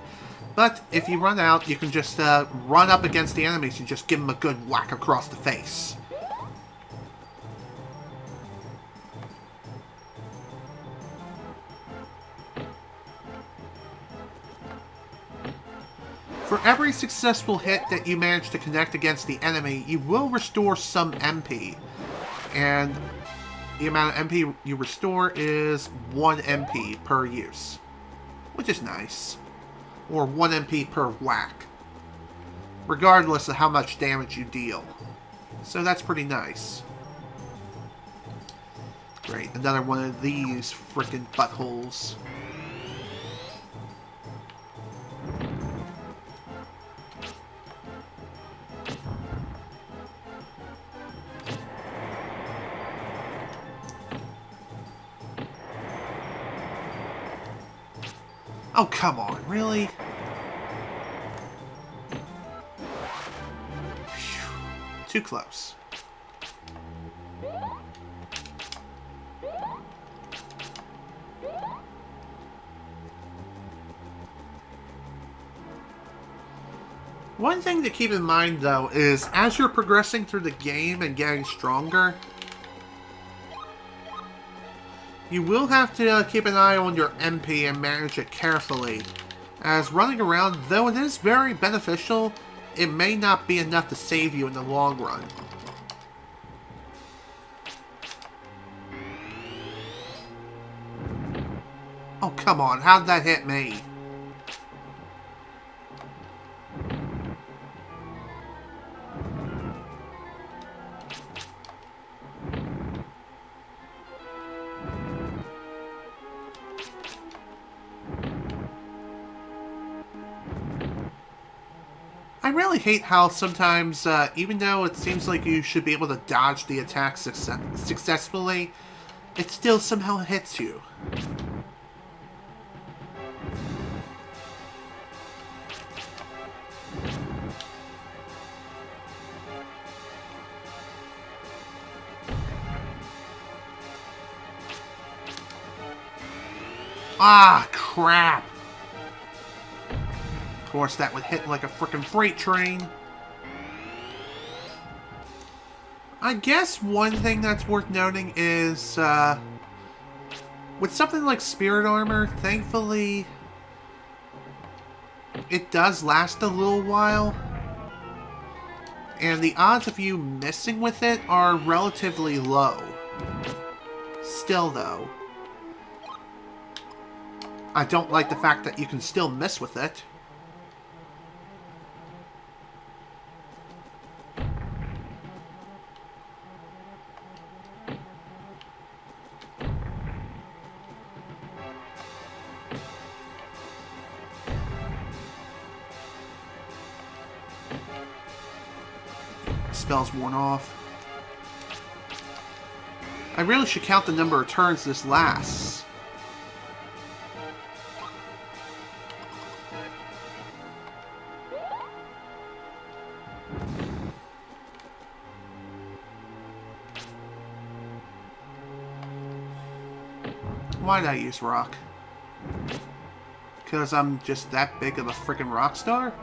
But if you run out, you can just run up against the enemies and just give them a good whack across the face. For every successful hit that you manage to connect against the enemy, you will restore some MP. And the amount of MP you restore is 1 MP per use, which is nice. Or 1 MP per whack, regardless of how much damage you deal. So that's pretty nice. Great, another one of these frickin' buttholes. Oh, come on, really? Phew, too close. One thing to keep in mind, though, is as you're progressing through the game and getting stronger, you will have to keep an eye on your MP and manage it carefully, as running around, though it is very beneficial, it may not be enough to save you in the long run. Oh, come on, how'd that hit me? I really hate how sometimes, even though it seems like you should be able to dodge the attack successfully, it still somehow hits you. Ah, crap! Of course, that would hit like a frickin' freight train. I guess one thing that's worth noting is, with something like Spirit Armor, thankfully, it does last a little while. And the odds of you missing with it are relatively low. Still, though, I don't like the fact that you can still miss with it. Spell's worn off. I really should count the number of turns this lasts. Why did I use rock? Because I'm just that big of a freaking rock star?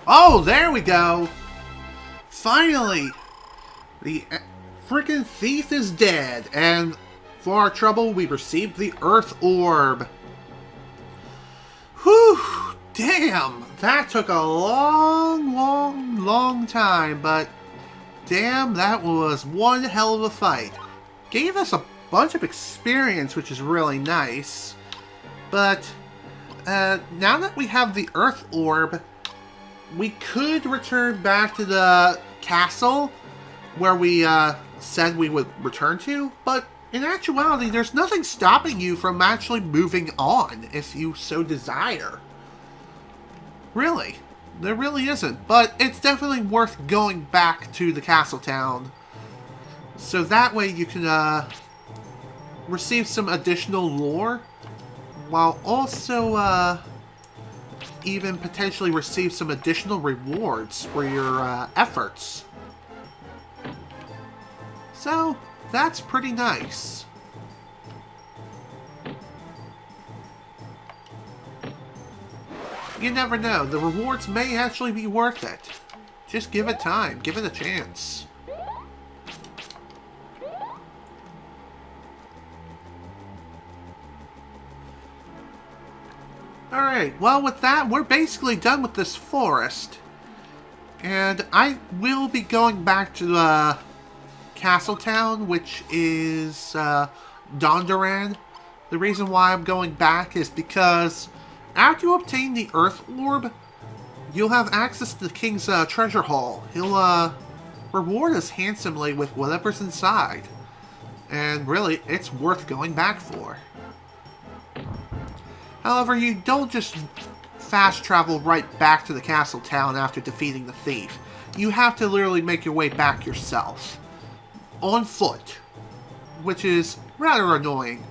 Oh, there we go! Finally! The freaking thief is dead, and for our trouble, we received the Earth Orb. Whew! Damn! That took a long time, but damn, that was one hell of a fight. Gave us a bunch of experience, which is really nice. But now that we have the Earth Orb, we could return back to the castle where we said we would return to, but in actuality, there's nothing stopping you from actually moving on if you so desire. Really. There really isn't, but it's definitely worth going back to the castle town. So that way you can receive some additional lore, while also even potentially receive some additional rewards for your efforts. So, that's pretty nice. You never know, the rewards may actually be worth it. Just give it time, give it a chance. Alright, well with that, we're basically done with this forest. And I will be going back to Castletown, which is Dondoran. The reason why I'm going back is because after you obtain the Earth Orb, you'll have access to the King's treasure hall. He'll reward us handsomely with whatever's inside. And really, it's worth going back for. However, you don't just fast travel right back to the castle town after defeating the thief. You have to literally make your way back yourself. On foot. Which is rather annoying.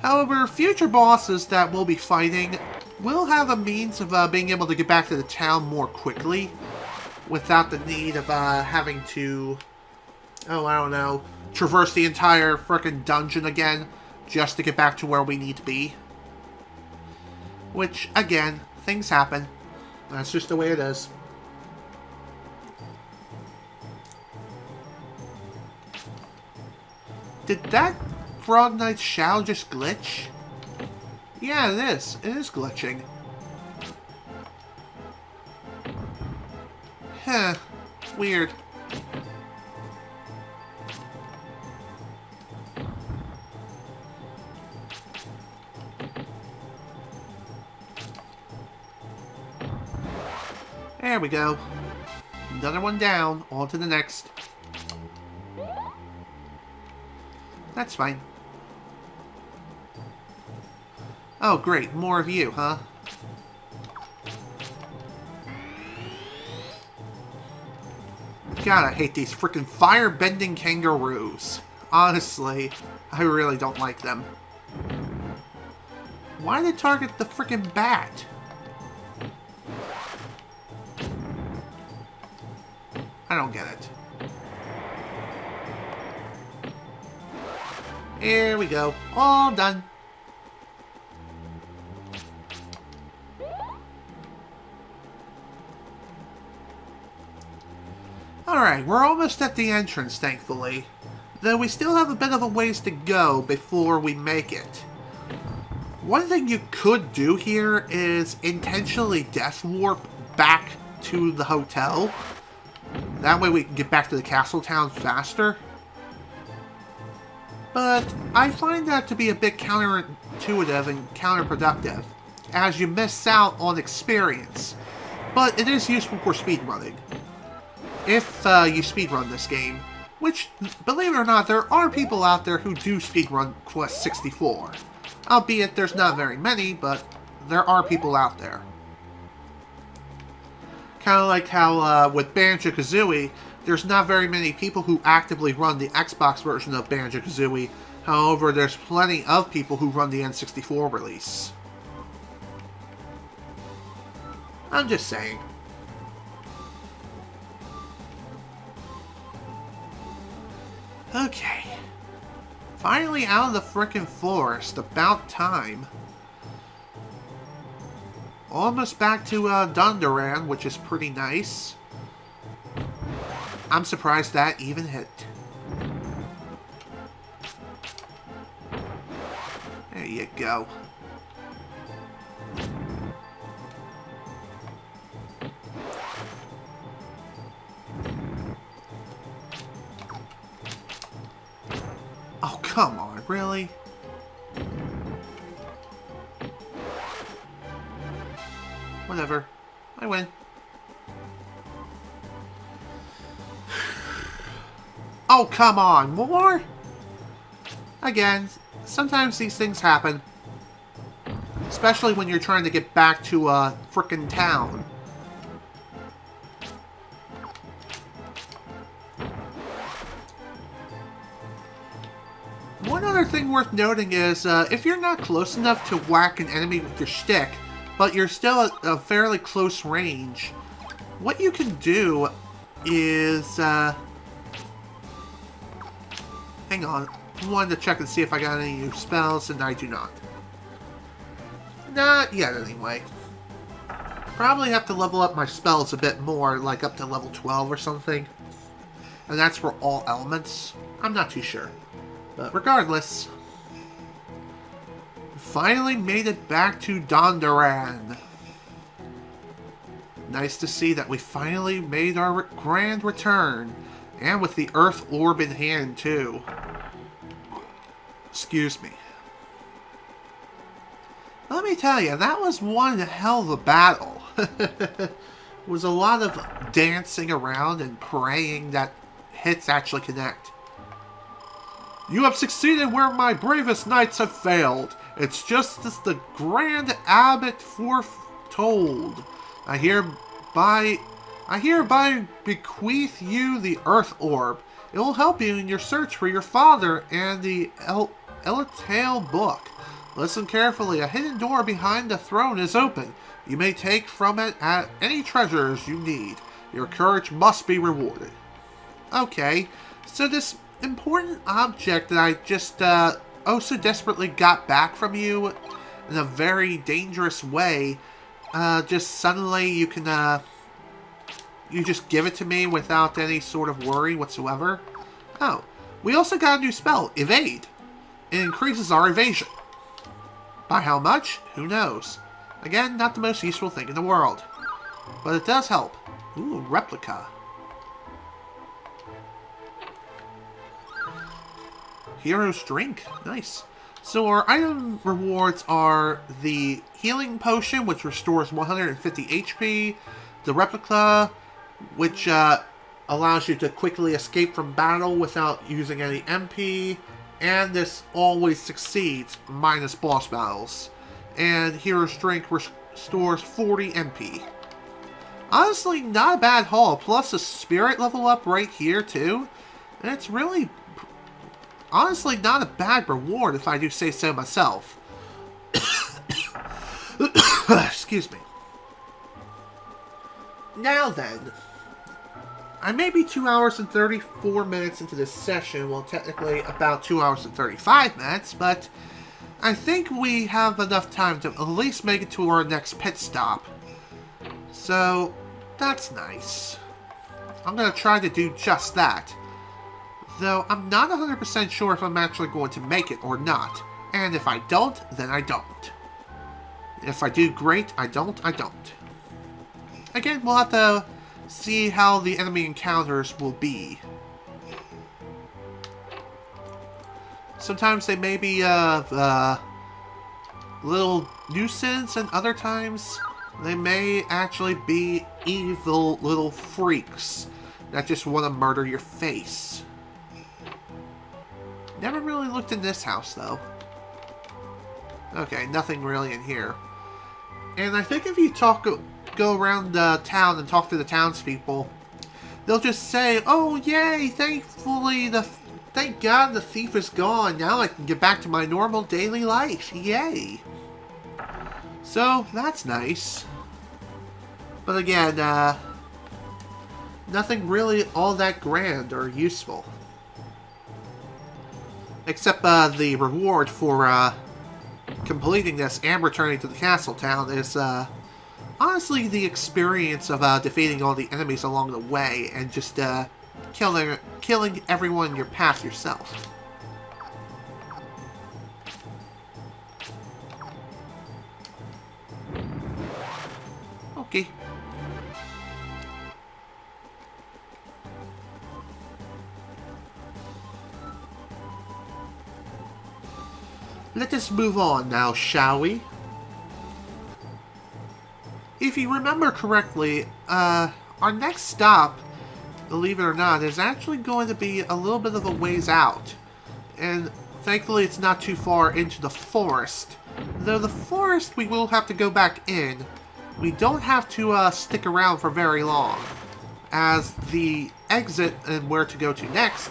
However, future bosses that we'll be fighting will have a means of being able to get back to the town more quickly. Without the need of having to, oh, I don't know, traverse the entire frickin' dungeon again just to get back to where we need to be. Which, again, things happen. That's just the way it is. Did that Frog Knight's Shao just glitch? Yeah, it is. It is glitching. Huh. Weird. There we go. Another one down. On to the next. That's fine. Oh, great. More of you, huh? God, I hate these freaking fire-bending kangaroos. Honestly, I really don't like them. Why did they target the freaking bat? I don't get it. Here we go. All done. Alright, we're almost at the entrance, thankfully. Though we still have a bit of a ways to go before we make it. One thing you could do here is intentionally death warp back to the hotel. That way we can get back to the castle town faster. But I find that to be a bit counterintuitive and counterproductive, as you miss out on experience. But it is useful for speedrunning. If you speedrun this game, which, believe it or not, there are people out there who do speedrun Quest 64. Albeit there's not very many, but there are people out there. Kind of like how with Banjo-Kazooie, there's not very many people who actively run the Xbox version of Banjo-Kazooie. However, there's plenty of people who run the N64 release. I'm just saying. Okay. Finally out of the frickin' forest. About time. Almost back to Dondoran, which is pretty nice. I'm surprised that even hit. There you go. Oh, come on. Really? Whatever. I win. Oh, come on. More? Again, sometimes these things happen. Especially when you're trying to get back to a frickin' town. One other thing worth noting is, if you're not close enough to whack an enemy with your stick, but you're still at a fairly close range, what you can do is, hang on, I wanted to check and see if I got any new spells, and I do not. Not yet, anyway. Probably have to level up my spells a bit more, like up to level 12 or something. And that's for all elements. I'm not too sure. But regardless, we finally made it back to Dondoran. Nice to see that we finally made our grand return. And with the Earth Orb in hand, too. Excuse me. Let me tell you, that was one hell of a battle. It was a lot of dancing around and praying that hits actually connect. You have succeeded where my bravest knights have failed. It's just as the Grand Abbot foretold. I hereby bequeath you the Earth Orb. It will help you in your search for your father and the Eletail book. Listen carefully. A hidden door behind the throne is open. You may take from it any treasures you need. Your courage must be rewarded. Okay, so this important object that I just oh so desperately got back from you in a very dangerous way, just suddenly you can you just give it to me without any sort of worry whatsoever. Oh, we also got a new spell, Evade. It increases our evasion. By how much? Who knows? Again, not the most useful thing in the world. But it does help. Ooh, replica. Hero's Drink. Nice. So our item rewards are the Healing Potion, which restores 150 HP. The Replica, which allows you to quickly escape from battle without using any MP. And this always succeeds, minus boss battles. And Hero's Drink restores 40 MP. Honestly, not a bad haul. Plus a spirit level up right here, too. And it's really, honestly, not a bad reward, if I do say so myself. Excuse me. Now then, I may be 2 hours and 34 minutes into this session, well, technically about 2 hours and 35 minutes, but I think we have enough time to at least make it to our next pit stop. So, that's nice. I'm going to try to do just that. Though, I'm not 100% sure if I'm actually going to make it or not. And if I don't, then I don't. If I do great, I don't. Again, we'll have to see how the enemy encounters will be. Sometimes they may be a little nuisance, and other times they may actually be evil little freaks that just want to murder your face. Never really looked in this house, though. Okay, nothing really in here. And I think if you go around the town and talk to the townspeople, they'll just say, "Oh, yay, thank God the thief is gone. Now I can get back to my normal daily life. Yay." So, that's nice. But again, nothing really all that grand or useful. Except the reward for completing this and returning to the castle town is honestly the experience of defeating all the enemies along the way and just killing everyone in your path yourself. Okay. let us move on now, shall we? If you remember correctly, our next stop, believe it or not, is actually going to be a little bit of a ways out. And thankfully it's not too far into the forest. Though the forest we will have to go back in, we don't have to stick around for very long, as the exit and where to go to next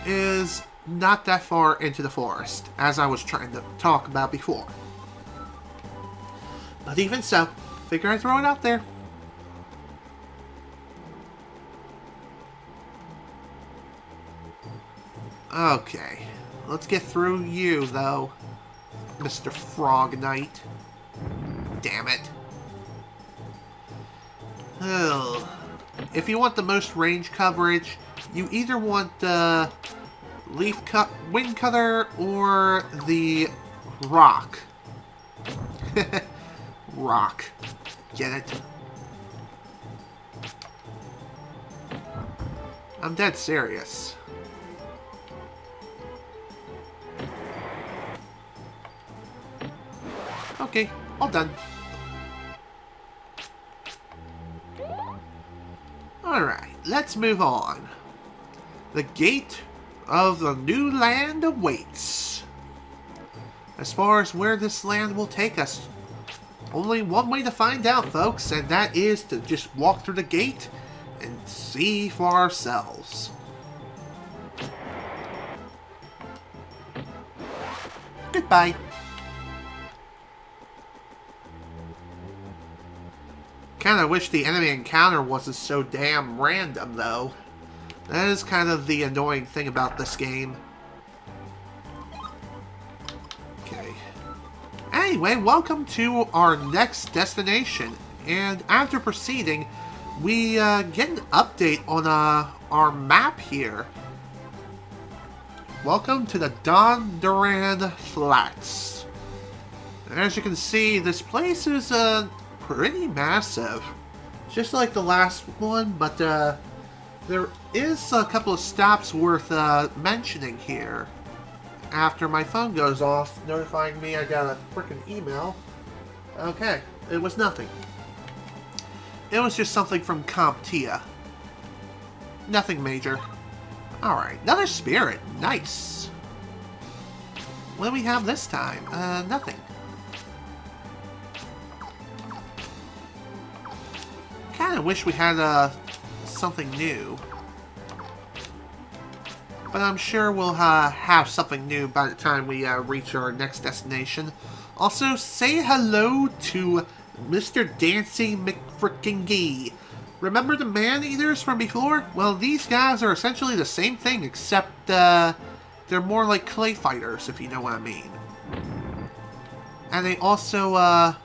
is not that far into the forest, as I was trying to talk about before. But even so, figure I'd throw it out there. Okay, let's get through you, though, Mr. Frog Knight. Damn it. Ugh. If you want the most range coverage, you either want the wind cutter or the rock. Rock. Get it? I'm dead serious. Okay, all done. Alright, let's move on. The gate of the new land awaits. As far as where this land will take us, only one way to find out, folks, and that is to just walk through the gate and see for ourselves. Goodbye. Kinda wish the enemy encounter wasn't so damn random, though. That is kind of the annoying thing about this game. Okay. Anyway, welcome to our next destination. And after proceeding, we get an update on our map here. Welcome to the Don Duran Flats. As you can see, this place is pretty massive. Just like the last one, but there is a couple of stops worth mentioning here. After my phone goes off, notifying me I got a freaking email. Okay, it was nothing. It was just something from CompTIA. Nothing major. Alright, another spirit. Nice. What do we have this time? Nothing. Kinda wish we had something new. But I'm sure we'll have something new by the time we reach our next destination. Also, say hello to Mr. Dancy McFrickin-Gee. Remember the man-eaters from before? Well, these guys are essentially the same thing, except they're more like clay fighters, if you know what I mean. And they also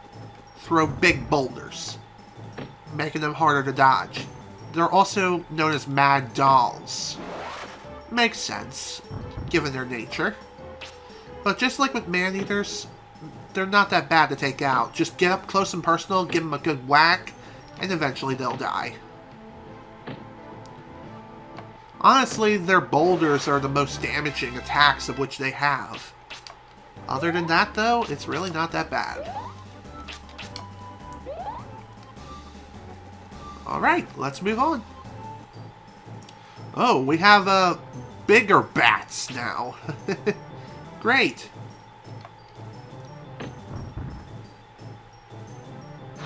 throw big boulders, making them harder to dodge. They're also known as Mad Dolls. Makes sense, given their nature. But just like with man-eaters, they're not that bad to take out. Just get up close and personal, give them a good whack, and eventually they'll die. Honestly, their boulders are the most damaging attacks of which they have. Other than that, though, it's really not that bad. Alright, let's move on. Oh, we have bigger bats now. Great.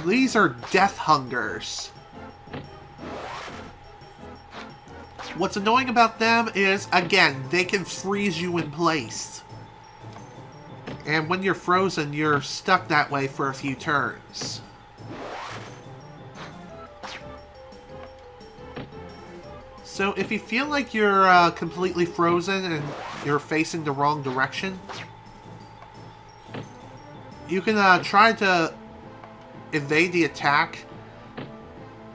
These are death hungers. What's annoying about them is, again, they can freeze you in place. And when you're frozen, you're stuck that way for a few turns. So if you feel like you're completely frozen and you're facing the wrong direction, you can try to evade the attack.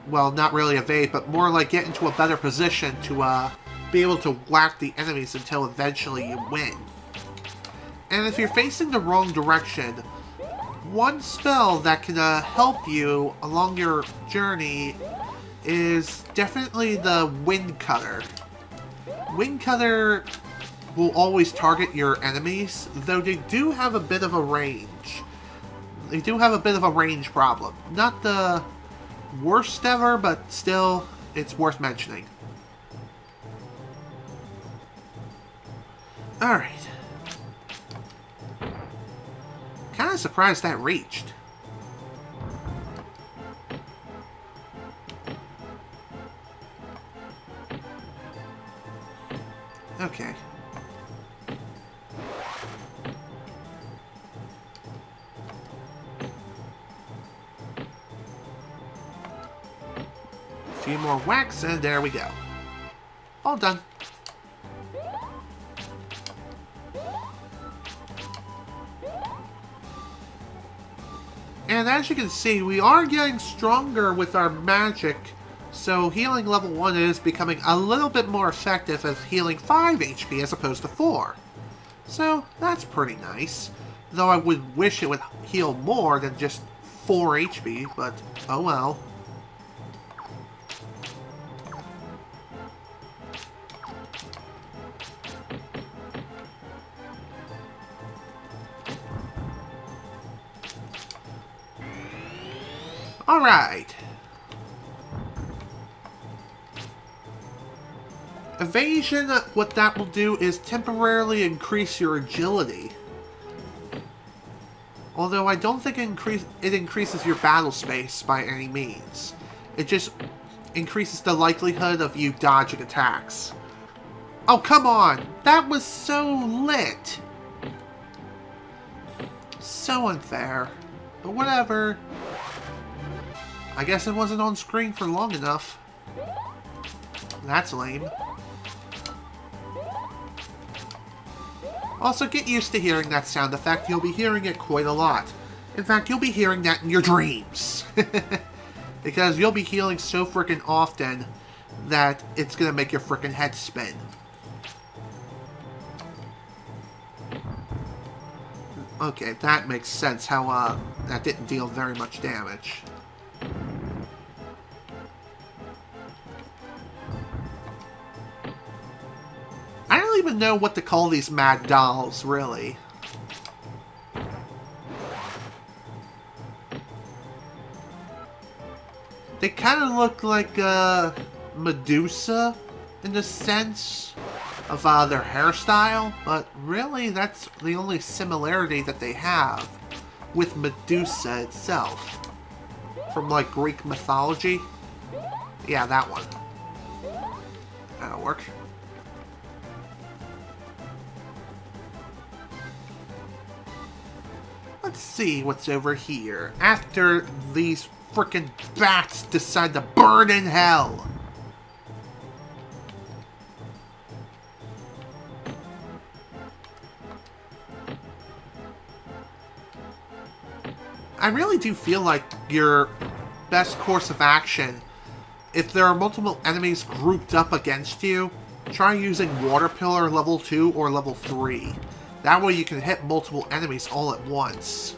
Well, not really evade, but more like get into a better position to be able to whack the enemies until eventually you win. And if you're facing the wrong direction, one spell that can help you along your journey is definitely the Wind Cutter. Wind Cutter will always target your enemies, though they do have a bit of a range. They do have a bit of a range problem. Not the worst ever, but still, it's worth mentioning. Alright. Kind of surprised that reached. Okay. A few more whacks, and there we go. All done. And as you can see, we are getting stronger with our magic, so healing level 1 is becoming a little bit more effective as healing 5 HP as opposed to 4. So that's pretty nice. Though I would wish it would heal more than just 4 HP, but oh well. Alright. Evasion, what that will do is temporarily increase your agility. Although I don't think it increases your battle space by any means. It just increases the likelihood of you dodging attacks. Oh, come on! That was so lit! So unfair. But whatever. I guess it wasn't on screen for long enough. That's lame. Also, get used to hearing that sound effect. You'll be hearing it quite a lot. In fact, you'll be hearing that in your dreams. Because you'll be healing so frickin' often that it's gonna make your frickin' head spin. Okay, that makes sense how that didn't deal very much damage. I don't even know what to call these mad dolls, really. They kind of look like Medusa in the sense of their hairstyle, but really that's the only similarity that they have with Medusa itself. From like Greek mythology. Yeah, that one. That'll work. Let's see what's over here. After these frickin' bats decide to burn in hell. I really do feel like your best course of action, if there are multiple enemies grouped up against you, try using Water Pillar level 2 or level 3. That way you can hit multiple enemies all at once.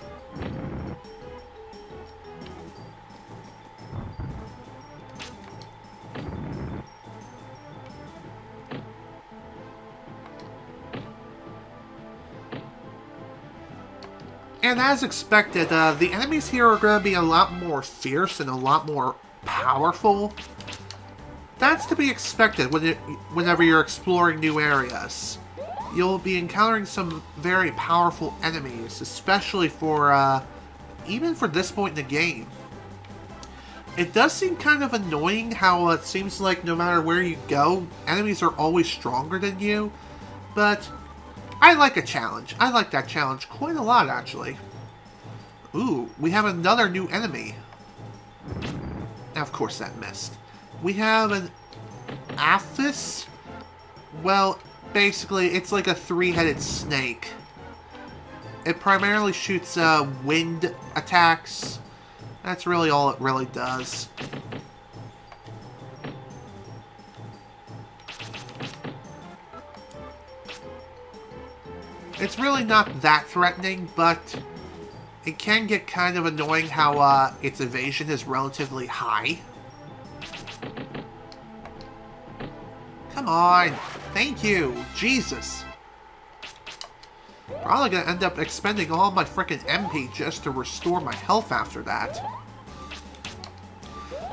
And as expected, the enemies here are going to be a lot more fierce and a lot more powerful. That's to be expected whenever you're exploring new areas. You'll be encountering some very powerful enemies, especially for, even for this point in the game. It does seem kind of annoying how it seems like no matter where you go, enemies are always stronger than you, but I like a challenge. I like that challenge quite a lot, actually. Ooh, we have another new enemy. Of course that missed. We have an Aphis. Well, basically, it's like a three-headed snake. It primarily shoots wind attacks. That's really all it really does. It's really not that threatening, but it can get kind of annoying how its evasion is relatively high. Come on! Thank you! Jesus! Probably gonna end up expending all my frickin' MP just to restore my health after that.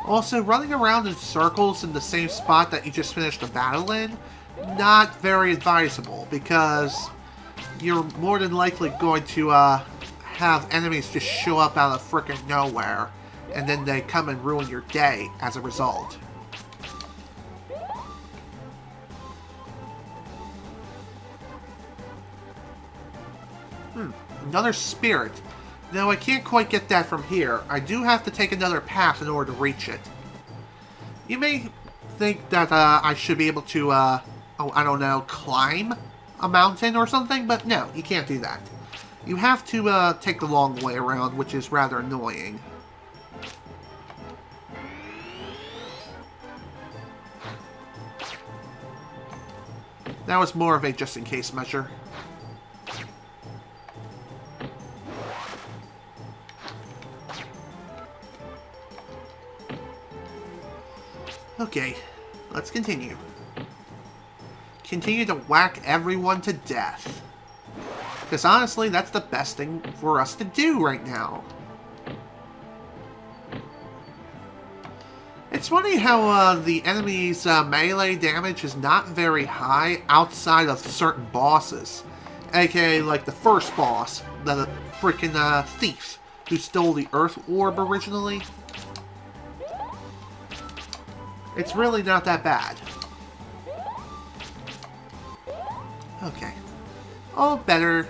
Also, running around in circles in the same spot that you just finished a battle in, not very advisable, because you're more than likely going to have enemies just show up out of frickin' nowhere, and then they come and ruin your day as a result. Another spirit. No, I can't quite get that from here. I do have to take another path in order to reach it. You may think that I should be able to, oh, I don't know, climb a mountain or something, but no, you can't do that. You have to take the long way around, which is rather annoying. That was more of a just-in-case measure. Okay, let's continue. Continue to whack everyone to death. Because honestly, that's the best thing for us to do right now. It's funny how the enemy's melee damage is not very high outside of certain bosses. AKA like the first boss, the freaking thief who stole the Earth Orb originally. It's really not that bad. Okay. All better.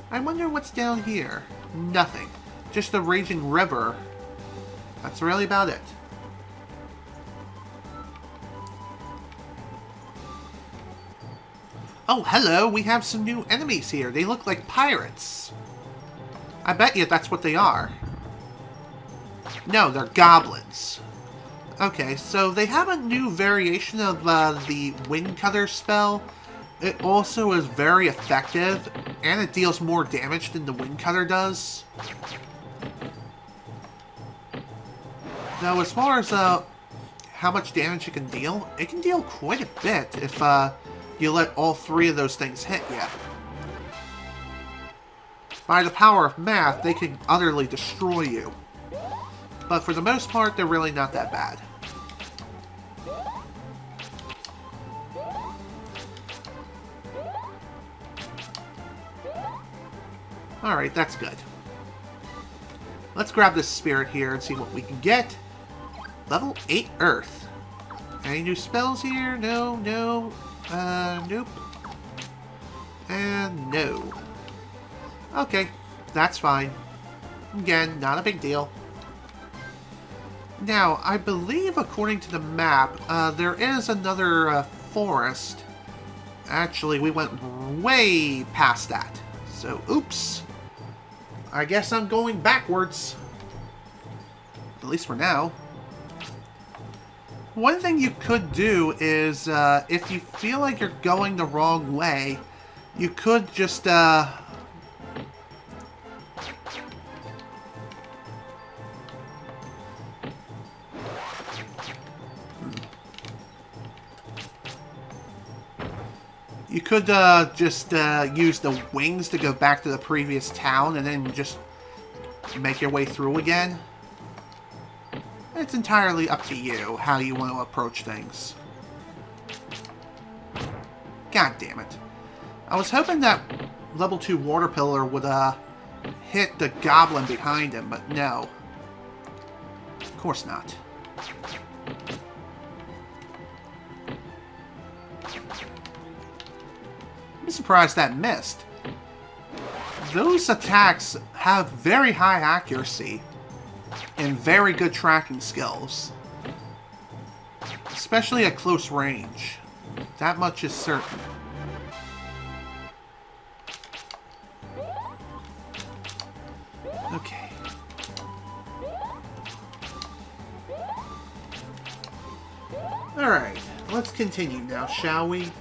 I wonder what's down here. Nothing. Just a raging river. That's really about it. Oh, hello! We have some new enemies here. They look like pirates. I bet you that's what they are. No, they're goblins. Okay, so they have a new variation of the Wind Cutter spell. It also is very effective, and it deals more damage than the Wind Cutter does. Now, as far as how much damage it can deal quite a bit if you let all three of those things hit you. By the power of math, they can utterly destroy you. But for the most part, they're really not that bad. Alright, that's good. Let's grab this spirit here and see what we can get. Level 8 Earth. Any new spells here? No, no. Nope. And no. Okay, that's fine. Again, not a big deal. Now, I believe, according to the map, there is another forest. Actually, we went way past that. So, oops. I guess I'm going backwards. At least for now. One thing you could do is, if you feel like you're going the wrong way, you could just, You could just use the wings to go back to the previous town and then just make your way through again. It's entirely up to you how you want to approach things. God damn it. I was hoping that level 2 water pillar would hit the goblin behind him, but no. Of course not. I'm surprised that missed. Those attacks have very high accuracy and very good tracking skills. Especially at close range. That much is certain. Okay. Alright, let's continue now, shall we?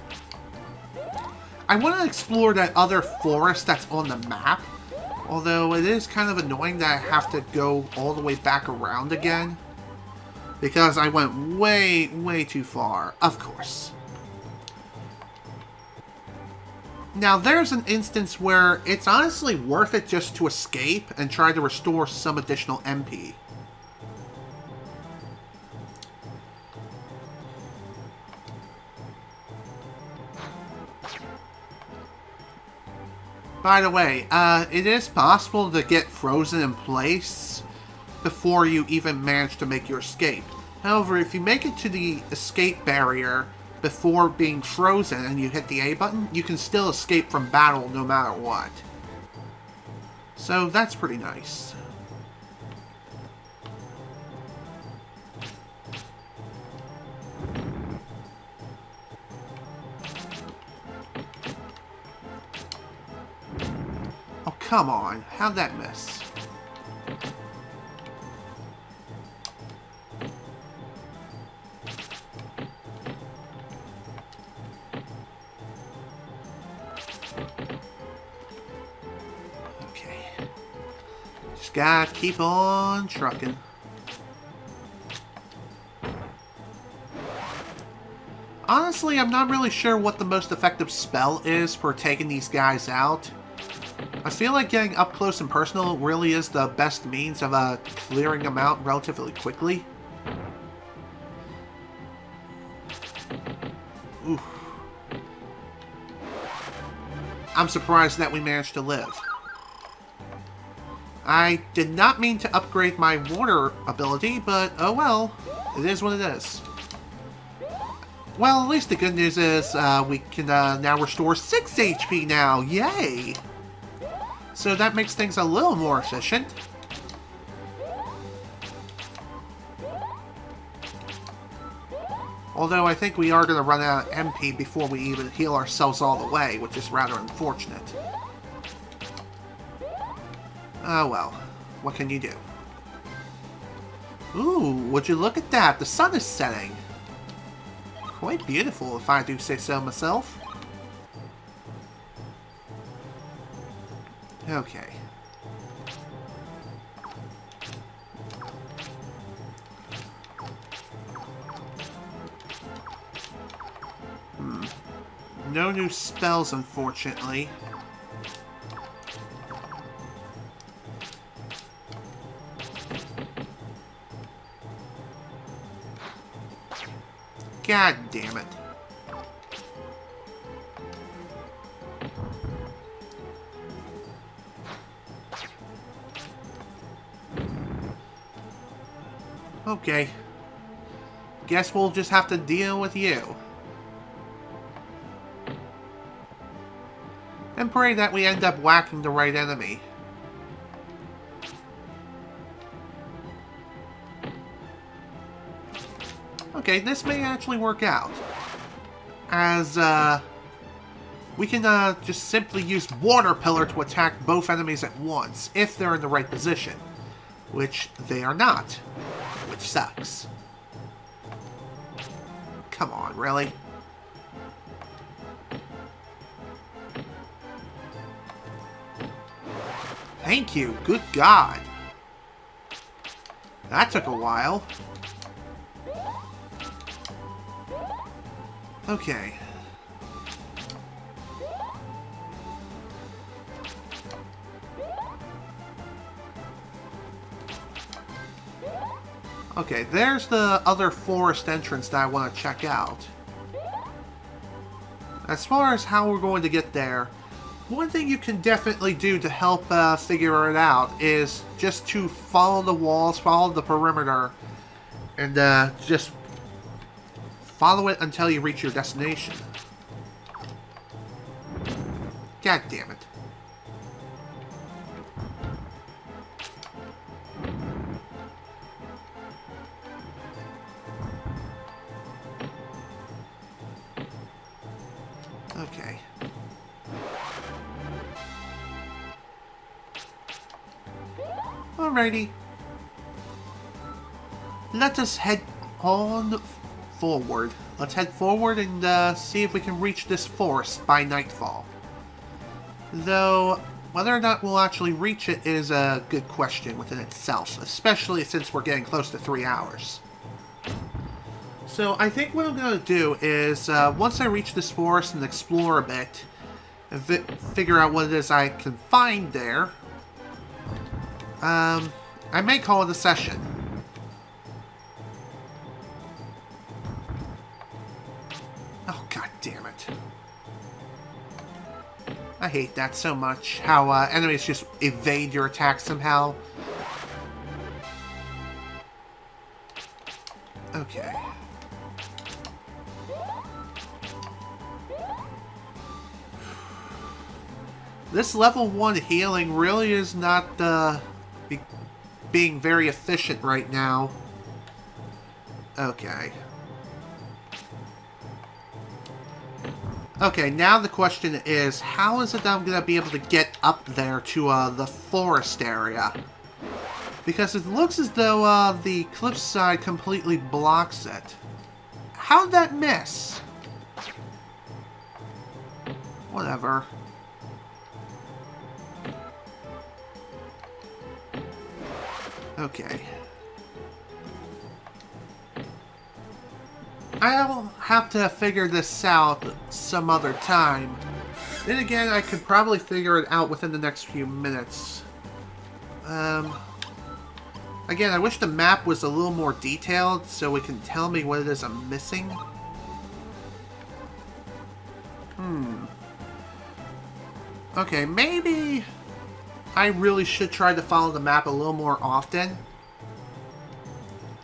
I want to explore that other forest that's on the map, although it is kind of annoying that I have to go all the way back around again, because I went way, way too far, of course. Now, there's an instance where it's honestly worth it just to escape and try to restore some additional MP. By the way, it is possible to get frozen in place before you even manage to make your escape. However, if you make it to the escape barrier before being frozen and you hit the A button, you can still escape from battle no matter what. So that's pretty nice. Oh, come on. How'd that miss? Okay. Just gotta keep on trucking. Honestly, I'm not really sure what the most effective spell is for taking these guys out. I feel like getting up close and personal really is the best means of clearing them out relatively quickly. Oof. I'm surprised that we managed to live. I did not mean to upgrade my water ability, but oh well. It is what it is. Well, at least the good news is we can now restore 6 HP now. Yay! So that makes things a little more efficient. Although I think we are going to run out of MP before we even heal ourselves all the way, which is rather unfortunate. Oh well, what can you do? Ooh, would you look at that? The sun is setting. Quite beautiful, if I do say so myself. Okay. No new spells, unfortunately. God damn it. Okay. Guess we'll just have to deal with you. And pray that we end up whacking the right enemy. Okay, this may actually work out. As, we can, just simply use Water Pillar to attack both enemies at once, if they're in the right position. Which they are not. Which sucks. Come on, really? Thank you, good God. That took a while. Okay. Okay, there's the other forest entrance that I want to check out. As far as how we're going to get there, one thing you can definitely do to help figure it out is just to follow the walls, follow the perimeter, and just follow it until you reach your destination. God damn it. Okay. Alrighty. Let us head on forward. Let's head forward and see if we can reach this forest by nightfall. Though, whether or not we'll actually reach it is a good question within itself, especially since we're getting close to 3 hours. So I think what I'm going to do is, once I reach this forest and explore a bit, and figure out what it is I can find there, I may call it a session. Oh, god damn it. I hate that so much, how enemies just evade your attacks somehow. Okay. This level 1 healing really is not being very efficient right now. Okay. Okay, now the question is, how is it that I'm going to be able to get up there to the forest area? Because it looks as though the cliffside completely blocks it. How did that miss? Whatever. Okay. I'll have to figure this out some other time. Then again, I could probably figure it out within the next few minutes. Again, I wish the map was a little more detailed so it can tell me what it is I'm missing. Okay, maybe I really should try to follow the map a little more often.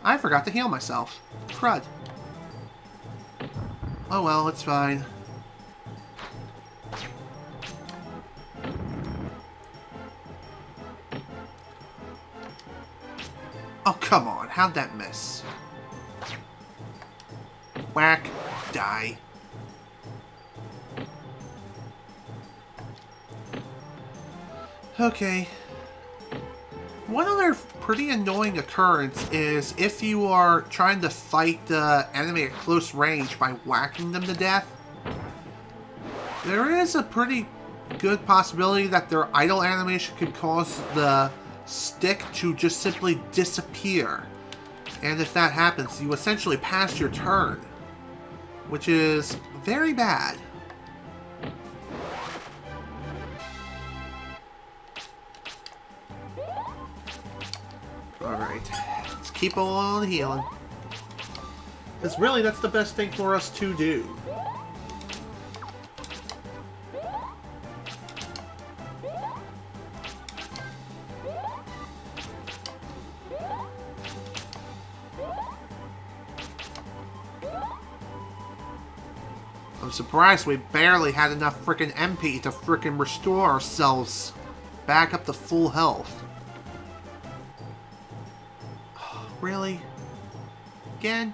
I forgot to heal myself. Crud. Oh well, it's fine. Oh, come on. How'd that miss? Whack. Die. Okay. One other pretty annoying occurrence is if you are trying to fight the enemy at close range by whacking them to death, there is a pretty good possibility that their idle animation could cause the stick to just simply disappear. And if that happens, you essentially pass your turn, which is very bad. Alright, let's keep on healing. Because really, that's the best thing for us to do. I'm surprised we barely had enough frickin' MP to frickin' restore ourselves back up to full health. Really? Again?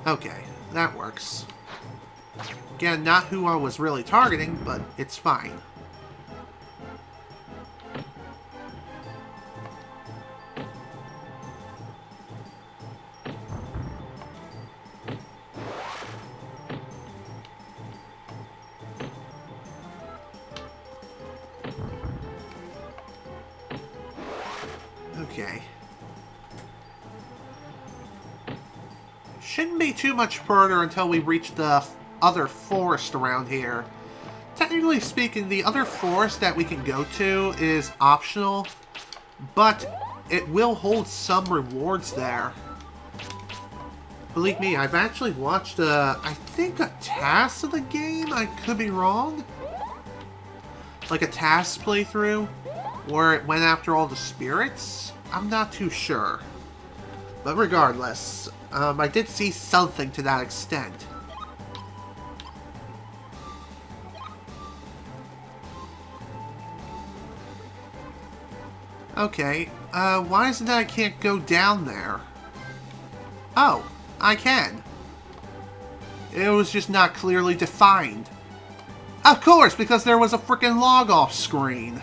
Okay, that works. Again, not who I was really targeting, but it's fine. Okay. Shouldn't be too much further until we reach the other forest around here. Technically speaking, the other forest that we can go to is optional, but it will hold some rewards there. Believe me, I've actually watched, I think a task of the game? I could be wrong. Like a task playthrough, where it went after all the spirits? I'm not too sure. But regardless, I did see something to that extent. Okay, why is it that I can't go down there? Oh, I can. It was just not clearly defined. Of course, because there was a frickin' log off screen.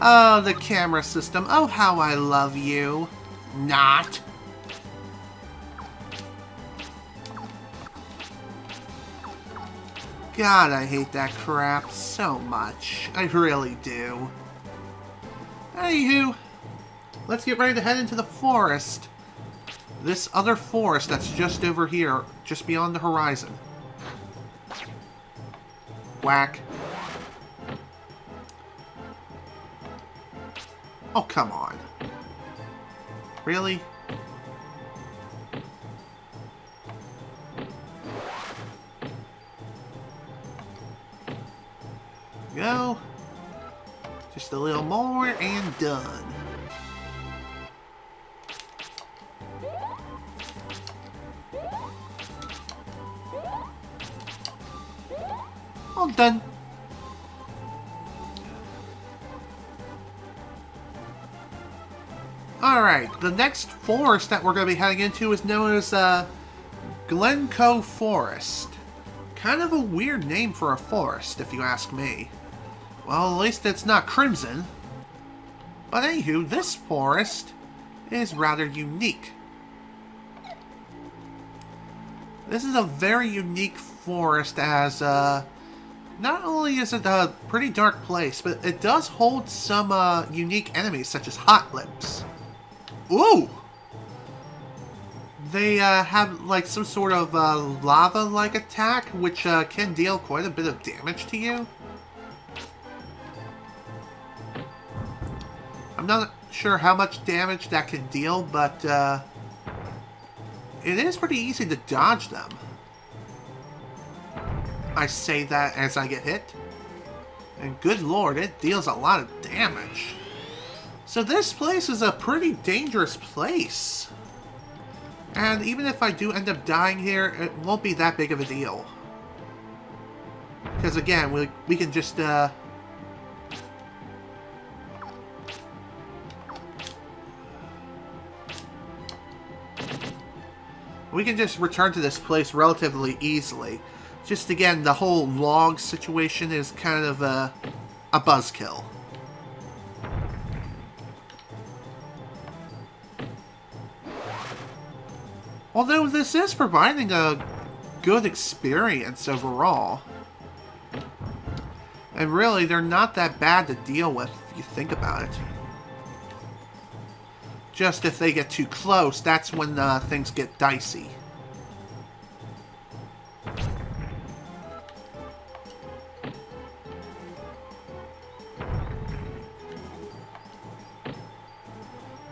Oh, the camera system. Oh, how I love you. Not. God, I hate that crap so much. I really do. Anywho, let's get ready to head into the forest. This other forest that's just over here, just beyond the horizon. Whack. Oh, come on. Really? Go. Just a little more and done. All done. Alright, the next forest that we're going to be heading into is known as Glencoe Forest. Kind of a weird name for a forest, if you ask me. Well, at least it's not crimson. But anywho, this forest is rather unique. This is a very unique forest as, not only is it a pretty dark place, but it does hold some, unique enemies, such as hot lips. Ooh! They, have, like, some sort of, lava-like attack, which, can deal quite a bit of damage to you. I'm not sure how much damage that can deal, but, it is pretty easy to dodge them. I say that as I get hit. And good lord, it deals a lot of damage. So this place is a pretty dangerous place. And even if I do end up dying here, it won't be that big of a deal. Because again, we can just, we can just return to this place relatively easily. Just again, the whole log situation is kind of a buzzkill. Although this is providing a good experience overall. And really, they're not that bad to deal with if you think about it. Just if they get too close, that's when things get dicey.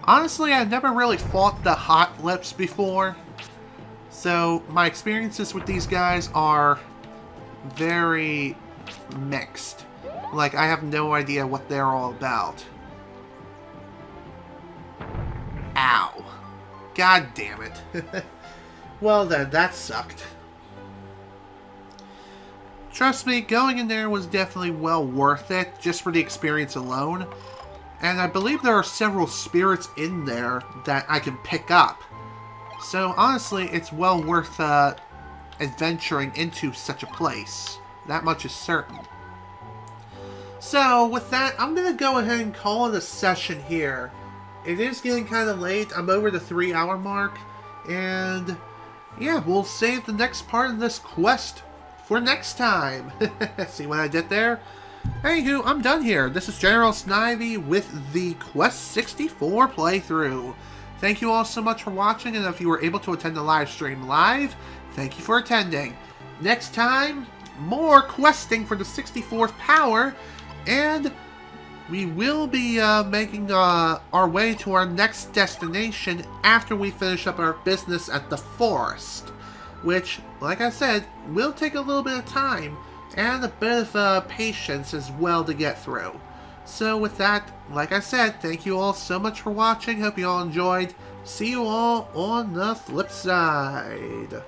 Honestly, I've never really fought the hot lips before. So, my experiences with these guys are very mixed. Like, I have no idea what they're all about. Ow. God damn it. Well then, that sucked. Trust me, going in there was definitely well worth it, just for the experience alone. And I believe there are several spirits in there that I can pick up. So honestly, it's well worth adventuring into such a place. That much is certain. So with that, I'm going to go ahead and call it a session here. It is getting kind of late. I'm over the 3-hour mark. And yeah, we'll save the next part of this quest for next time. See what I did there? Anywho, I'm done here. This is General Snivy with the Quest 64 playthrough. Thank you all so much for watching, and if you were able to attend the live stream live, thank you for attending. Next time, more questing for the 64th power, and we will be making our way to our next destination after we finish up our business at the forest, which, like I said, will take a little bit of time and a bit of patience as well to get through. So with that, like I said, thank you all so much for watching. Hope you all enjoyed. See you all on the flip side.